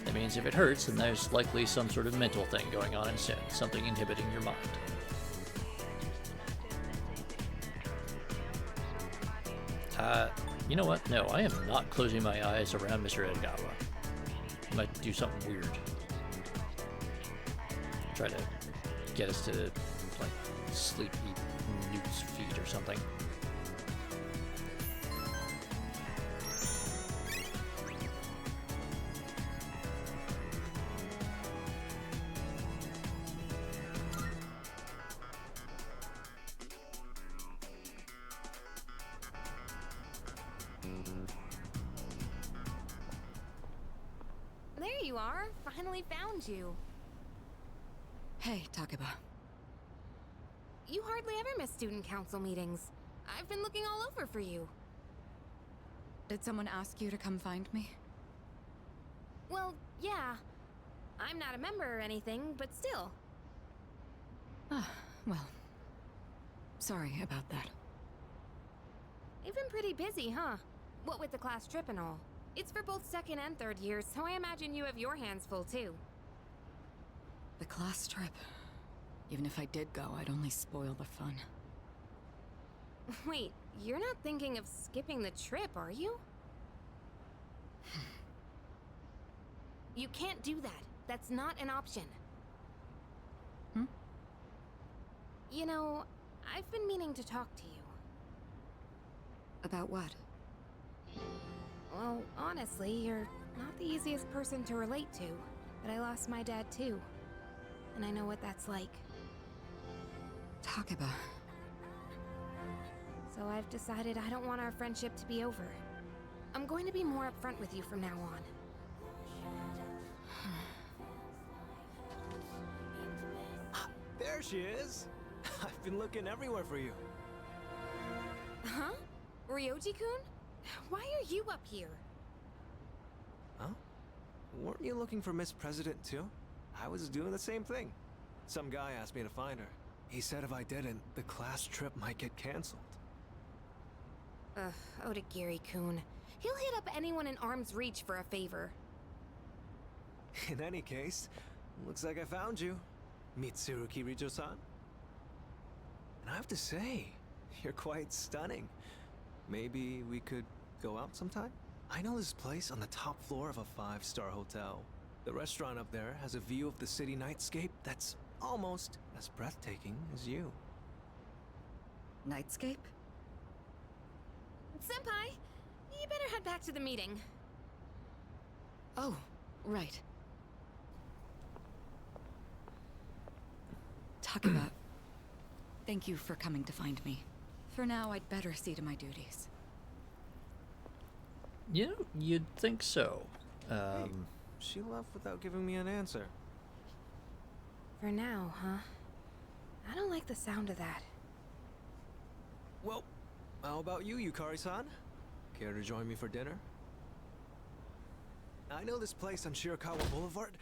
That means if it hurts, then there's likely some sort of mental thing going on instead, something inhibiting your mind. You know what? No, I am not closing my eyes around Mr. Egawa. I might do something weird. Try to get us to, like, sleep, eat Newt's feet or something. There you are. Finally found you. Hey, Takeba. You hardly ever miss student council meetings. I've been looking all over for you. Did someone ask you to come find me? Well, yeah. I'm not a member or anything, but still. Ah, well. Sorry about that. You've been pretty busy, huh? What with the class trip and all. It's for both second and third years, so I imagine you have your hands full too. The class trip. Even if I did go, I'd only spoil the fun. Wait, you're not thinking of skipping the trip, are you? You can't do that. That's not an option. Hmm? You know, I've been meaning to talk to you. About what? Well, honestly, you're not the easiest person to relate to, but I lost my dad too. And I know what that's like. Takeba. So I've decided I don't want our friendship to be over. I'm going to be more upfront with you from now on. There she is! I've been looking everywhere for you. Huh? Ryoji-kun? Why are you up here? Huh? Weren't you looking for Miss President too? I was doing the same thing. Some guy asked me to find her. He said if I didn't, the class trip might get canceled. Ugh, Odagiri-kun. He'll hit up anyone in arm's reach for a favor. In any case, looks like I found you, Mitsuru Kirijo-san. And I have to say, you're quite stunning. Maybe we could go out sometime? I know this place on the top floor of a 5-star hotel. The restaurant up there has a view of the city nightscape that's almost as breathtaking as you. Nightscape? Senpai, you better head back to the meeting. Oh, right. Takeba, thank you for coming to find me. For now, I'd better see to my duties. You know, you'd think so. Hey, she left without giving me an answer. For now, huh? I don't like the sound of that. Well, how about you, Yukari-san? Care to join me for dinner? I know this place on Shirakawa Boulevard.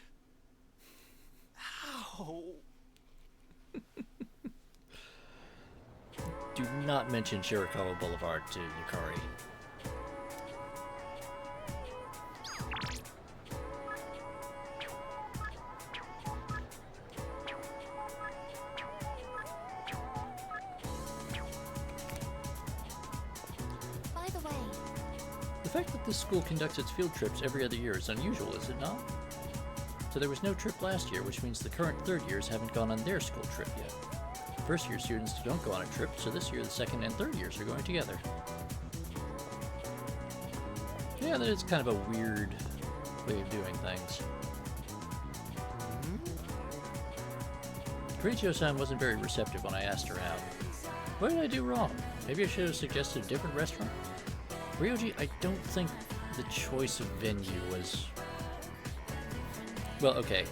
Ow! Do not mention Shirakawa Boulevard to Yukari. The fact that this school conducts its field trips every other year is unusual, is it not? So there was no trip last year, which means the current third years haven't gone on their school trip yet. First year students don't go on a trip, so this year the second and third years are going together. Yeah, that is kind of a weird way of doing things. Kirichio-san wasn't very receptive when I asked her out. What did I do wrong? Maybe I should have suggested a different restaurant? Ryoji, I don't think the choice of venue was... Well, okay.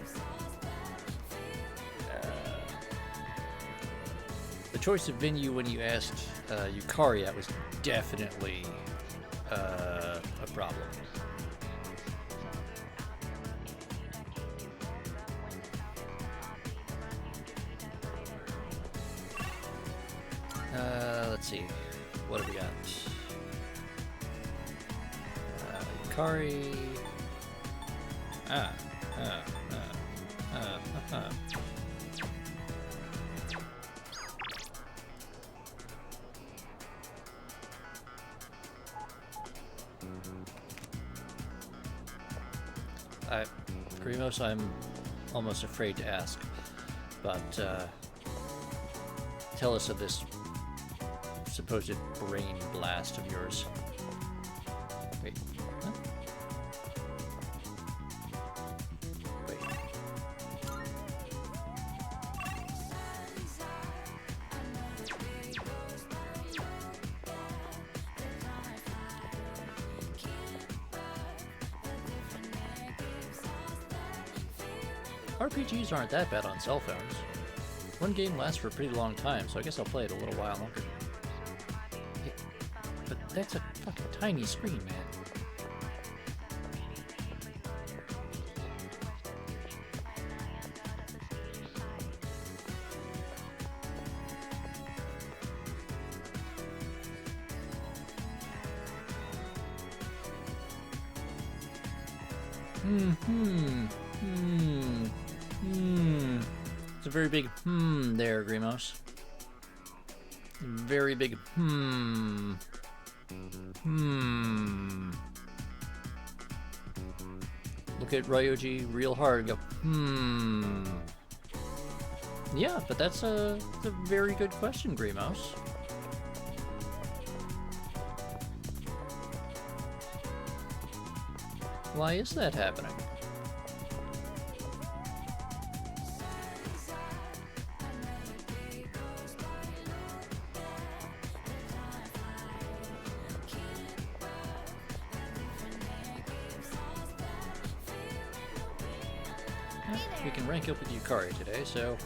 The choice of venue when you asked Yukari, that was definitely a problem. Let's see. What have we got? Yukari. Grimos, I'm almost afraid to ask, but tell us of this supposed brain blast of yours. Wait, huh? Wait. RPGs aren't that bad on cell phones. One game lasts for a pretty long time, so I guess I'll play it a little while longer. Hey, but that's a fucking tiny screen, man. It's a very big there, Grimos. Very big Look at Ryoji real hard and go, Yeah, but that's a very good question, Grimos. Why is that happening? We can rank up with Yukari today, so...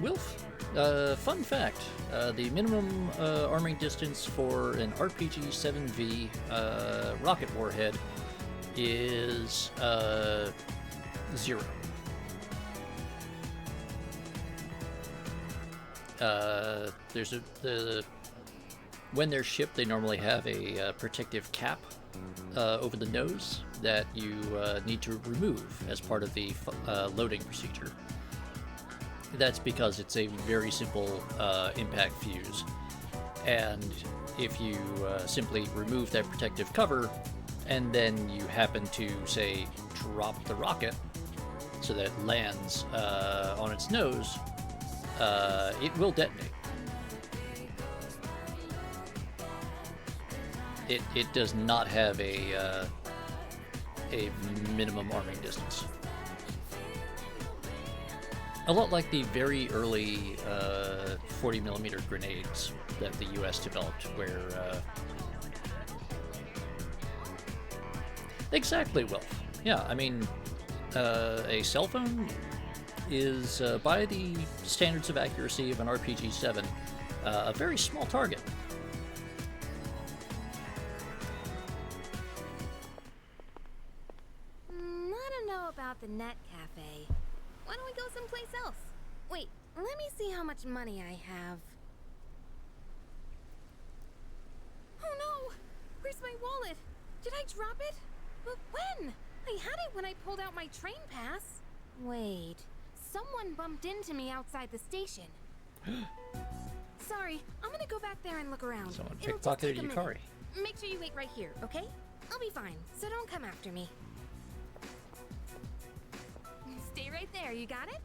Wilf, fun fact, the minimum arming distance for an RPG 7V rocket warhead is 0. When they're shipped, they normally have a protective cap over the nose that you need to remove as part of the loading procedure. That's because it's a very simple impact fuse, and if you simply remove that protective cover and then you happen to, say, drop the rocket so that it lands on its nose, it will detonate. It does not have a minimum arming distance. A lot like the very early 40mm grenades that the US developed, where... Exactly, Wilf. Yeah, I mean, a cell phone is, by the standards of accuracy of an RPG-7, a very small target. I don't know about the Net Cafe. Why don't we go someplace else? Wait, let me see how much money I have. Oh no! Where's my wallet? Did I drop it? But when? I had it when I pulled out my train pass. Wait, someone bumped into me outside the station. Sorry, I'm gonna go back there and look around. Someone It'll just take pickpocketed a minute. Yukari. Make sure you wait right here, okay? I'll be fine, so don't come after me. Stay right there, you got it?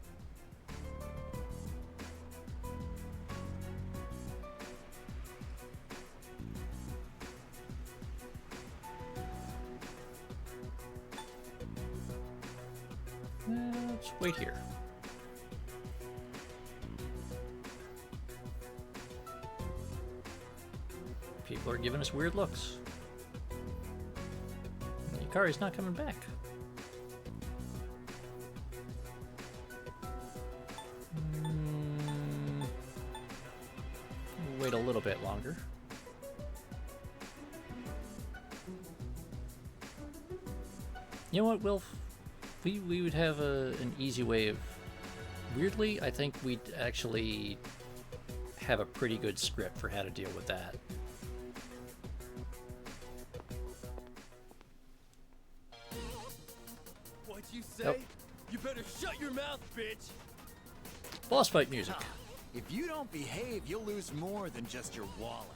Let's wait here. People are giving us weird looks. Yukari's not coming back. Wait a little bit longer. You know what, Wilf? We would have an easy way of... Weirdly, I think we'd actually have a pretty good script for how to deal with that. What'd you say? Nope. You better shut your mouth, bitch! Boss fight music. If you don't behave, you'll lose more than just your wallet.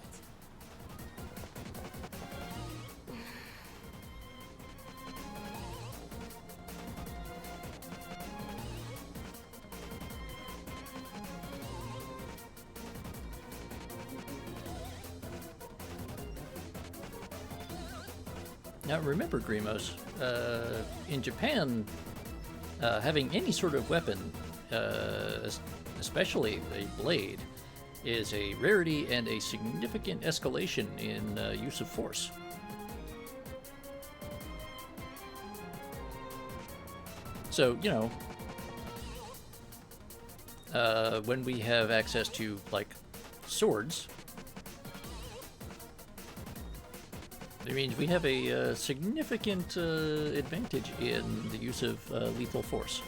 Now remember, Grimos, in Japan, having any sort of weapon, especially a blade, is a rarity and a significant escalation in use of force. So, you know, when we have access to, like, swords, it means we have a significant advantage in the use of lethal force.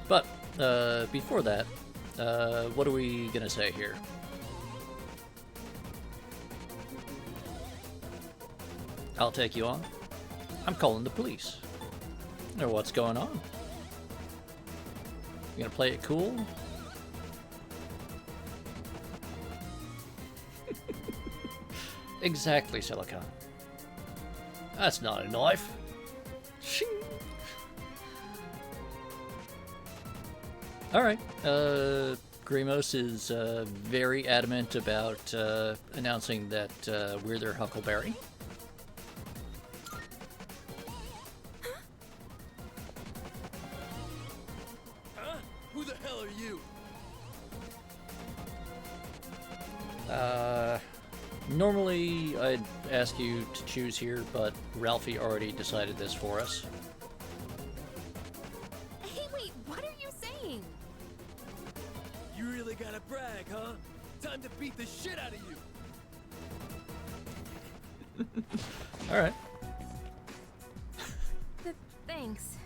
But before that, what are we gonna say here? I'll take you on. I'm calling the police. Or what's going on? You gonna play it cool? Exactly, Silicon. That's not a knife. Shing. Alright, Grimos is very adamant about announcing that we're their Huckleberry. Huh? Who the hell are you? Normally I'd ask you to choose here, but Ralphie already decided this for us. Hey, wait, what are you saying? You really gotta brag, huh? Time to beat the shit out of you! Alright. Thanks.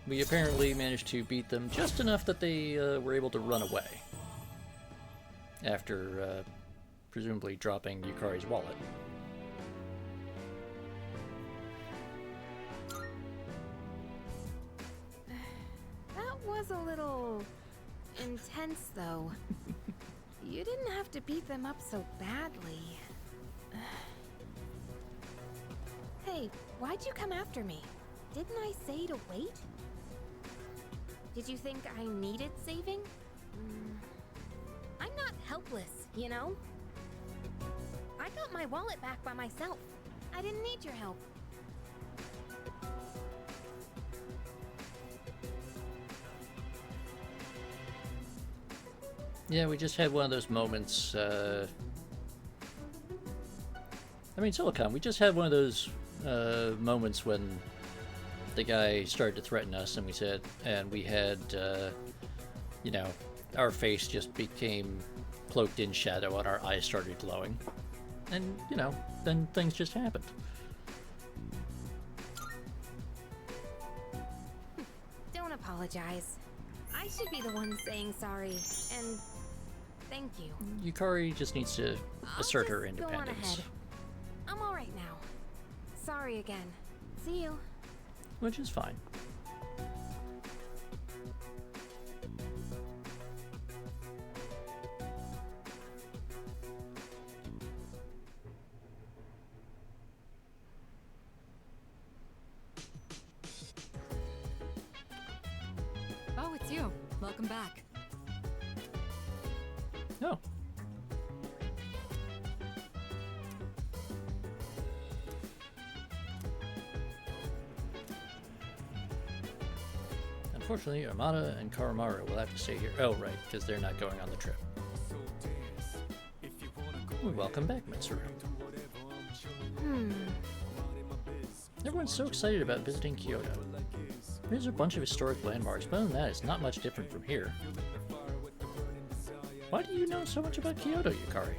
We apparently managed to beat them just enough that they were able to run away. After presumably dropping Yukari's wallet. That was a little intense, though. You didn't have to beat them up so badly. Hey, why'd you come after me? Didn't I say to wait? Did you think I needed saving? I'm not helpless, you know? I got my wallet back by myself. I didn't need your help. Yeah, we just had one of those moments, I mean, Silicon, we just had one of those moments when the guy started to threaten us, and we said, and we had, you know, our face just became cloaked in shadow and our eyes started glowing. And, you know, then things just happened. Don't apologize. I should be the one saying sorry, and thank you. Yukari just needs to assert her Go on independence. ahead. I'm alright now. Sorry again. See you. Which is fine. Oh, it's you. Welcome back. Oh. Unfortunately, Armada and Karamaru will have to stay here. Oh, right, because they're not going on the trip. Ooh, welcome back, Mitsuru. Everyone's so excited about visiting Kyoto. There's a bunch of historic landmarks, but other than that, it's not much different from here. Why do you know so much about Kyoto, Yukari?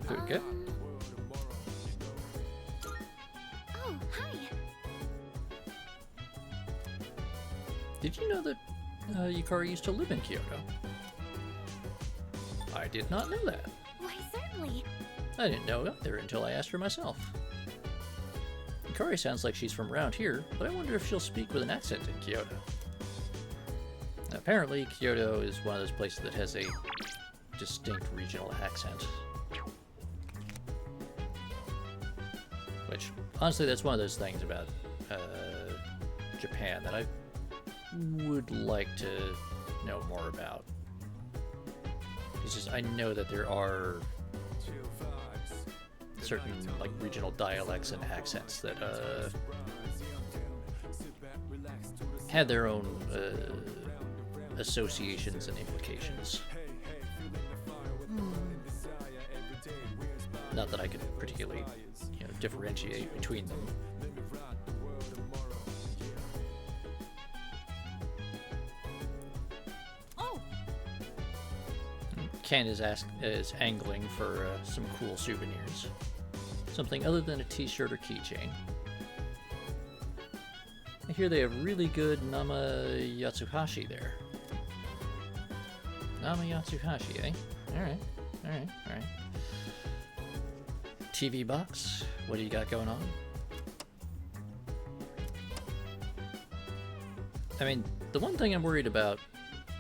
Food good? Oh, hi. Did you know that Yukari used to live in Kyoto? I did not know that. Why, certainly. I didn't know either until I asked her myself. Yukari sounds like she's from around here, but I wonder if she'll speak with an accent in Kyoto. Apparently, Kyoto is one of those places that has a distinct regional accent. Which, honestly, that's one of those things about Japan that I would like to know more about. It's just, I know that there are certain like regional dialects and accents that had their own associations and implications. Not that I could particularly, differentiate between them. Ken is angling for some cool souvenirs. Something other than a t-shirt or keychain. I hear they have really good Nama Yatsuhashi there. Nama Yatsuhashi, eh? Alright. TV box, what do you got going on? I mean, the one thing I'm worried about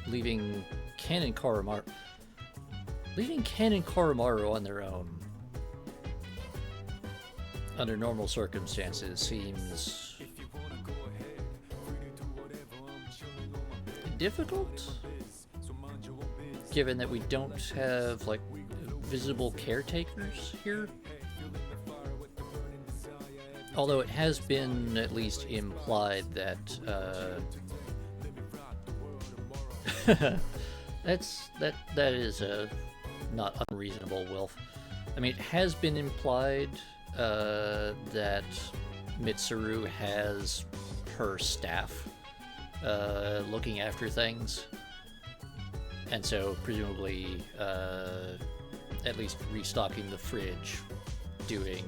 leaving Ken and Karamaru on their own under normal circumstances seems difficult, given that we don't have like visible caretakers here. Although it has been at least implied that that is not unreasonable, Wilf. I mean, it has been implied that Mitsuru has her staff looking after things, and so presumably at least restocking the fridge, doing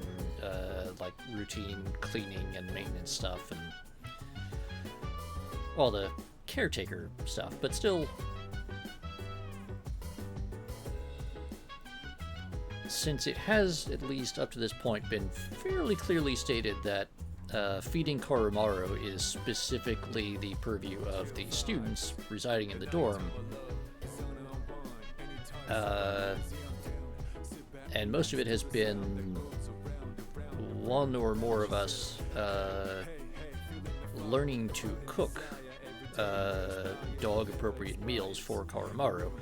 like routine cleaning and maintenance stuff and all the caretaker stuff, but still, since it has, at least up to this point, been fairly clearly stated that feeding Karamaru is specifically the purview of the students residing in the dorm, and most of it has been one or more of us learning to cook dog-appropriate meals for Karamaru.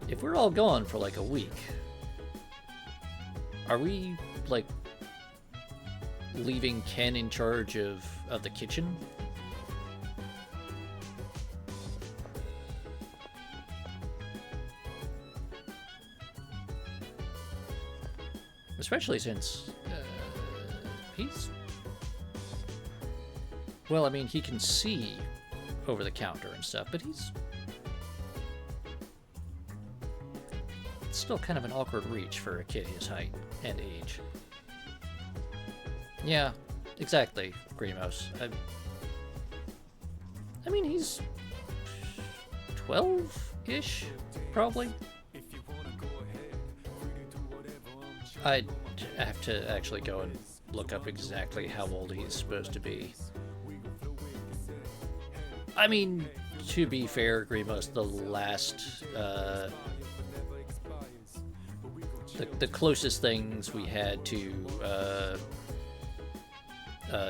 If we're all gone for like a week, are we like leaving Ken in charge of the kitchen? Especially since he's... Well, I mean, he can see over the counter and stuff, but he's still kind of an awkward reach for a kid his height and age. Yeah, exactly, Grimos. I mean, he's 12-ish, probably. I'd have to actually go and look up exactly how old he's supposed to be. I mean, to be fair, Grimos, the last, the closest things we had to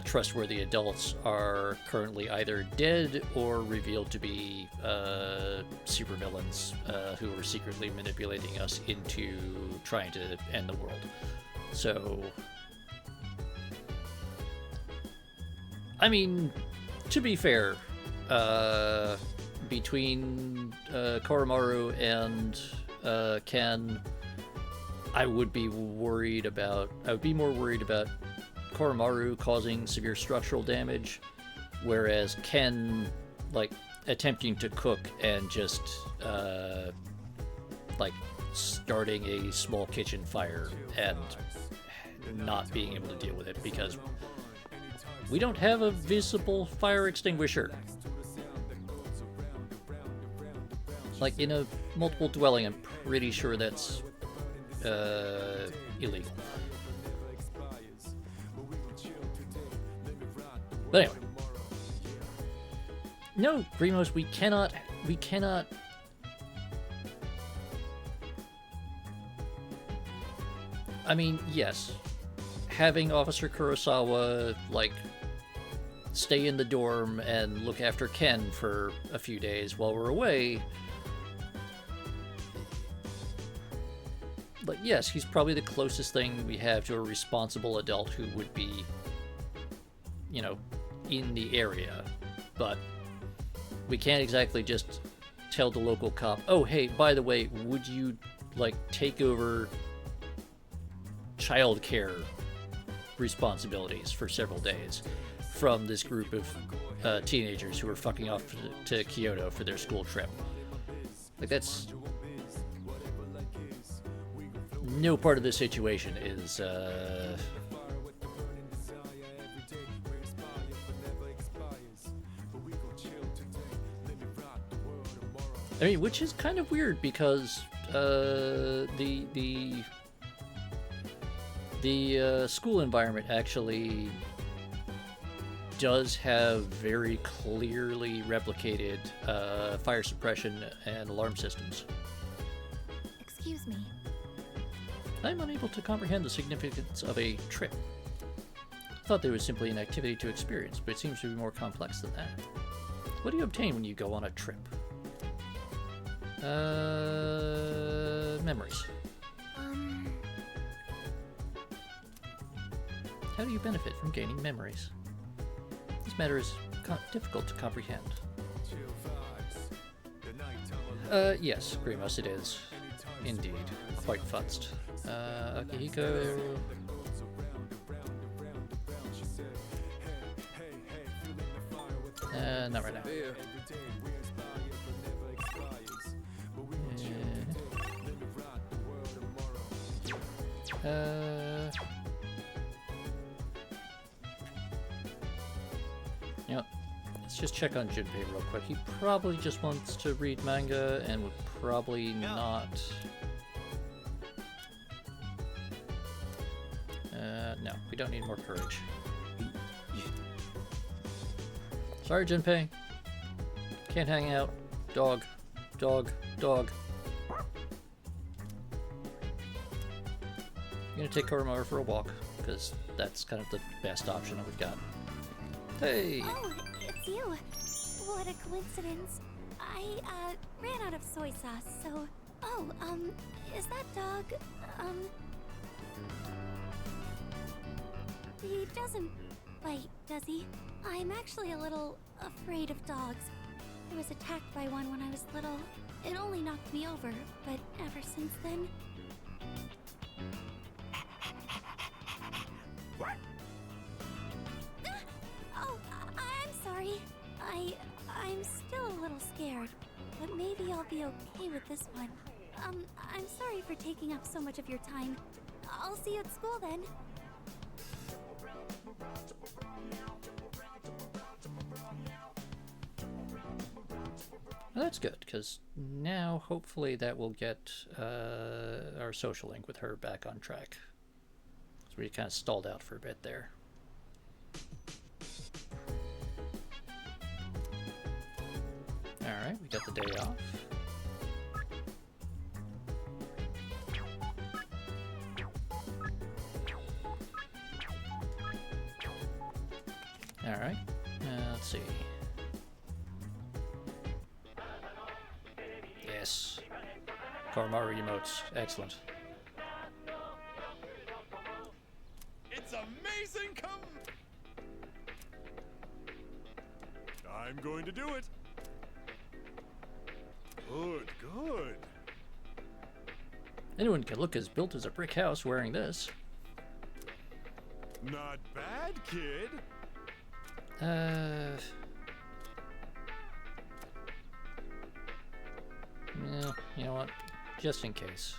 trustworthy adults are currently either dead or revealed to be supervillains who are secretly manipulating us into trying to end the world. So, I mean, to be fair, between Koromaru and Ken, I would be more worried about Koromaru causing severe structural damage, whereas Ken, like, attempting to cook and just, like, starting a small kitchen fire and not being able to deal with it because we don't have a visible fire extinguisher. Like, in a multiple dwelling, I'm pretty sure that's illegal. But anyway. No, Grimos, we cannot... I mean, yes. Having Officer Kurosawa, like, stay in the dorm and look after Ken for a few days while we're away... But yes, he's probably the closest thing we have to a responsible adult who would be, you know, in the area. But we can't exactly just tell the local cop, oh, hey, by the way, would you, like, take over childcare responsibilities for several days from this group of teenagers who are fucking off to Kyoto for their school trip. Like, that's... No part of this situation is, I mean, which is kind of weird because, the school environment actually does have very clearly replicated, fire suppression and alarm systems. Excuse me. I'm unable to comprehend the significance of a trip. I thought there was simply an activity to experience, but it seems to be more complex than that. What do you obtain when you go on a trip? Memories. How do you benefit from gaining memories? This matter is difficult to comprehend. Yes, Grimos, it is. Indeed. Quite futzed. Akihiko... not right now. You know, let's just check on Junpei real quick. He probably just wants to read manga and would probably not... no, we don't need more courage. Sorry, Junpei. Can't hang out. Dog. Dog. Dog. I'm gonna take Koromaru for a walk, because that's kind of the best option that we've got. Hey! Oh, it's you. What a coincidence. I, ran out of soy sauce, so... Oh, is that dog, He doesn't bite, does he? I'm actually a little afraid of dogs. I was attacked by one when I was little. It only knocked me over, but ever since then... Oh, I'm sorry. I'm still a little scared, but maybe I'll be okay with this one. I'm sorry for taking up so much of your time. I'll see you at school then. Well, that's good, because now hopefully that will get our social link with her back on track. So we kind of stalled out for a bit there. Alright, we got the day off. Alright, let's see. Yes. Koromaru emotes. Excellent. It's amazing, I'm going to do it. Good, good. Anyone can look as built as a brick house wearing this. Not bad, kid. Yeah, you know what? Just in case.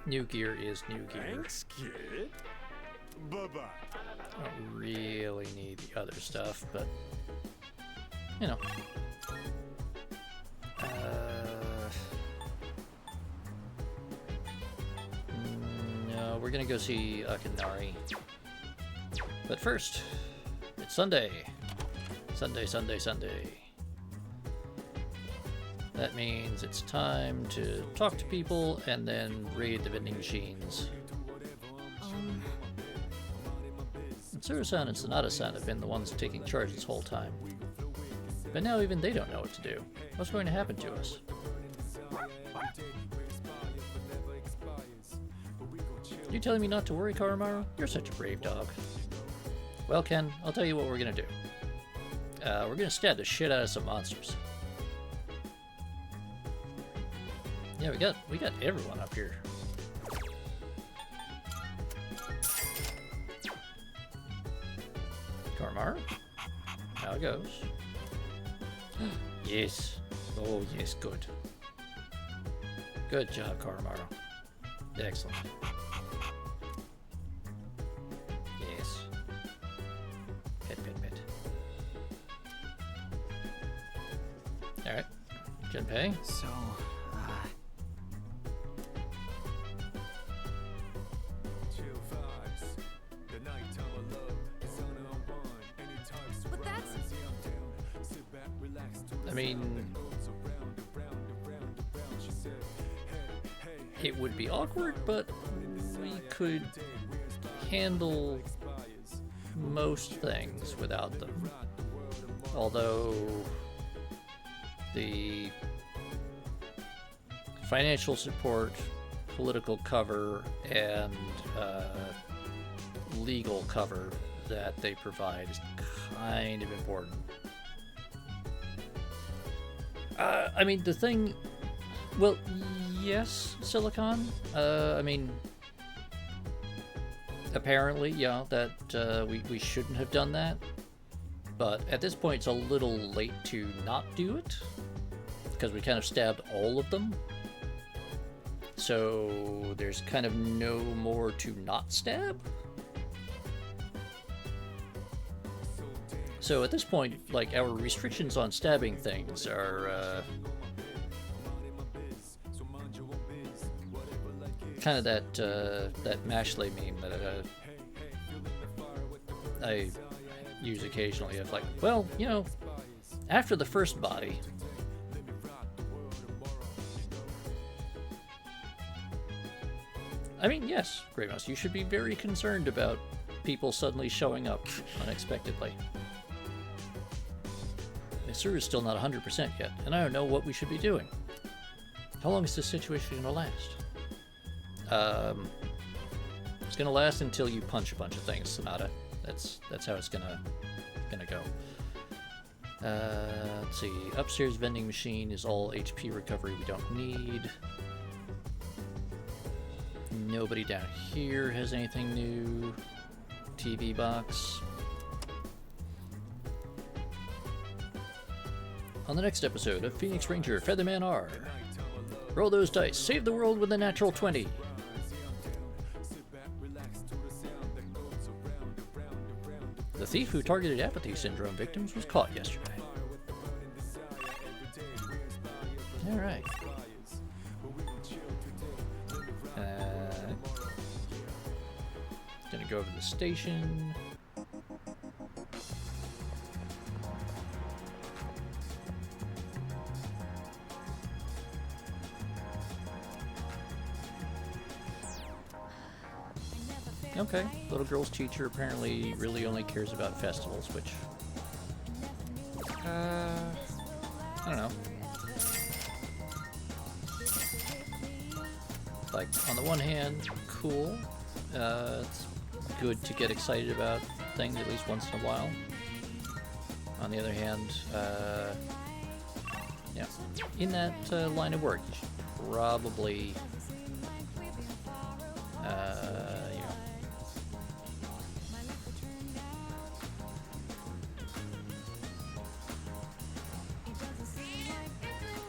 New gear is new gear. Thanks, kid. Bye-bye. I don't really need the other stuff, but you know. No, we're gonna go see Akinari. But first, it's Sunday. Sunday, Sunday, Sunday. That means it's time to talk to people and then raid the vending machines. Tsuru-san and Sonata-san have been the ones taking charge this whole time. But now even they don't know what to do. What's going to happen to us? You telling me not to worry, Koromaru? You're such a brave dog. Well, Ken, I'll tell you what we're gonna do. We're gonna stab the shit out of some monsters. Yeah, we got everyone up here. Koromaru? How it goes. Yes. Oh, yes, good. Good job, Koromaru. Excellent. Yes. Pet, pet, pet. Alright. Junpei? So, I mean, it would be awkward, but we could handle most things without them. Although the financial support, political cover, and legal cover that they provide is kind of important. I mean, the thing... Well, yes, Silicon. I mean... Apparently, yeah, that we shouldn't have done that. But at this point, it's a little late to not do it. Because we kind of stabbed all of them. So there's kind of no more to not stab. So at this point, like, our restrictions on stabbing things are kind of that Mashley meme that I use occasionally of like, well, you know, after the first body, I mean, yes, Grey Mouse, you should be very concerned about people suddenly showing up unexpectedly. Mitsuru is still not 100% yet, and I don't know what we should be doing. How long is this situation gonna last? It's gonna last until you punch a bunch of things, Sonata. That's how it's gonna go. Let's see. Upstairs vending machine is all HP recovery we don't need. Nobody down here has anything new. TV box. On the next episode of Phoenix Ranger Featherman R. Roll those dice. Save the world with a natural 20. The thief who targeted apathy syndrome victims was caught yesterday. All right. Gonna go over to the station. Okay, little girl's teacher apparently really only cares about festivals, which, I don't know. Like, on the one hand, cool. It's good to get excited about things at least once in a while. On the other hand, yeah, in that line of work, you should probably, you know,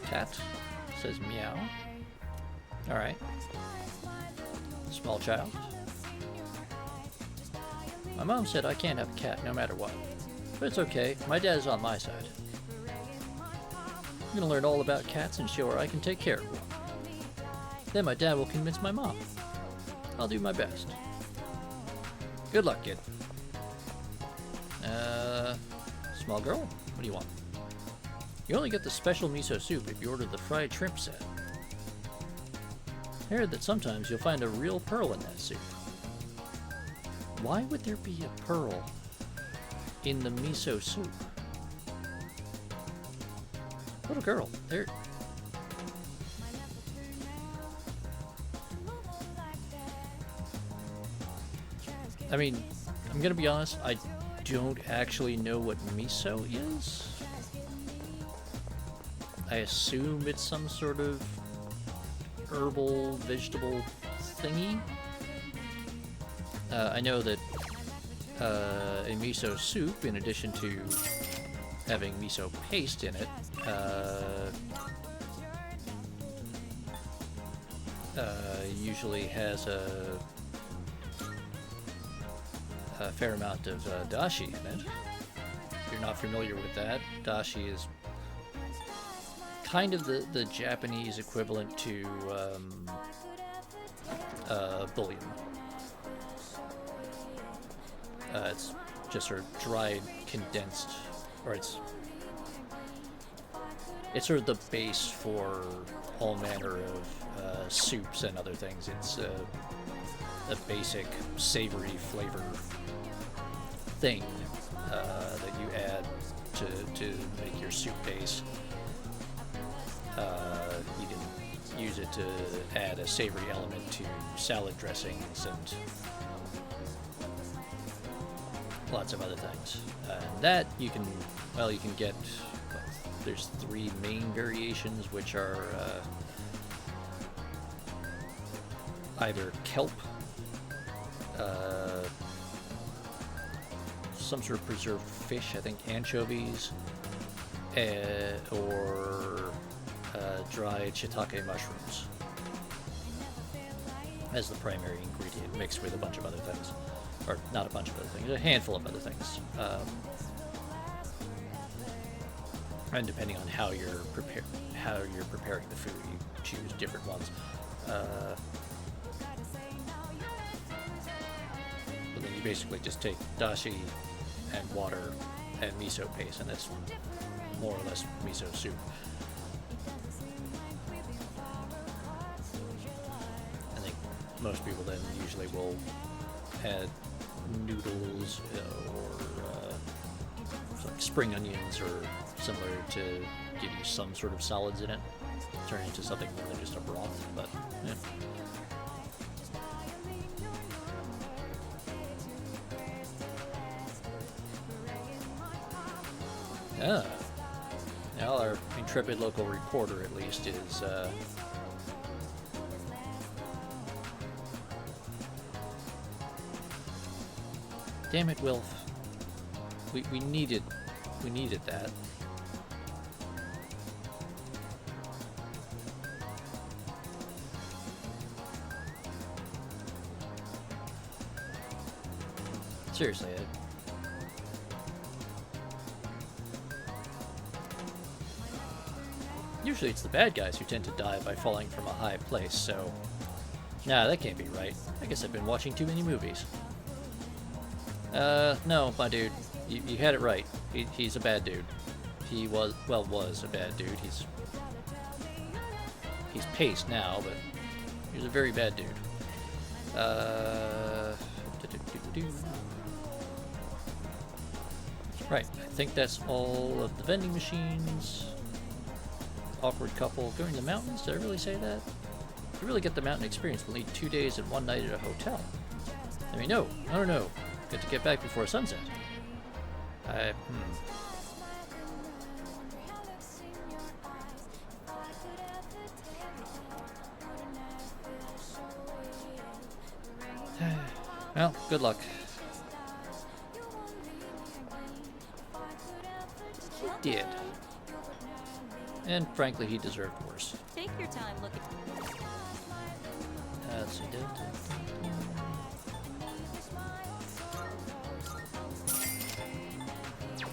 cat says meow. All right. Small child. My mom said I can't have a cat no matter what. But it's okay, my dad's on my side. I'm gonna learn all about cats and show her I can take care of one. Then my dad will convince my mom. I'll do my best. Good luck, kid. Small girl? What do you want? You only get the special miso soup if you order the fried shrimp set. I heard that sometimes you'll find a real pearl in that soup. Why would there be a pearl in the miso soup? Little girl, there... I mean, I'm gonna be honest, I don't actually know what miso is. I assume it's some sort of herbal, vegetable thingy. I know that a miso soup, in addition to having miso paste in it, usually has a fair amount of dashi in it. If you're not familiar with that, dashi is kind of the Japanese equivalent to bouillon. It's just sort of dried, condensed, or it's sort of the base for all manner of soups and other things. It's a basic savory flavor thing that you add to make your soup base. You can use it to add a savory element to salad dressings and lots of other things. And that you can get, well, there's 3 main variations, which are either kelp, some sort of preserved fish, I think anchovies, or dried shiitake mushrooms as the primary ingredient, mixed with a bunch of other things. Or not a bunch of other things, a handful of other things. And depending on how you're preparing the food, you choose different ones. But then you basically just take dashi and water and miso paste, and that's more or less miso soup. I think most people then usually will add noodles or like spring onions or similar to give you some sort of solids in it, turn it into something more than just a broth. But yeah. Now our intrepid local reporter, at least, is damn it, Wilf. We needed that. Seriously, usually it's the bad guys who tend to die by falling from a high place, so... Nah, that can't be right. I guess I've been watching too many movies. No, my dude. You had it right. He's a bad dude. He was a bad dude. He's paced now, but he was a very bad dude. Right, I think that's all of the vending machines. Awkward couple going to the mountains. Did I really say that? To really get the mountain experience, we'll need 2 days and 1 night at a hotel. I mean, no. Got to get back before sunset. Well, good luck. He did. And frankly, he deserved worse. Take your time looking. Yes, he did.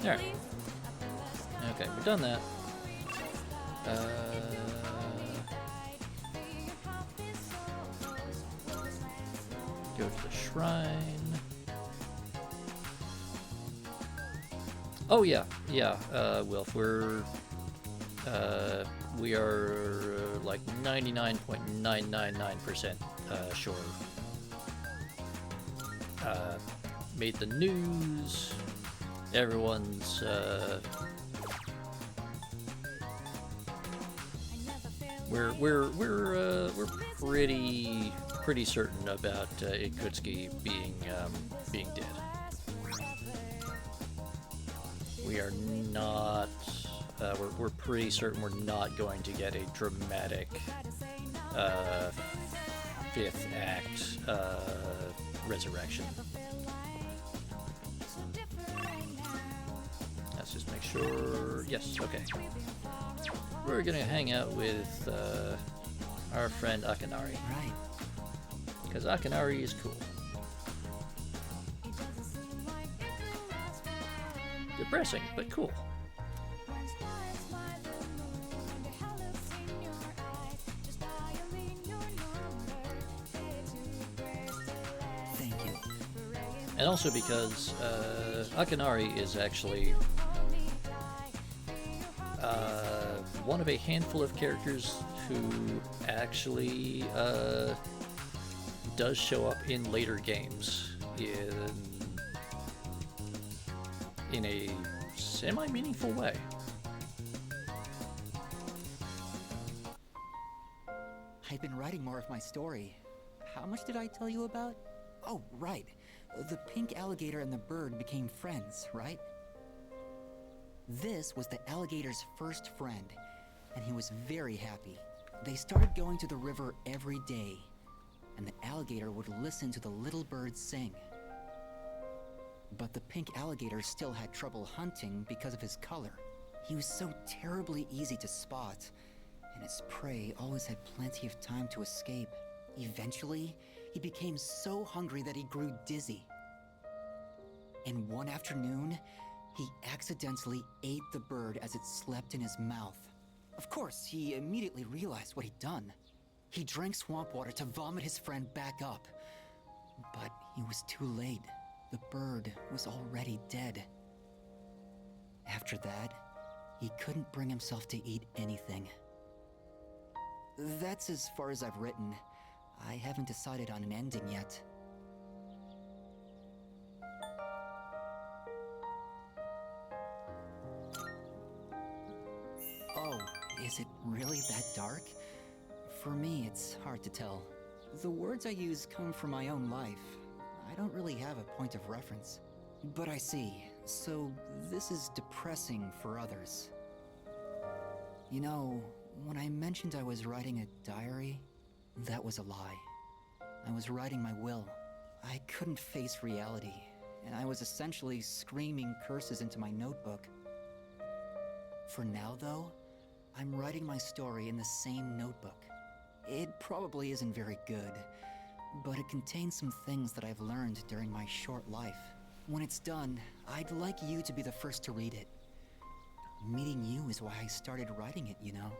There. Okay, we've done that. Go to the shrine. Oh yeah, Wilf, we are like 99.999% sure. Made the news. Everyone's we're pretty certain about Irkutski being dead. We are not. We're pretty certain we're not going to get a dramatic fifth act resurrection. Let's just make sure. Yes, okay. We're gonna hang out with our friend Akinari. Right. Because Akinari is cool. Depressing, but cool. Thank you. And also because Akinari is actually one of a handful of characters who actually does show up in later games in a semi-meaningful way. I've been writing more of my story. How much did I tell you about? Oh, right. The pink alligator and the bird became friends, right? This was the alligator's first friend, and he was very happy. They started going to the river every day, and the alligator would listen to the little bird sing. But the pink alligator still had trouble hunting because of his color. He was so terribly easy to spot, and his prey always had plenty of time to escape. Eventually, he became so hungry that he grew dizzy. And one afternoon, he accidentally ate the bird as it slept in his mouth. Of course, he immediately realized what he'd done. He drank swamp water to vomit his friend back up. But he was too late. The bird was already dead. After that, he couldn't bring himself to eat anything. That's as far as I've written. I haven't decided on an ending yet. Oh, is it really that dark? For me, it's hard to tell. The words I use come from my own life. I don't really have a point of reference. But I see. So this is depressing for others. You know, when I mentioned I was writing a diary, that was a lie. I was writing my will. I couldn't face reality, and I was essentially screaming curses into my notebook. For now, though, I'm writing my story in the same notebook. It probably isn't very good, but it contains some things that I've learned during my short life. When it's done, I'd like you to be the first to read it. Meeting you is why I started writing it, you know?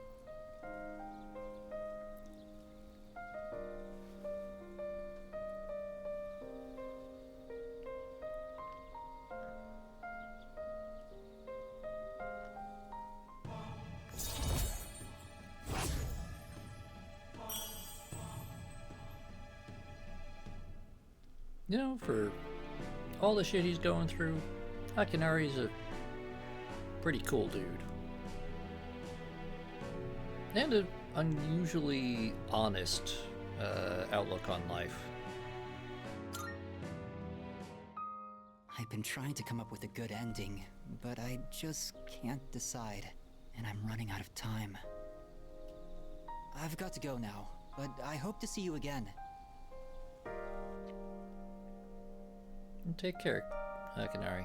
You know, for all the shit he's going through, Hakanari's a pretty cool dude. And an unusually honest outlook on life. I've been trying to come up with a good ending, but I just can't decide, and I'm running out of time. I've got to go now, but I hope to see you again. Take care, Hakanari.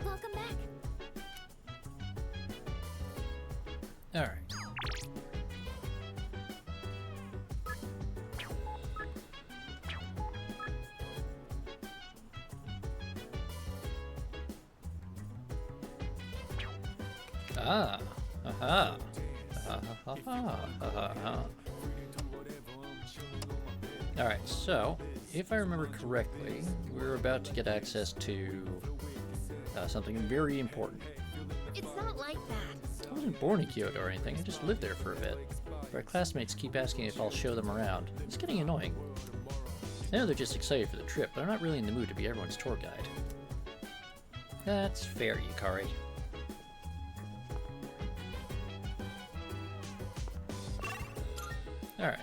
Welcome back. All right. Ah, aha, All right, so if I remember correctly, we're about to get access to something very important. It's not like that. I wasn't born in Kyoto or anything, I just lived there for a bit. Our classmates keep asking if I'll show them around. It's getting annoying. I know they're just excited for the trip, but I'm not really in the mood to be everyone's tour guide. That's fair, Yukari. Alright.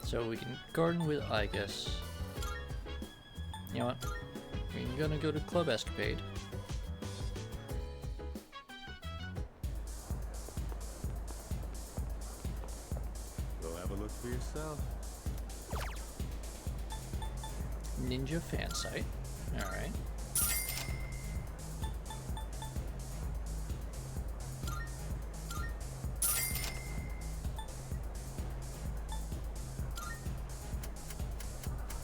So we can garden with Igus. You know what? We're gonna go to Club Escapade. Go have a look for yourself. Ninja fan site. Alright.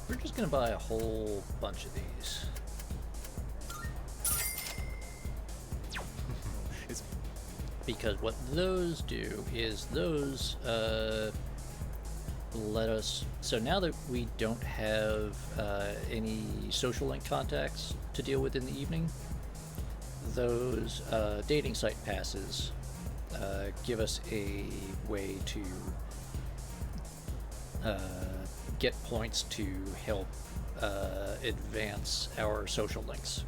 We're just gonna buy a whole bunch of these. Because what those do is those let us, so now that we don't have any social link contacts to deal with in the evening, those dating site passes give us a way to get points to help advance our social links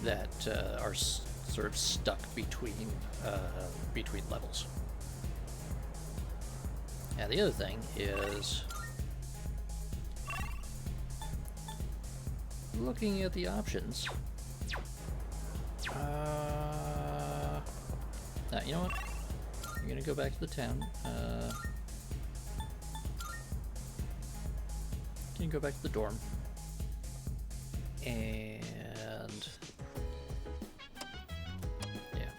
that are sort of stuck between levels. And the other thing is looking at the options. You know what? I'm gonna go back to the town. Can you go back to the dorm? And yeah.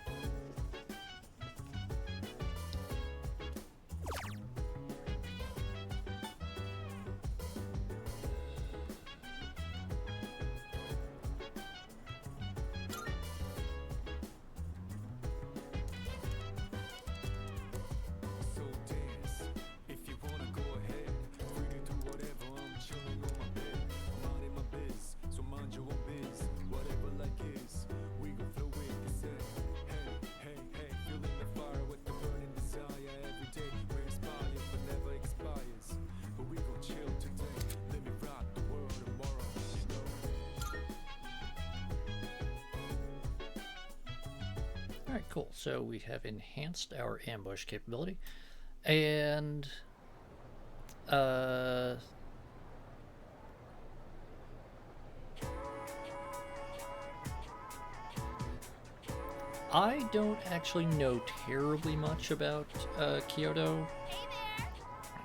Alright, cool. So we have enhanced our ambush capability. And I don't actually know terribly much about Kyoto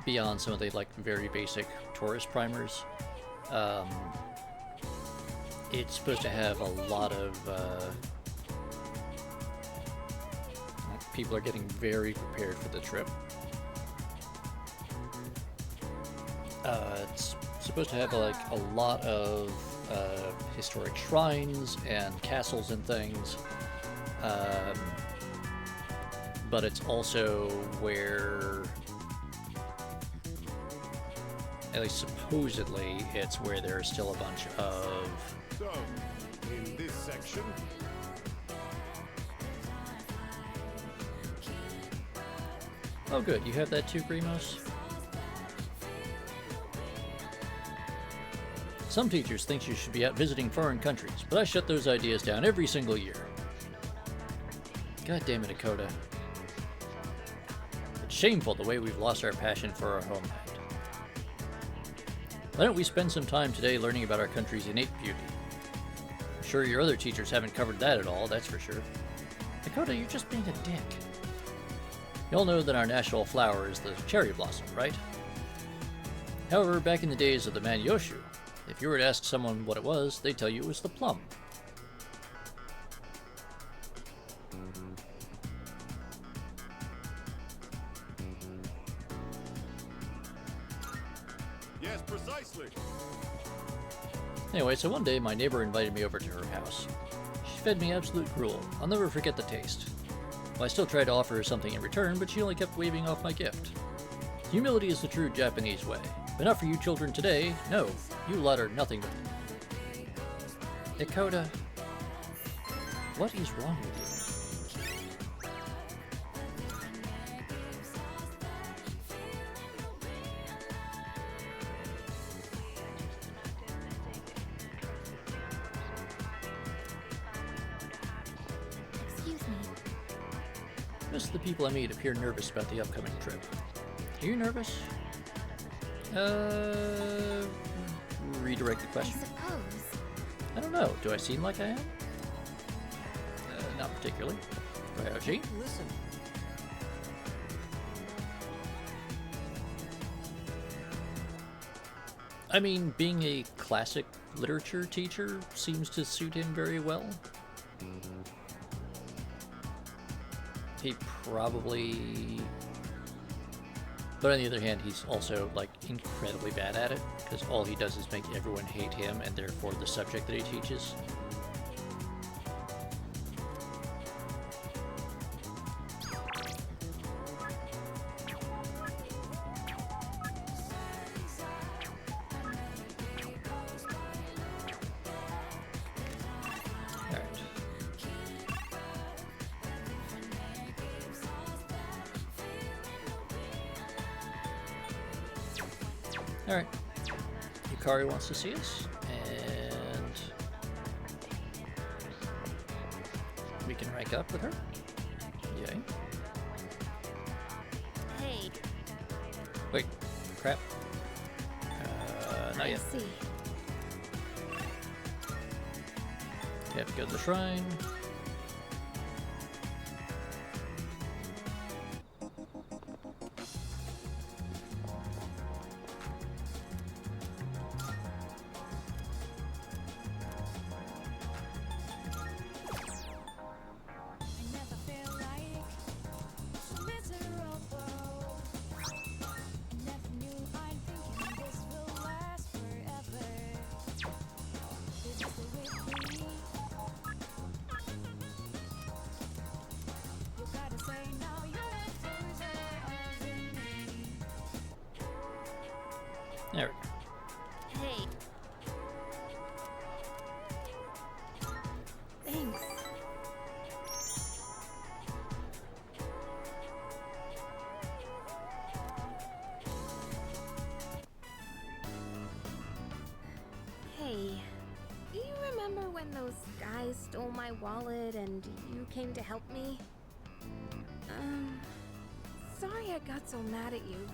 beyond some of the like very basic tourist primers. It's supposed to have a lot of people are getting very prepared for the trip. It's supposed to have like a lot of historic shrines and castles and things, but it's also where At least supposedly, it's where there's still a bunch of... So, in this section... Oh good, you have that too, Grimos? Some teachers think you should be out visiting foreign countries, but I shut those ideas down every single year. God damn it, Dakota. It's shameful the way we've lost our passion for our homeland. Why don't we spend some time today learning about our country's innate beauty? I'm sure your other teachers haven't covered that at all, that's for sure. Dakota, you're just being a dick. You all know that our national flower is the cherry blossom, right? However, back in the days of the Manyoshu, if you were to ask someone what it was, they'd tell you it was the plum. Yes, precisely. Anyway, so one day my neighbor invited me over to her house. She fed me absolute gruel. I'll never forget the taste. Well, I still tried to offer her something in return, but she only kept waving off my gift. Humility is the true Japanese way, but not for you children today. No, you lot are nothing but... Dakota, what is wrong with you? Excuse me. Most of the people I meet appear nervous about the upcoming trip. Are you nervous? Redirect the question. I suppose. I don't know. Do I seem like I am? Not particularly. Ryoji? Listen. I mean, being a classic literature teacher seems to suit him very well. He probably... But on the other hand, he's also, like, incredibly bad at it, because all he does is make everyone hate him, and therefore the subject that he teaches. Alright. Yukari wants to see us, and we can rank up with her. Yay. Hey. Wait, crap. Not yet. I see. You have to go to the shrine. There we go. Hey. Thanks. Hey, do you remember when those guys stole my wallet and you came to help me? Sorry I got so mad at you.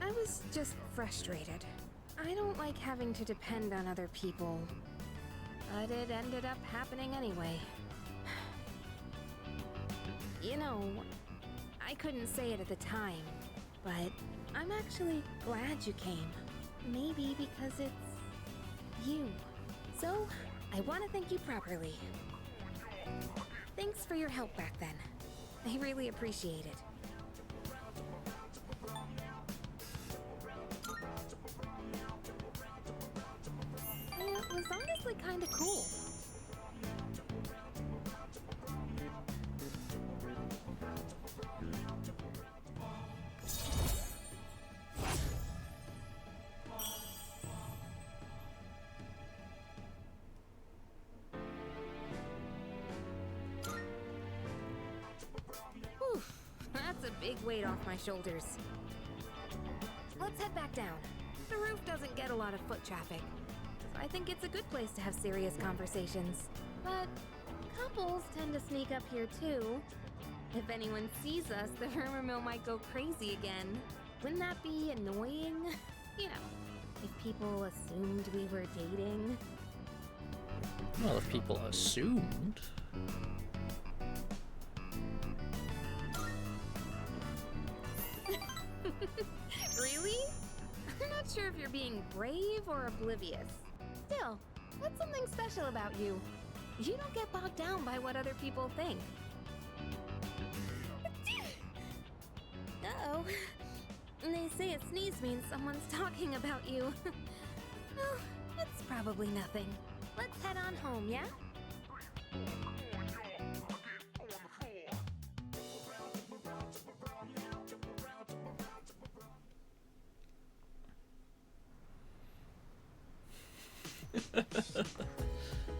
I was just frustrated. I don't like having to depend on other people. But it ended up happening anyway. You know, I couldn't say it at the time, but I'm actually glad you came. Maybe because it's you. So, I want to thank you properly. Thanks for your help back then. I really appreciate it. It was honestly kind of cool. weight off my shoulders. Let's head back down. The roof doesn't get a lot of foot traffic, so I think it's a good place to have serious conversations. But couples tend to sneak up here too. If anyone sees us, the rumor mill might go crazy again. Wouldn't that be annoying? You know, if people assumed we were dating. Well, if people assumed. Really? I'm not sure if you're being brave or oblivious. Still, that's something special about you. You don't get bogged down by what other people think. Uh-oh. They say a sneeze means someone's talking about you. Well, it's probably nothing. Let's head on home, yeah?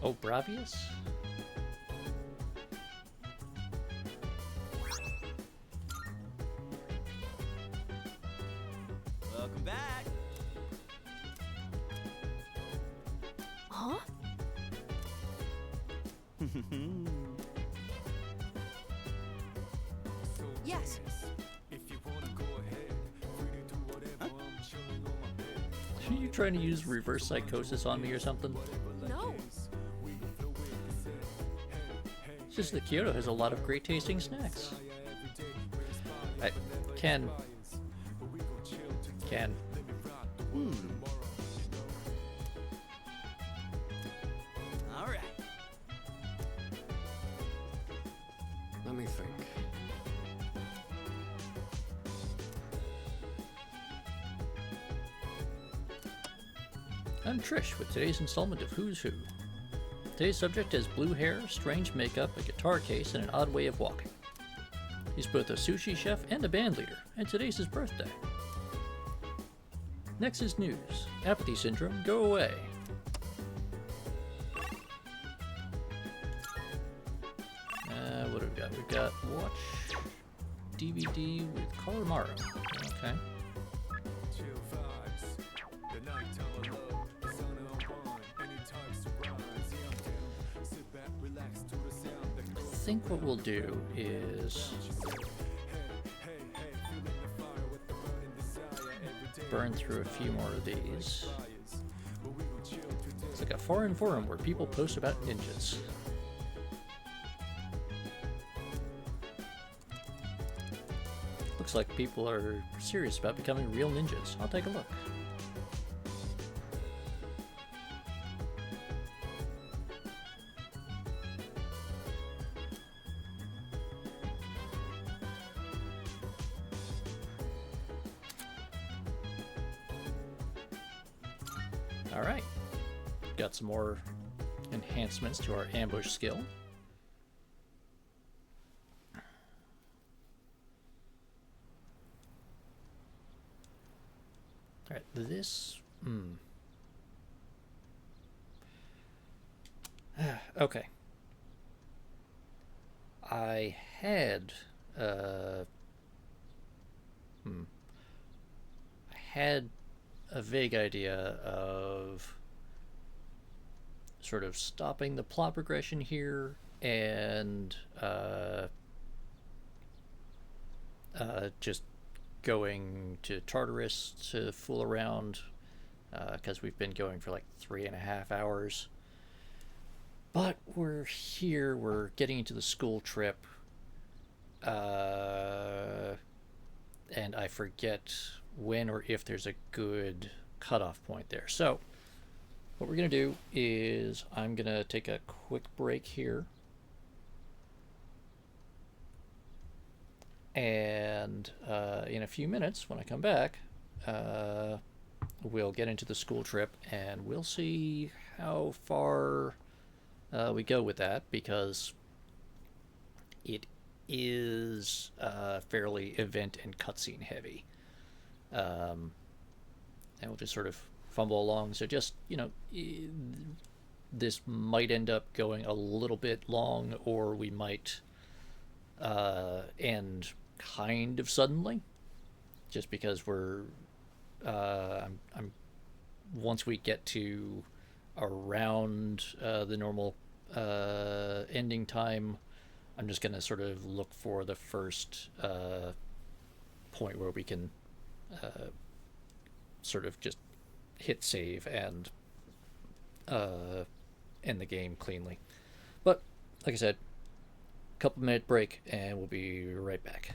Oh, Bravius? Welcome back. Huh? Yes. Are you trying to use reverse psychosis on me or something? No. It's just that Kyoto has a lot of great tasting snacks. Ken. All right. Let me think. I'm Trish with today's installment of Who's Who. Today's subject has blue hair, strange makeup, a guitar case, and an odd way of walking. He's both a sushi chef and a band leader, and today's his birthday. Next is news. Apathy syndrome, go away. What do we got? We've got watch DVD with Calamaro. Okay. I think what we'll do is burn through a few more of these. It's like a foreign forum where people post about ninjas. Looks like people are serious about becoming real ninjas. I'll take a look. Alright, got some more enhancements to our ambush skill. Alright, this... okay. I had... I had a vague idea of sort of stopping the plot progression here and just going to Tartarus to fool around because we've been going for like 3.5 hours. But we're here, we're getting into the school trip, and I forget when or if there's a good cutoff point there. So what we're going to do is I'm going to take a quick break here. And in a few minutes, when I come back, we'll get into the school trip and we'll see how far we go with that, because it is fairly event and cutscene heavy. And we'll just sort of fumble along. So just, you know, this might end up going a little bit long, or we might end kind of suddenly, just because we're I'm once we get to around the normal ending time, I'm just gonna sort of look for the first point where we can sort of just hit save and end the game cleanly. But like I said, couple minute break and we'll be right back.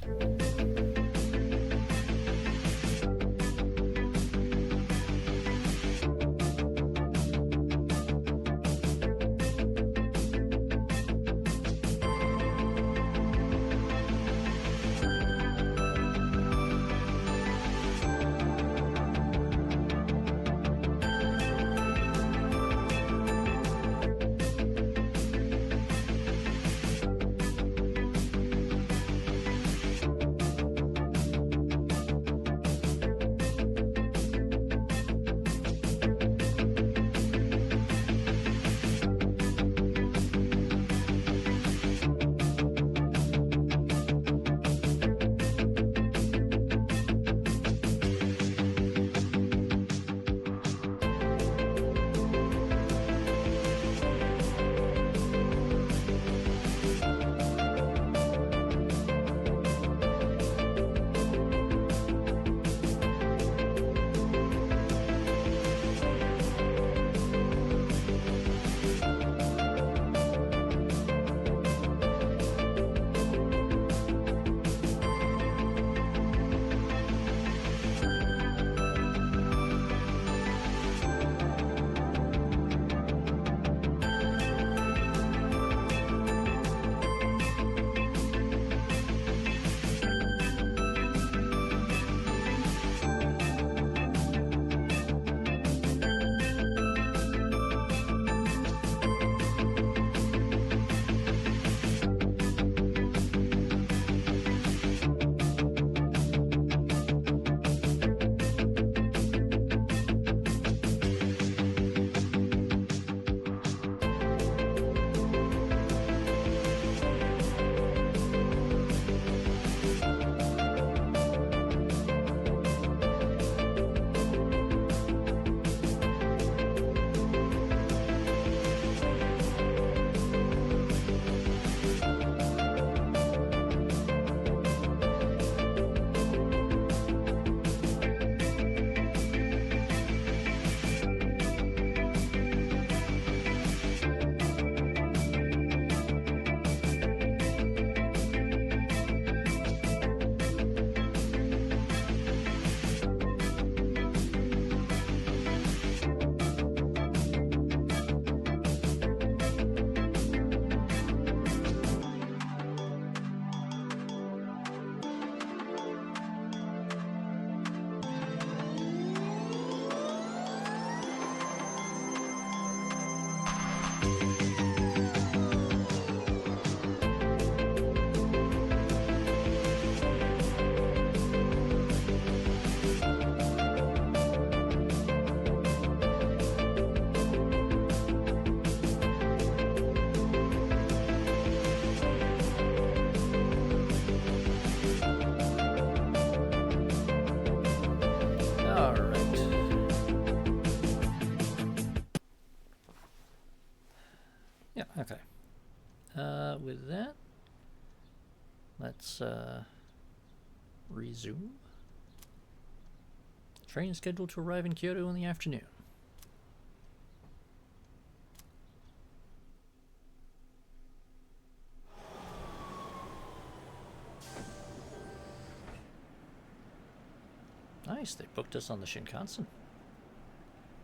Okay. With that, let's resume. Train is scheduled to arrive in Kyoto in the afternoon. Nice, they booked us on the Shinkansen.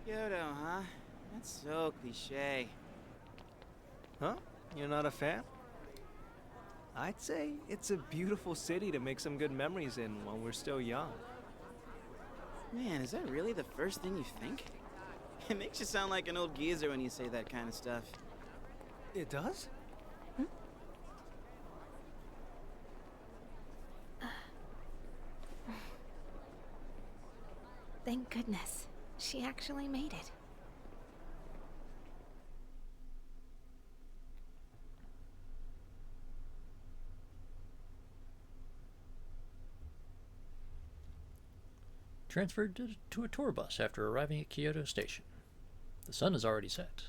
Kyoto, huh? That's so cliche. Huh? You're not a fan? I'd say it's a beautiful city to make some good memories in while we're still young. Man, is that really the first thing you think? It makes you sound like an old geezer when you say that kind of stuff. It does? Thank goodness. She actually made it. transferred to a tour bus after arriving at Kyoto Station. The sun has already set.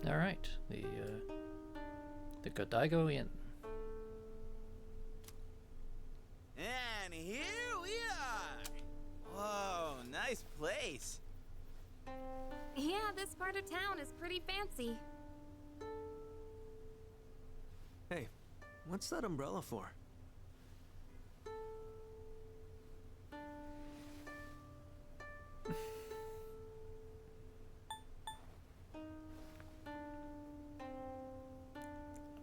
All right, the Godaigo Inn. And here we are! Whoa, nice place! Yeah, this part of town is pretty fancy. Hey, what's that umbrella for?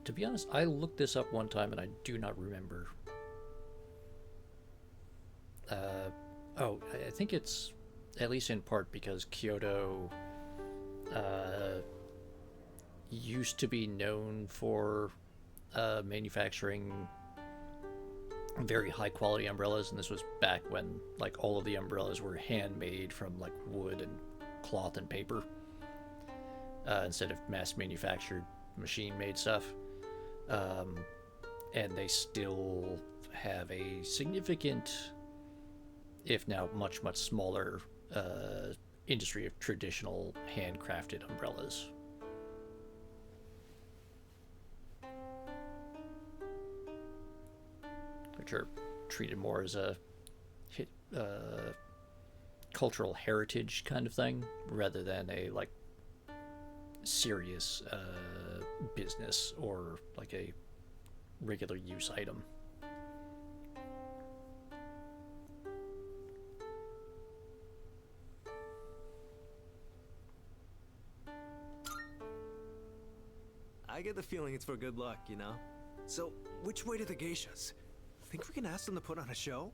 To be honest, I looked this up one time and I do not remember. I think it's at least in part because Kyoto used to be known for manufacturing very high quality umbrellas, and this was back when like all of the umbrellas were handmade from like wood and cloth and paper instead of mass manufactured machine made stuff. And they still have a significant, if now much smaller, industry of traditional handcrafted umbrellas. Which are treated more as a cultural heritage kind of thing, rather than a like serious business or like a regular use item. I get the feeling it's for good luck, you know? So, which way to the geishas? Think we can ask them to put on a show?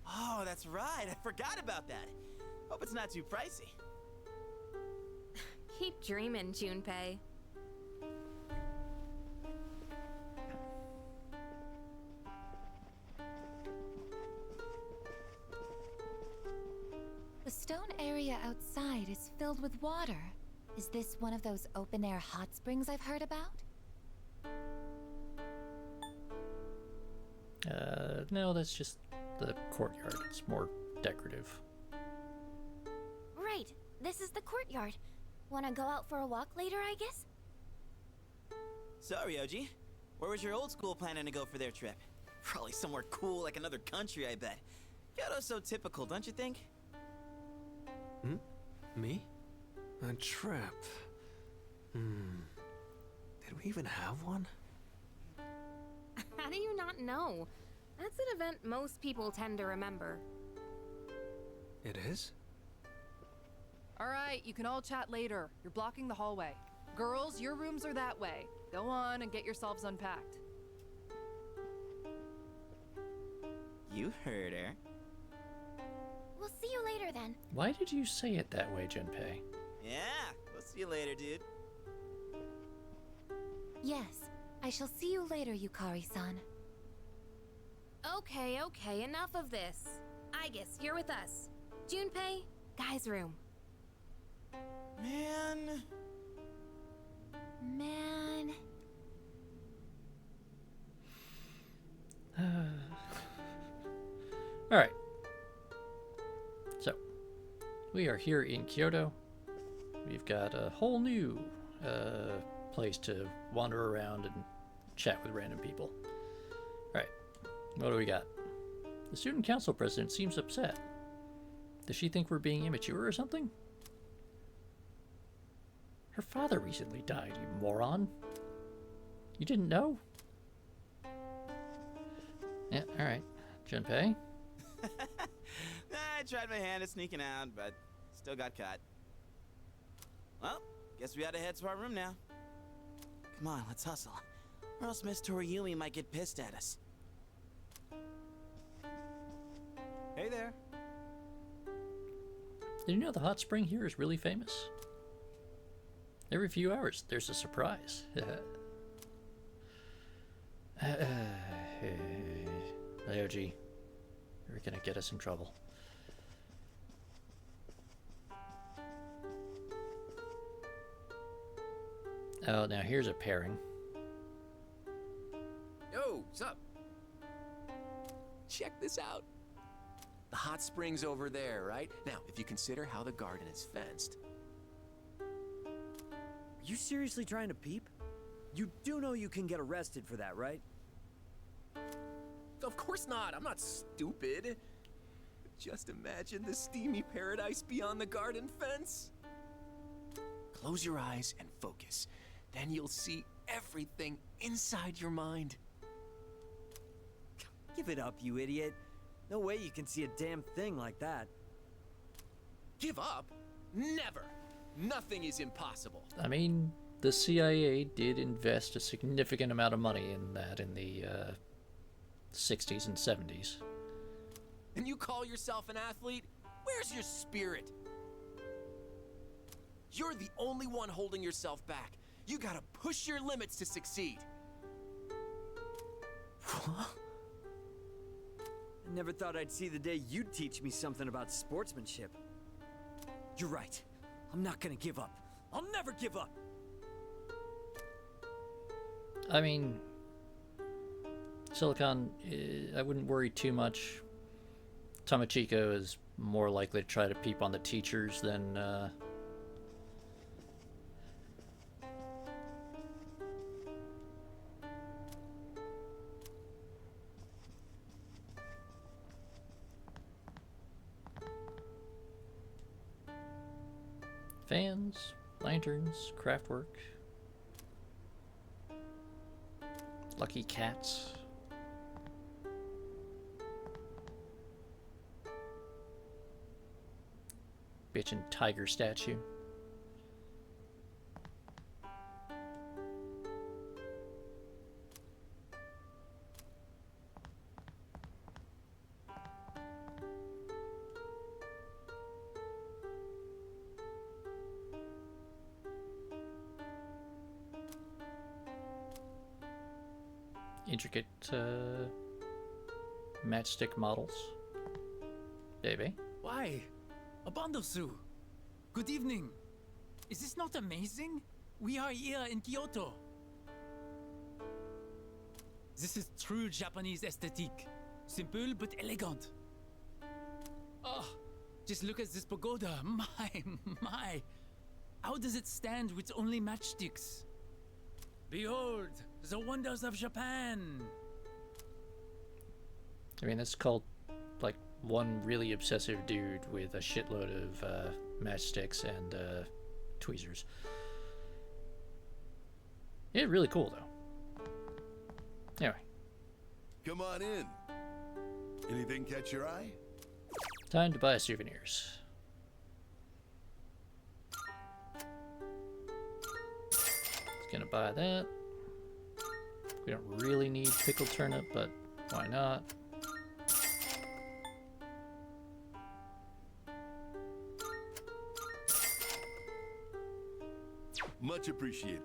Oh, that's right. I forgot about that. Hope it's not too pricey. Keep dreaming, Junpei. The stone area outside is filled with water. Is this one of those open-air hot springs I've heard about? No, that's just the courtyard. It's more decorative. Right. This is the courtyard. Wanna go out for a walk later, I guess? So, Ryoji, where was your old school planning to go for their trip? Probably somewhere cool like another country, I bet. Kyoto's so typical, don't you think? Me? A trip? Did we even have one? How do you not know? That's an event most people tend to remember. It is? Alright, you can all chat later. You're blocking the hallway. Girls, your rooms are that way. Go on and get yourselves unpacked. You heard her. We'll see you later then. Why did you say it that way, Junpei? Yeah, we'll see you later, dude. Yes, I shall see you later, Yukari-san. Okay, enough of this. I guess you're with us. Junpei, guy's room. Man. Alright. So, we are here in Kyoto. We've got a whole new place to wander around and chat with random people. Alright, what do we got? The student council president seems upset. Does she think we're being immature or something? Her father recently died, you moron. You didn't know? Yeah, alright. Junpei? I tried my hand at sneaking out, but still got caught. Well, guess we gotta head to our room now. Come on, let's hustle. Or else Miss Toriyumi might get pissed at us. Hey there. Did you know the hot spring here is really famous? Every few hours, there's a surprise. Ryoji, you're gonna get us in trouble. Oh, now here's a pairing. Yo, what's up? Check this out. The hot spring's over there, right? Now, if you consider how the garden is fenced. Are you seriously trying to peep? You do know you can get arrested for that, right? Of course not. I'm not stupid. Just imagine the steamy paradise beyond the garden fence. Close your eyes and focus. Then you'll see everything inside your mind. Give it up, you idiot. No way you can see a damn thing like that. Give up? Never. Nothing is impossible. I mean, the CIA did invest a significant amount of money in that in the 60s and 70s. And you call yourself an athlete? Where's your spirit? You're the only one holding yourself back. You gotta push your limits to succeed. I never thought I'd see the day you'd teach me something about sportsmanship. You're right. I'm not gonna give up. I'll never give up. I mean, Silicon, I wouldn't worry too much. Tomochico is more likely to try to peep on the teachers than fans, lanterns, craftwork, lucky cats. Bitchin' tiger statue. Intricate matchstick models. Baby. Why? Abandosu! Good evening! Is this not amazing? We are here in Kyoto! This is true Japanese aesthetic. Simple but elegant. Oh, just look at this pagoda. My. How does it stand with only matchsticks? Behold, the wonders of Japan! I mean, that's called, like, one really obsessive dude with a shitload of matchsticks and tweezers. Yeah, really cool, though. Anyway. Come on in. Anything catch your eye? Time to buy souvenirs. Gonna buy that. We don't really need pickled turnip, but why not? Much appreciated.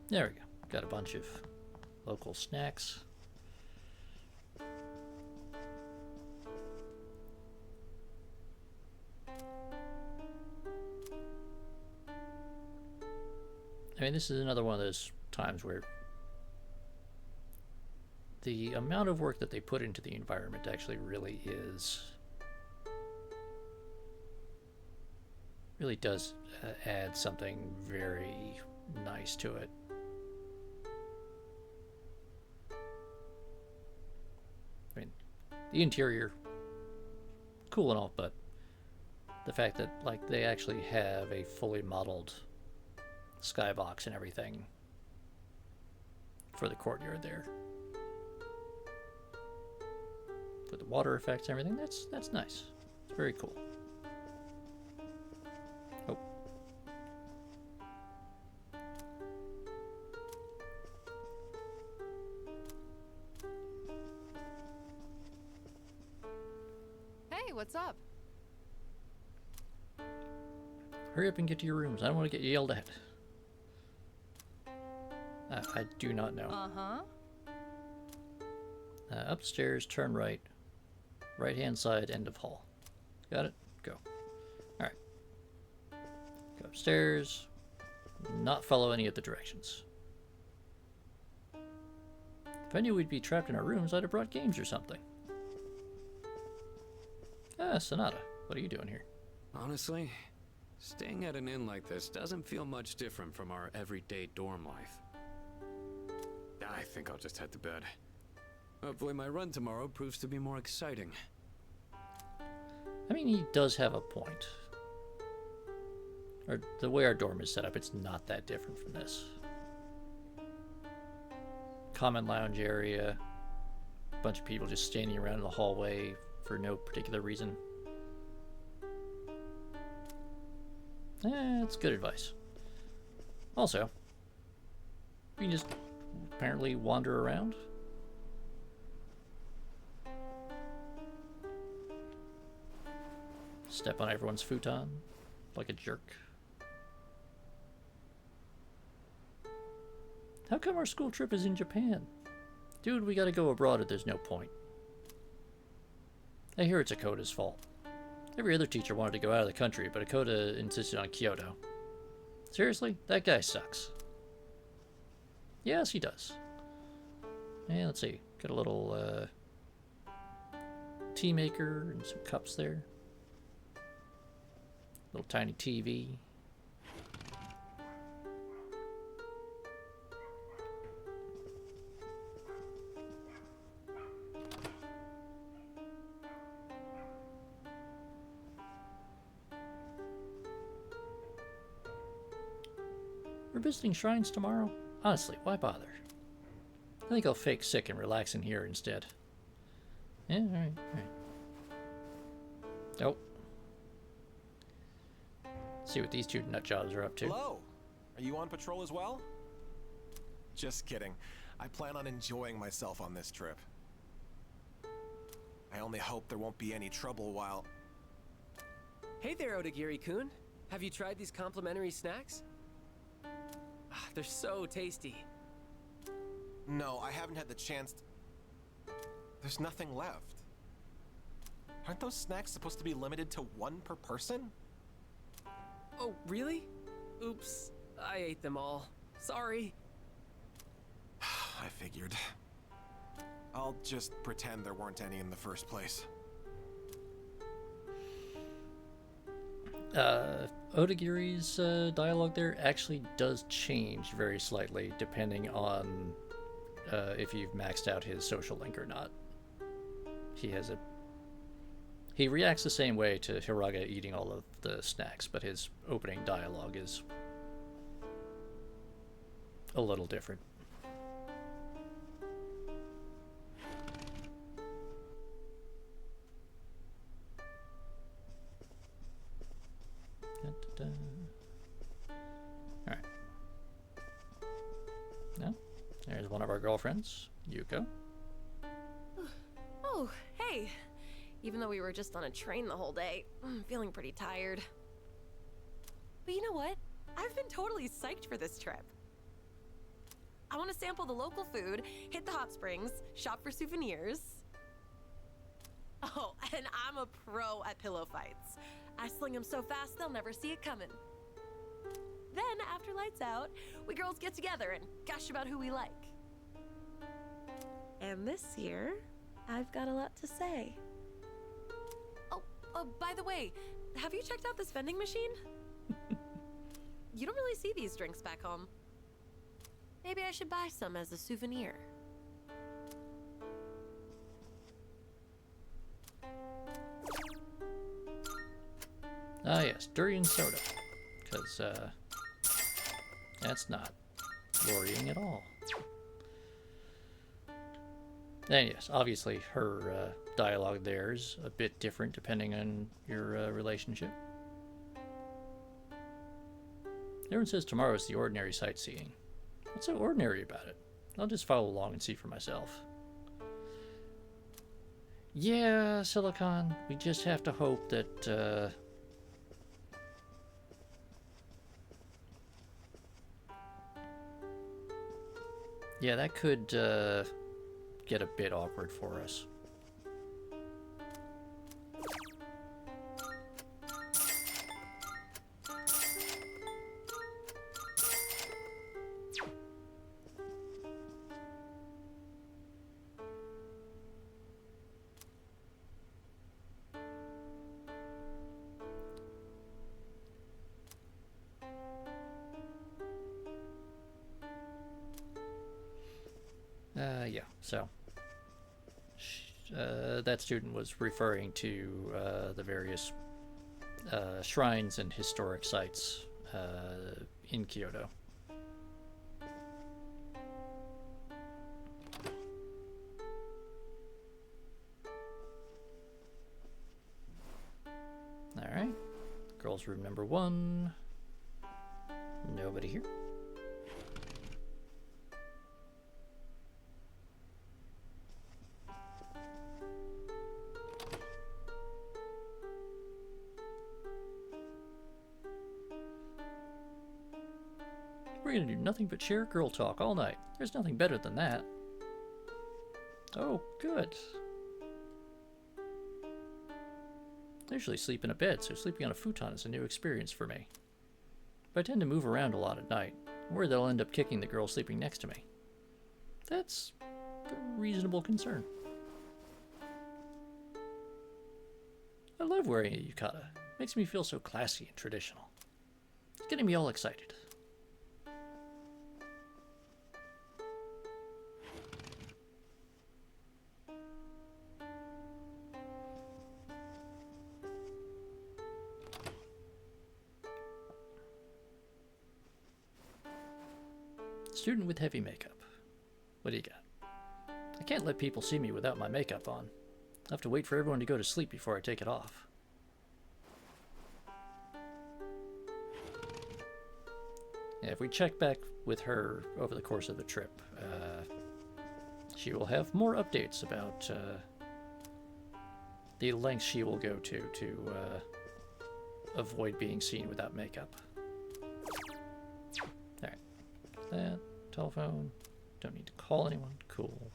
There we go. Got a bunch of local snacks. I mean, this is another one of those times where the amount of work that they put into the environment actually really does add something very nice to it. I mean, the interior, cool and all, but the fact that, like, they actually have a fully modeled skybox and everything for the courtyard there, for the water effects and everything, that's nice. It's very cool. Oh. Hey, what's up? Hurry up and get to your rooms. I don't want to get yelled at. I do not know. Uh-huh. Upstairs, turn right. Right-hand side, end of hall. Got it? Go. Alright. Go upstairs. Not follow any of the directions. If I knew we'd be trapped in our rooms, I'd have brought games or something. Ah, Sonata. What are you doing here? Honestly, staying at an inn like this doesn't feel much different from our everyday dorm life. I think I'll just head to bed. Hopefully my run tomorrow proves to be more exciting. I mean, he does have a point. Or the way our dorm is set up, it's not that different from this. Common lounge area. A bunch of people just standing around in the hallway for no particular reason. It's good advice. Also, we can just apparently wander around. Step on everyone's futon like a jerk. How come our school trip is in Japan? Dude, we gotta go abroad if there's no point. I hear it's Akota's fault. Every other teacher wanted to go out of the country, but Akota insisted on Kyoto. Seriously? That guy sucks. Yes, he does. And let's see. Got a little tea maker and some cups there. Little tiny TV. We're visiting shrines tomorrow. Honestly, why bother? I think I'll fake sick and relax in here instead. Yeah, alright. Oh. See what these two nutjobs are up to. Hello! Are you on patrol as well? Just kidding. I plan on enjoying myself on this trip. I only hope there won't be any trouble while... Hey there, Odagiri-kun. Have you tried these complimentary snacks? They're so tasty. No, I haven't had the chance There's nothing left. Aren't those snacks supposed to be limited to one per person? Oh, really? Oops, I ate them all. Sorry. I figured. I'll just pretend there weren't any in the first place. Odagiri's dialogue there actually does change very slightly depending on if you've maxed out his social link or not. He reacts the same way to Hiraga eating all of the snacks, but his opening dialogue is a little different. Alright. Now, there's one of our girlfriends, Yuko. Oh, hey. Even though we were just on a train the whole day, I'm feeling pretty tired. But you know what? I've been totally psyched for this trip. I want to sample the local food, hit the hot springs, shop for souvenirs. Oh, and I'm a pro at pillow fights. I sling them so fast they'll never see it coming. Then, after lights out, we girls get together and gush about who we like. And this year, I've got a lot to say. Oh, by the way, have you checked out this vending machine? You don't really see these drinks back home. Maybe I should buy some as a souvenir. Ah yes, durian soda. Because, that's not worrying at all. And yes, obviously her dialogue there is a bit different depending on your relationship. Everyone says tomorrow is the ordinary sightseeing. What's so ordinary about it? I'll just follow along and see for myself. Yeah, Silicon, we just have to hope that, yeah, that could, get a bit awkward for us. Yeah, so that student was referring to the various shrines and historic sites in Kyoto. Alright, girls' room number 1. Nobody here. We're gonna do nothing but share girl talk all night. There's nothing better than that. Oh, good. I usually sleep in a bed, so sleeping on a futon is a new experience for me. But I tend to move around a lot at night. I'm worried that I'll end up kicking the girl sleeping next to me. That's a reasonable concern. I love wearing a yukata. It makes me feel so classy and traditional. It's getting me all excited. Student with heavy makeup. What do you got? I can't let people see me without my makeup on. I have to wait for everyone to go to sleep before I take it off. Yeah, if we check back with her over the course of the trip, she will have more updates about the lengths she will go to avoid being seen without makeup. Alright. That. Telephone. Don't need to call anyone. Cool.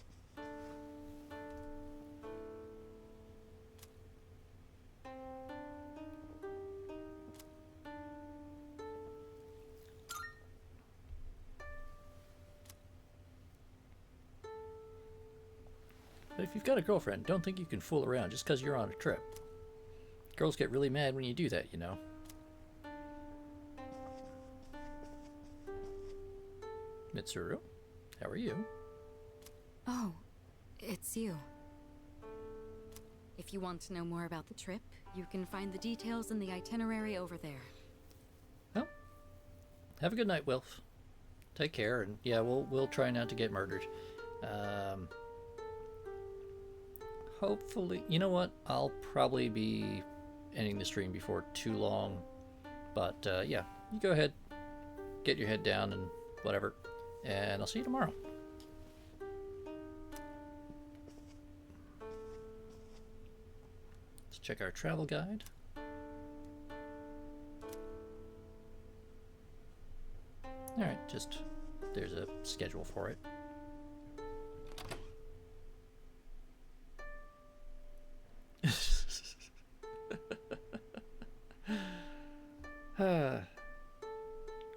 But if you've got a girlfriend, don't think you can fool around just because you're on a trip. Girls get really mad when you do that, you know. Mitsuru, how are you? Oh, it's you. If you want to know more about the trip, you can find the details in the itinerary over there. Well, have a good night, Wilf. Take care, and yeah, we'll try not to get murdered. Hopefully, you know what? I'll probably be ending the stream before too long, but yeah, you go ahead, get your head down, and whatever. And I'll see you tomorrow. Let's check our travel guide. Alright, just there's a schedule for it.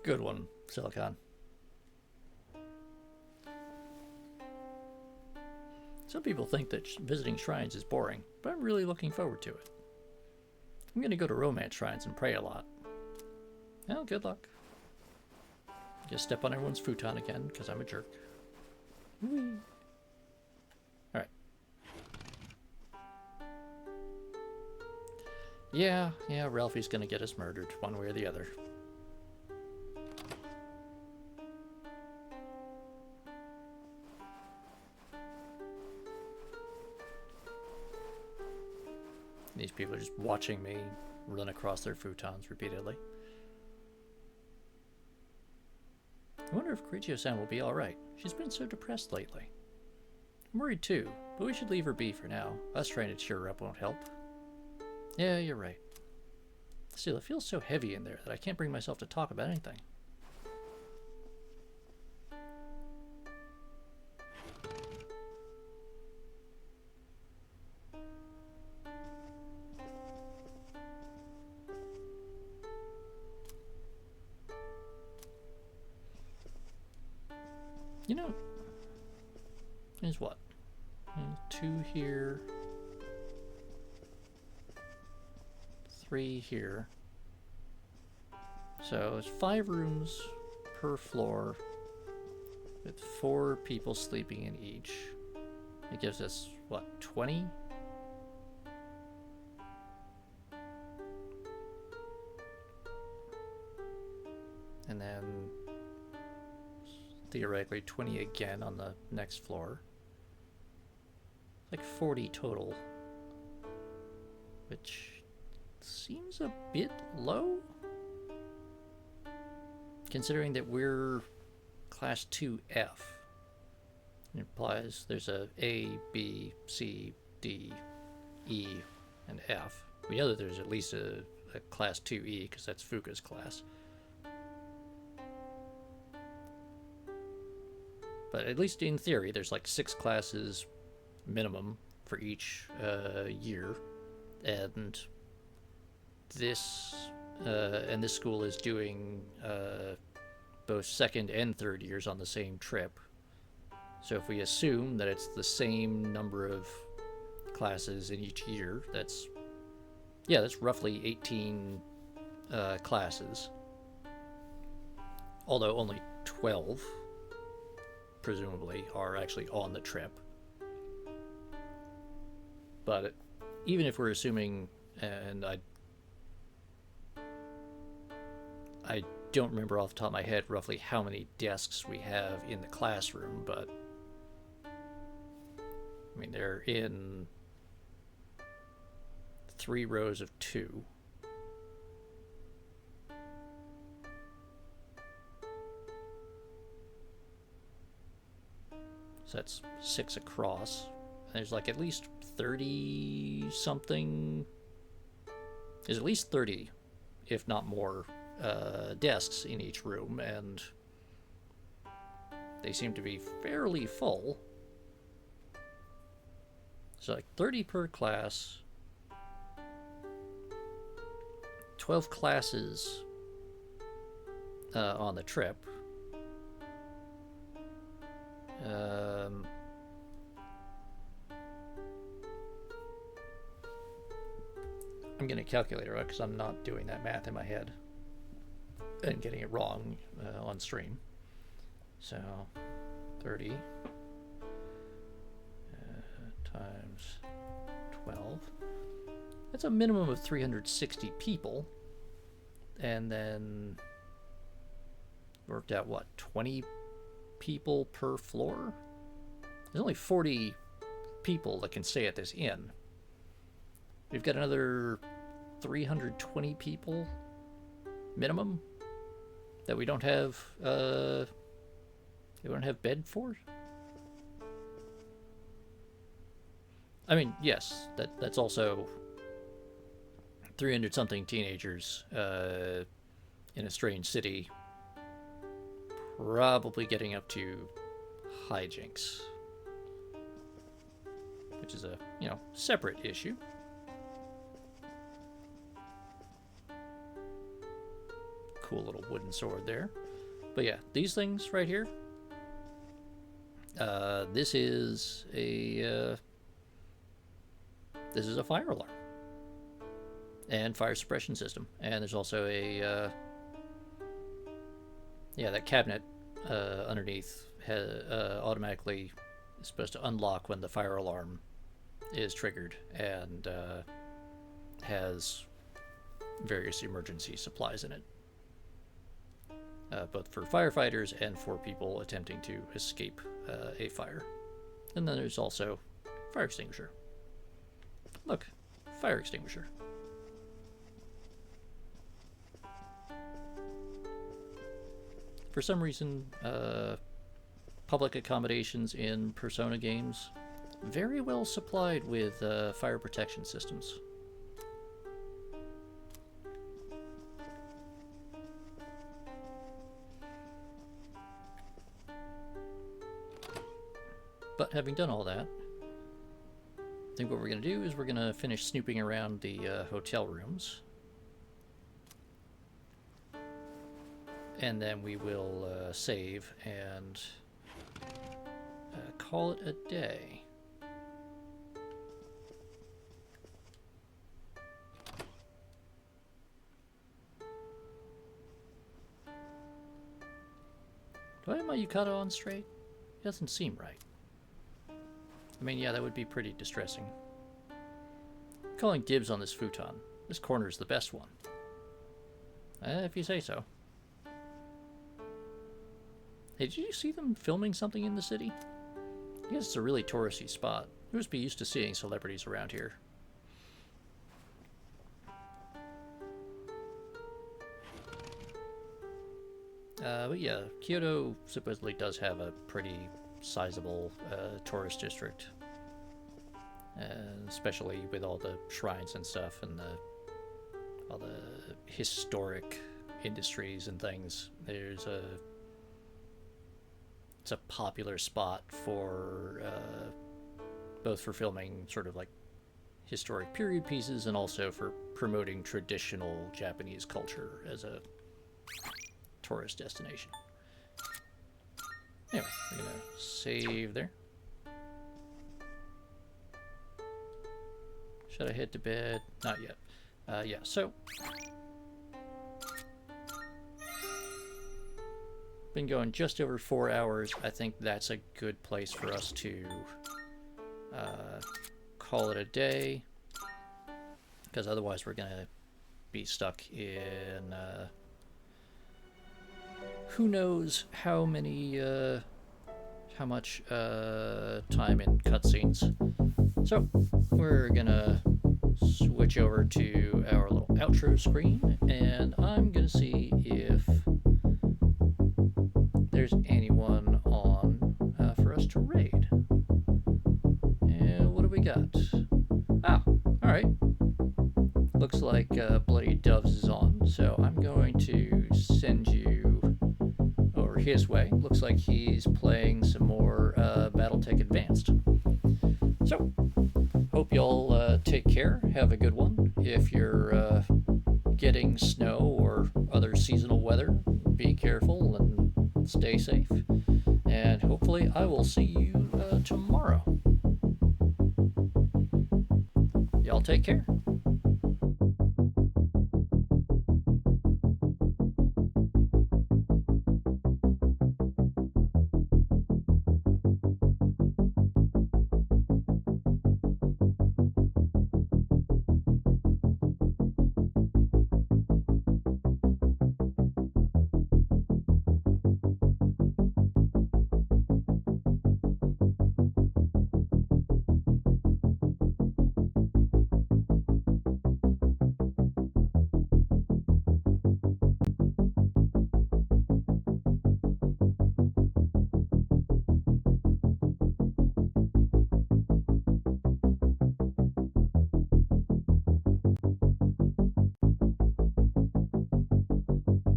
Good one, Silicon. Some people think that visiting shrines is boring, but I'm really looking forward to it. I'm going to go to romance shrines and pray a lot. Well, good luck. Just step on everyone's futon again, because I'm a jerk. Whee! Alright. Yeah, Ralphie's going to get us murdered, one way or the other. These people are just watching me run across their futons repeatedly. I wonder if Grigio-san will be alright. She's been so depressed lately. I'm worried too, but we should leave her be for now. Us trying to cheer her up won't help. Yeah, you're right. Still, it feels so heavy in there that I can't bring myself to talk about anything. You know, there's what? 2 here, 3 here. So it's 5 rooms per floor. with 4 people sleeping in each. It gives us, what, 20? And then theoretically 20 again on the next floor. Like 40 total, which seems a bit low, considering that we're class 2F. It implies there's a A, B, C, D, E, and F. We know that there's at least a class 2E, because that's Fuka's class. But at least in theory, there's like 6 classes minimum for each year, and this school is doing both second and third years on the same trip. So if we assume that it's the same number of classes in each year, that's roughly 18 classes, although only 12 presumably are actually on the trip. But even if we're assuming, and I don't remember off the top of my head roughly how many desks we have in the classroom, but I mean, they're in 3 rows of 2. So that's 6 across. There's like at least 30 something. There's at least 30, if not more, desks in each room, and they seem to be fairly full. So like 30 per class, 12 classes on the trip. I'm getting a calculator out because I'm not doing that math in my head and getting it wrong on stream. So 30 times 12. That's a minimum of 360 people. And then worked out, what, 20 people per floor? There's only 40 people that can stay at this inn. We've got another 320 people minimum that we don't have bed for. I mean, yes, that's also 300 something teenagers in a strange city, probably getting up to hijinks, which is a, separate issue. Cool little wooden sword there. But yeah, these things right here, this is a fire alarm and fire suppression system, and there's also a that cabinet underneath automatically is supposed to unlock when the fire alarm is triggered, and has various emergency supplies in it, both for firefighters and for people attempting to escape a fire. And then there's also fire extinguisher. Look, fire extinguisher. For some reason, public accommodations in Persona games very well supplied with fire protection systems. But having done all that, I think what we're going to do is we're going to finish snooping around the hotel rooms. And then we will save and call it a day. Do I have my yukata on straight? It doesn't seem right. I mean, yeah, that would be pretty distressing. I'm calling dibs on this futon. This corner's the best one. If you say so. Hey, did you see them filming something in the city? I guess it's a really touristy spot. You must be used to seeing celebrities around here. But yeah, Kyoto supposedly does have a pretty sizable tourist district. Especially with all the shrines and stuff and all the historic industries and things. It's a popular spot for both for filming sort of like historic period pieces and also for promoting traditional Japanese culture as a tourist destination. Anyway, we're gonna save there. Should I head to bed? Not yet. Yeah, so been going just over 4 hours. I think that's a good place for us to call it a day, because otherwise we're gonna be stuck in who knows how many how much time in cutscenes. So we're gonna switch over to our little outro screen, and I'm gonna see if there's anyone on for us to raid. And what do we got? Ah, alright. Looks like Bloody Doves is on, so I'm going to send you over his way. Looks like he's playing some more Battletech Advanced. So, hope y'all take care. Have a good one. If you're getting snow or other seasonal weather, be careful and stay safe. And hopefully I will see you tomorrow. Y'all take care.